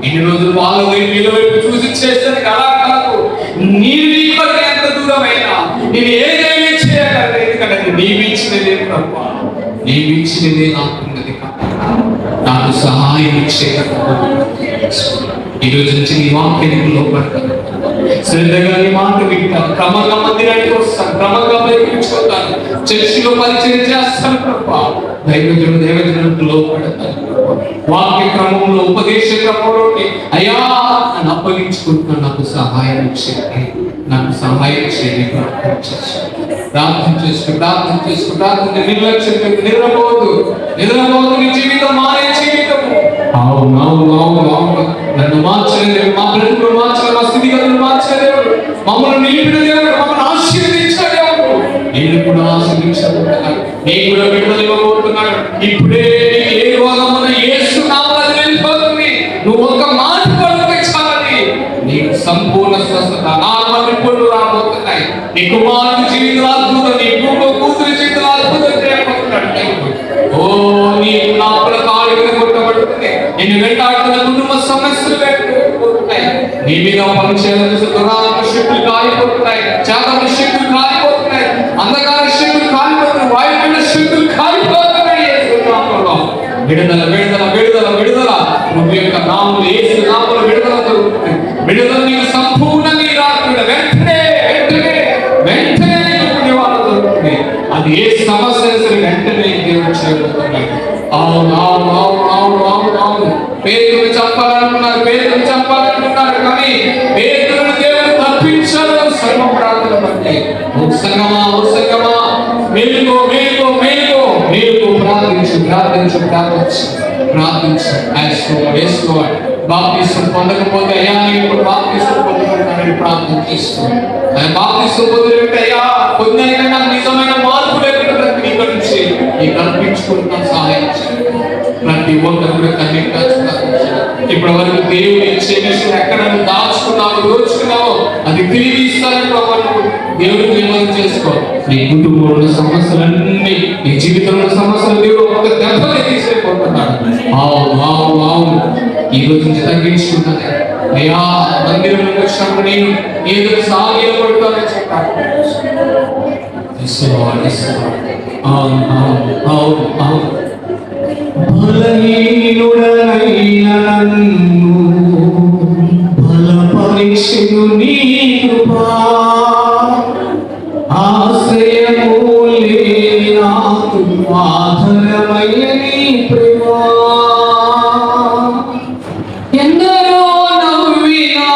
ఇన్ని రోజులు వాళ్ళ వైపు చూసి చేసేది అలా కాదు. నీవు నీ కొరకు ఎంత దూరమైనా నేను ఏదైనా చేయగలను, ఎందుకంటే నీవిచ్చినదే ప్రభా, నీవిచ్చినదే నాకున్నది కాబట్టి నాకు సహాయం చేయకపోతే ఈరోజు నుంచి నీ వాక్యానికి లోపడతాను, శ్రద్ధగా నీ మాట వింటాను, క్రమంగా మందిరానికి వస్తాను, క్రమంగా బయటించుకుంటాను, చర్చిలో పరిచయం చేస్తాను ప్రభా. దైవజనులకు లోపడతాను, వాక్య క్రమంలో ఉపదేశ క్రమంలో అయ్యా అని అప్పగించుకుంటున్నాను. నాకు సహాయం చేయండి, నాకు సహాయం చేయండి. ప్రార్థన చేసుకుంటూ నిర్లక్ష్యం నిద్రపోదు నీ జీవితం మారే జీవితము. అవును నన్ను మార్చలేదు, మా బ్రతుకులు మార్చలేదు, మా స్థితిగతులు మార్చలేదు, మమ్మల్ని నిలిపిన దేవుడు, మమ్మల్ని ఆశీర్వదించిన దేవుడు. నేను కూడా ఆశీర్వదించబోతున్నాను, నేను కూడా విడుదల ఇవ్వబోతున్నాను. ఇప్పుడే నీకు ఏ రోగమున యేసు నామమున వెళ్ళిపోతుంది. నువ్వు ఒక్క మాట పలుకుతే చాలని నీకు సంపూర్ణ స్వస్థత, నార్మల్ రిపోర్ట్లు రాబోతున్నాయి. నీ కుమారుడి జీవితం అద్భుతం, నీ కూతురి జీవితం అద్భుతం చేయబోతున్నాడు. ఓ నీ నాపల కాళ్ళు కొట్టబడుతుంది, నిన్ను వెంటాడుతున్న కుటుంబ సమస్యలు వెళ్ళిపోతున్నాయి. నీ మీద పనిచేయాలని దురాత్మ శక్తులు కాలిపోతున్నాయి, చేతన శక్తులు కాలిపోతున్నాయి, అంధకార శక్తులు కాలిపోతున్నాయి, వాయువుల శక్తులు కాలిపోతున్నాయి. యేసు నామములో విడుదల విడుదల విడుదల విడుదల ప్రభు యొక్క నామములో, యేసు నామములో విడుదల దొరుకుతుంది. విడుదల నీకు సంపూర్ణంగా రాకుండా వెంటనే వెంటనే వెంటనే నీకు నివారణ దొరుకుతుంది. అది ఏ సమస్య సరే వెంటనే దేవుడు చేయబోతున్నాడు. అవును పేదలను చంపాలనుకున్నారు కానీ పేదలను దేవుడు తప్పించాడు సర్వ ప్రార్థన బట్టి. సంగమా మేలుకో ప్రార్థించు. బాప్తిసం పొందకపోతే అయ్యా నేను బాప్తిసం పొందుకుంటానని ప్రార్థన చేస్తాను. బాప్తిసం పొందినట్టు అయ్యా పొందైనా నాకు నిజమైన మార్పు లేకుండా నీ గురించి నీ కల్పించుకుంటున్న సహాయం చేయండి. ప్రతి ఒక్కరు కూడా కన్నీరు ఇప్పటి వరకు దేవుడు ఇచ్చే విషయం ఎక్కడ దాచుకున్నావు దోచుకున్నావో అది తిరిగి ఇస్తారని దేవుడు తీర్మానం చేసుకో. నీ కుటుంబంలో ఉన్న సమస్యలన్నీ, నీ జీవితంలో సమస్యలు దేవుడు ఒక దెబ్బకి తీసేపోతున్నాడు. అవును ఈ రోజు నుంచి తగ్గించుకున్నాను అయ్యా. మందిరంలో వచ్చినప్పుడు నేను ఏదో సాగి పడుతానని చెప్పాను. బలహీనుడనైన నన్ను బలపరీక్షను నీ కృపా, ఆశ్రయము లేని నాకు ఆధారమైన నీ ప్రేమ. ఎందరో నవ్వినా,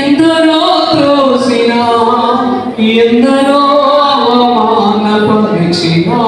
ఎందరో త్రోసినా, ఎందరో అవమానపరిచినా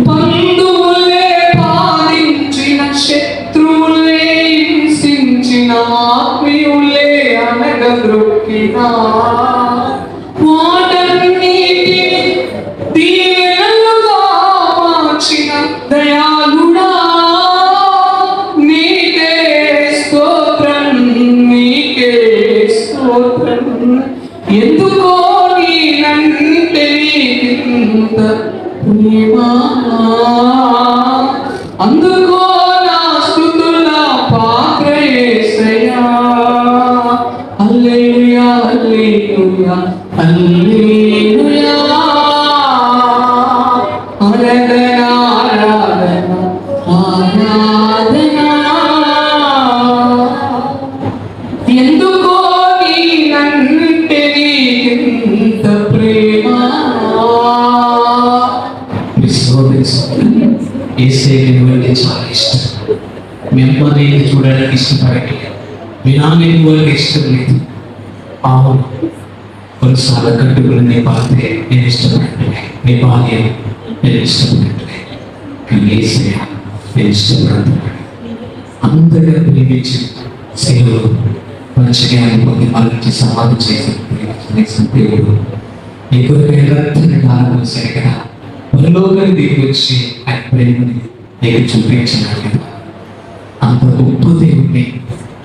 బంధువులే పాలించిన శత్రువులే హింసించిన ఆత్మీయులే అనగదొక్కిన వాటన్నిటిని నీకింత ప్రేమ, అందుకో నా స్తుతుల పాత్ర యేసయ్యా. హల్లెలూయా హల్లెలూయా హల్లెలూయా, ఆరాధన ఆరాధన ఆరాధన. ఎందుకో నీనంటే నీకింత ప్రేమ. యేసయ్య నువ్వంటే చాలా ఇష్టం. మీ అమ్మ నేను చూడడానికి ఇష్టపడట్లేదు, మీ నాన్న వాళ్ళకి ఇష్టం లేదు. అవును, కొన్నిసార్లు కట్టుకుని నీ భార్య నేను ఇష్టపడట్లే, నీ భార్య నేను ఇష్టపడట్లే, కానీ యేసయ్య నేను ఇష్టపడుతున్నాడు. అంతగా ప్రేమించి సేవలు మంచిగా అనుకుని మనకి సమాధి చేసి దేవుడు నీ కొరకు రక్తాన్ని ఆరంభించారు కదా, పరలోకాన్ని దిగొచ్చి ఆయన ప్రేమని నీకు చూపించినాడు కదా. అంత గొప్ప దేవుడిని,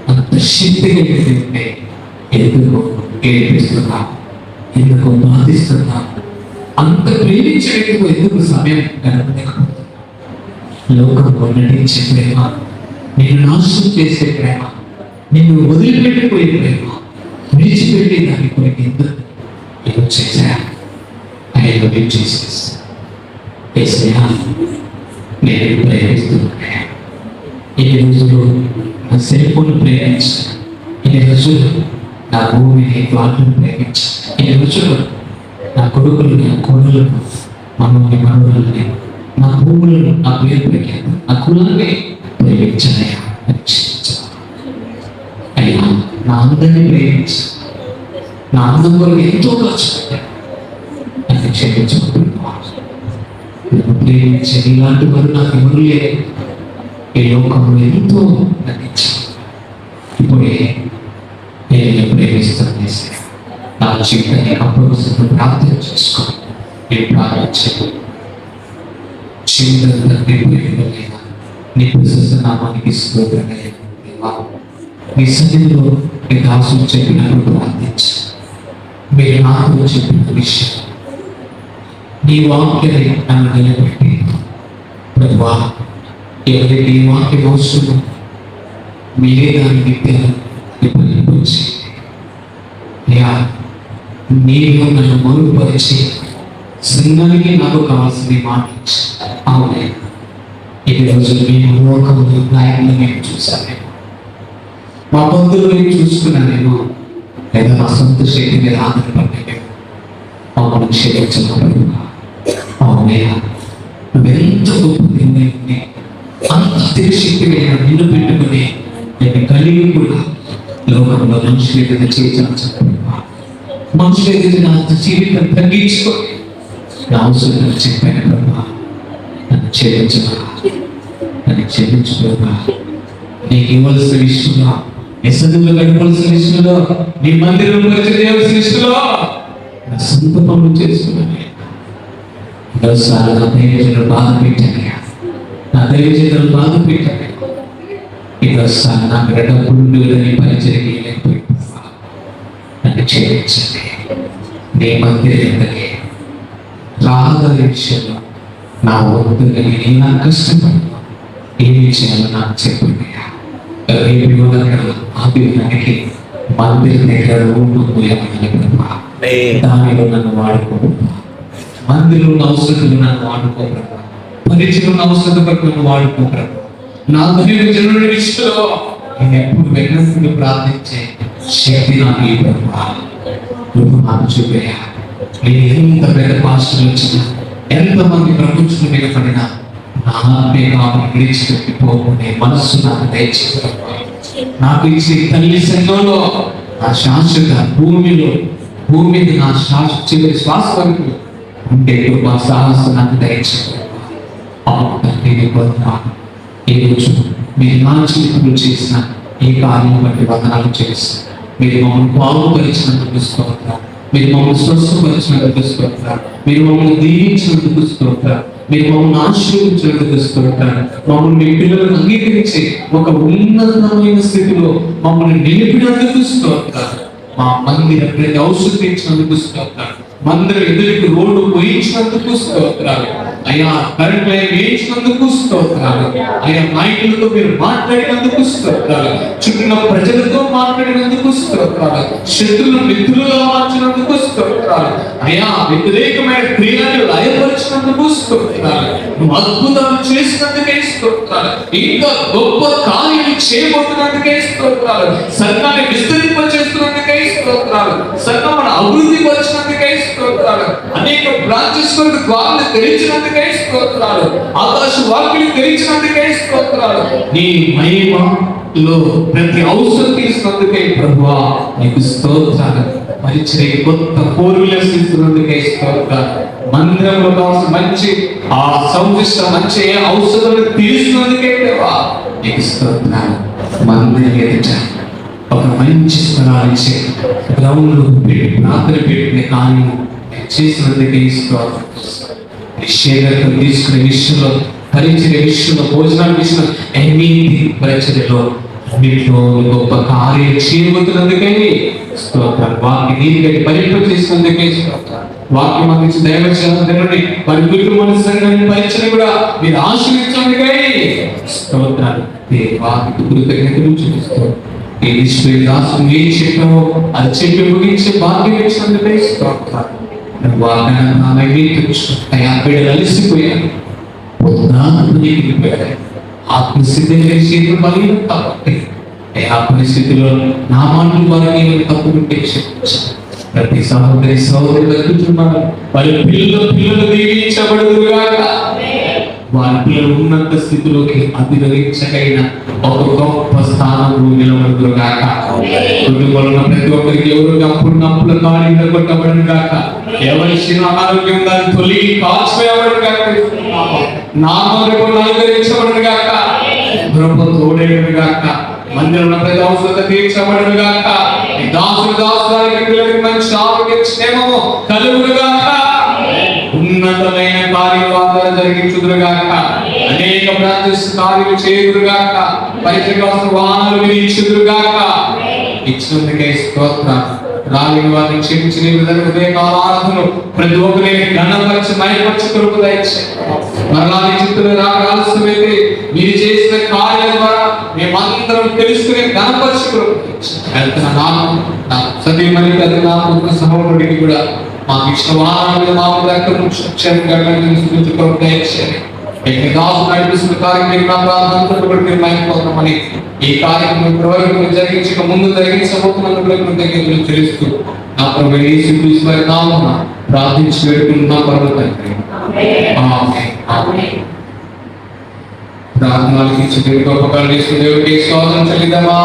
అంత శక్తి కలిగిన దేవుడిని ఎందుకు ఏడిపిస్తున్నా, ఎందుకు బాధిస్తున్నా, అంత ప్రేమించడానికి ఎందుకు సమయం గడపలేకపోతున్నా? లోకంలో నటించే ప్రేమ, నిన్ను నాశనం చేసే ప్రేమ, నిన్ను వదిలిపెట్టిపోయే ప్రేమ, విడిచిపెట్టే దాని కొరకు ఎందుకు నేను చేశా? ఆయన జీసస్ నేను ప్రేమిస్తున్నాను. ఇన్ని రోజులు నా సెల్ ఫోన్ ప్రేమించాను, ఇన్ని రోజులు నా భూమిని ప్లాట్లను ప్రేమించాను, ఇన్ని రోజులు నా కొడుకులు నా కోడలను మనల్ని మనవరాలని నా భూములను నా పేరు పెట్టాను, నా కులాన్ని ప్రేమించానయ్యా. అయ్యా నా అందరినీ ప్రేమించు, నా అందం వరకు ఎంతో ఖర్చు పెట్టాను, నన్ను క్షమించుకుంటున్నాను. ప్రేమించే ఇలాంటి వారు నాకు ఎవరు లేరు. ఈ లోకంలో ఎంతో నటించాను, ఇప్పుడే నేను ప్రేమిస్తాను. నా జీవితాన్ని అప్పుడు ప్రార్థన చేసుకో, నేను ప్రార్థించాను. జీవితంలో నీ ప్రశస్త నామానికి స్తోత్రమయ్యా. నీ సన్నిధిలో నీ దాసులు చెప్పినప్పుడు ప్రార్థించు. మీరు నాకు చెప్పిన విషయం, నీ వాక్యాన్ని నన్ను నిలబెట్టి ప్రభువా, ఎవరికి ఈ వాక్యం అవసరం మీరే దాని విద్యను అయ్యా, నీవు నన్ను మరుగుపరిచి సంఘానికి నాకు కావాల్సింది మాటించి. అవునే, ఈ రోజు మేము లోకంలో నాయకులు మేము చూసాను, మా బంధువులు మేము చూసుకున్నానేమో, లేదా మా సొంత శక్తి మీద ఆధారపడ్డాము, మమ్మల్ని క్షమించడం. అవునయ్యా, నువ్వెంత గొప్ప దేవుని, అంత శక్తి మీద నిన్ను పెట్టుకుని నేను కలిగి కూడా లోకంలో మనుషుల ఎదుట చేయించాను. మనుషుల ఎదుట నా జీవితం తగ్గించుకొని నా అవసరం చెప్పాను ప్రభా, నన్ను క్షమించగా, నన్ను క్షమించుకోగా. నీకు ఇవ్వాల్సిన విషయంలో, నీ సన్నిధిలో గడపవలసిన విషయంలో, నీ మందిరం పరిచయం విషయంలో నా సొంత పనులు చేసుకున్నాను. ఈరోజు నా దైవజనులు బాధ పెట్టానయ్యా, నా దైవజనులు బాధ పెట్టాను. ఈరోజు నా బిడ్డ పురుడు పరిచయం లేకపోయినా నన్ను క్షమించండి. నీ మందిరానికి రాగల విషయంలో నా వద్దు కలిగి నాకు కష్టపడుతున్నా, ఏమి చేయాలో నాకు చెప్పండి. అభివృద్ధికి మందిరం దగ్గర దానిలో నన్ను వాడుకోకుండా, మందిరంలో అవసరతలు నన్ను వాడుకోకుండా, పరిచయం అవసరత వరకు నన్ను వాడుకోకుండా, నా దైవజనుడి విషయంలో నేను ఎప్పుడు వెన్నప్పుడు ప్రార్థించే శక్తి నాకు ఈ ప్రభు నాకు చూపేయా. నేను ఎంత పెద్ద పాస్టర్లు వచ్చినా, ఎంతమంది ప్రపంచంలో మిగపడినా నా ఆత్మీయను విడిచిపెట్టిపోకుండా మనస్సు నాకు దయచేసి నాకు ఇచ్చే తల్లి సంఘంలో నా శాశ్వత భూమి మీద నా చివరి శ్వాస వరకు ఉండే మా సాహసం నాకు దయచేసి. ఈ రోజు మీరు నా జీవితంలో చేసిన ఈ కార్యం బట్టి వందనాలు చేస్తాను. మీరు మమ్మల్ని బాగుపరిచినందుకు స్తోత్రం, మీరు మమ్మల్ని స్వస్థపరిచినందుకు స్తోత్రం, మీరు మమ్మల్ని దీవించినందుకు స్తోత్రం, మీరు మమ్మల్ని ఆశీర్వదించినందుకు స్తోత్రం, మమ్మల్ని మీ పిల్లలను అంగీకరించి ఒక ఉన్నతమైన స్థితిలో మమ్మల్ని నిలిపినందుకు స్తోత్రం, మా మందిరం ఔషధించినందుకు స్తోత్రం. మందిరం ఎదుటికి రోడ్డు పోయించినందుకు స్తోత్రాలు అయ్యా. కరెంట్ లైన్ వేయించినందుకు స్తోత్రాలు అయ్యా. నాయకులతో మీరు మాట్లాడినందుకు స్తోత్రాలు, చుట్టిన ప్రజలతో మాట్లాడినందుకు స్తోత్రాలు, శత్రువులను మిత్రులుగా మార్చినందుకు స్తోత్రాలు అయ్యా. వ్యతిరేకమైన క్రియలను లయపరిచినందుకు స్తోత్రాలు, నువ్వు అద్భుతాలు చేసినందుకే స్తోత్రాలు, ఇంకా గొప్ప కార్యాలు చేయబోతున్నందుకే స్తోత్రాలు, సంఘాన్ని విస్తరింప చేస్తున్నందుకే స్తోత్రాలు, సంఘం అభివృద్ధి పరిచినందుకే స్తోత్రాలు, అనేక బ్రాంచెస్ కొరకు ద్వారాలు తెరిచినందుకే స్తోత్రాలు, ఆకాశ వాక్యులు తెరిచినందుకే స్తోత్రాలు, నీ మహిమలో ప్రతి అవసరం తీసినందుకే ప్రభువా నీకు స్తోత్రాలు. పరిచర్యకి కొత్త 4 వీలర్స్ ఇస్తున్నందుకే స్తోత్రాలు. మందిరంలో కావాల్సిన మంచి ఆ సంశిష్ట మంచి ఔషధాలు తీసినందుకే దేవా నీకు స్తోత్రాలు. మందిరం ఎదుట ఒక మంచి స్థలాలు ఇచ్చే గ్రౌండ్ పెట్టి ప్రార్థన పెట్టిన కార్యం చేసినందుకే స్తోత్రాలు. నిశ్చయతను తీసుకునే విషయంలో, పరిచర్య విషయంలో, భోజనాల విషయంలో, పరిచర్యలో అన్నింటిలో గొప్ప కార్యం చేయబోతున్నందుకే స్తోత్రాలు. వాక్య నీతిగా పరిపూర్ణ చేసినందుకే స్తోత్రాలు. వాక్యం అందించి దైవజనుడి వారి కుటుంబ సంఘాన్ని పరిచయం కూడా మీరు ఆశీర్వదించందుకే స్తోత్రాలు. వాక్య కృతజ్ఞతలు చూపిస్తూ ఈ విశ్వ దాసు ఏం చెప్పామో అది చెప్పి ముగించే భాగ్యం ఇచ్చినందుకే స్తోత్రాలు. బిడ్డలు అలిసిపోయాను, ఆత్మస్థితి బలం కాబట్టి ఆ పరిస్థితిలో నా మాటలు వారికి తప్పుకుంటే ప్రతి సహోదరి సహోదరులు కూర్చున్నారు. వారి పిల్లలు దీవించబడుదురుగాక, వారి పిల్లలు ఉన్నత స్థితిలోకి అధిగమించగలిగిన ఒక గొప్ప స్థానంలో నిలబడుదురుగాక. కుటుంబంలో ప్రతి ఒక్కరికి ఎవరు అప్పుడున్నప్పుడు కార్యంలో కొట్టబడును గాక, ఎవరి అనారోగ్యం దాన్ని తొలగి కాల్చివేయబడును గాక, నామములకు అలంకరించబడును గాక, కృప తోడేయును గాక, మందిరంలో ప్రతి అవసరత తీర్చబడును గాక, దాసులకి మంచి ఆరోగ్య క్షేమము కలుగును గాక, ఉన్నతమైన కార్యవాదాలు జరిగించుదురుగాక, అనేక ప్రార్థిస్తూ కార్యలు చేయుదురుగాక, పరిచయ వాహనాలు విధించుదురుగాక. ఇచ్చినందుకే స్తోత్రం. రాలిన వారిని క్షమించిన ఉదయకాలార్థను ప్రతి ఒక్కరి ఘనపరిచి మైపరిచి కృప దయచేయండి. మరలాని చిత్తులు ఆలస్యమైతే మీరు చేసిన కార్యాల ద్వారా మేమందరం తెలుసుకునే ఘనపరిచి కృప దయచేయండి. సహోదరుడికి కూడా మాకు ఇచ్చిన వాహనాలు మాకు నడిపిస్తున్న కార్యక్రమం ఈ కార్యక్రమం ఇప్పటివరకు జరిగించక ముందు జరిగించబోతున్నందుకు తెలుస్తూ నా ప్రభు యేసు వారి నామమున ప్రార్థించి వేడుకుంటున్నా పరమ తండ్రి. ప్రార్థనలకి గొప్ప దేవుడికి స్వాగతం చెల్లిద్దామా.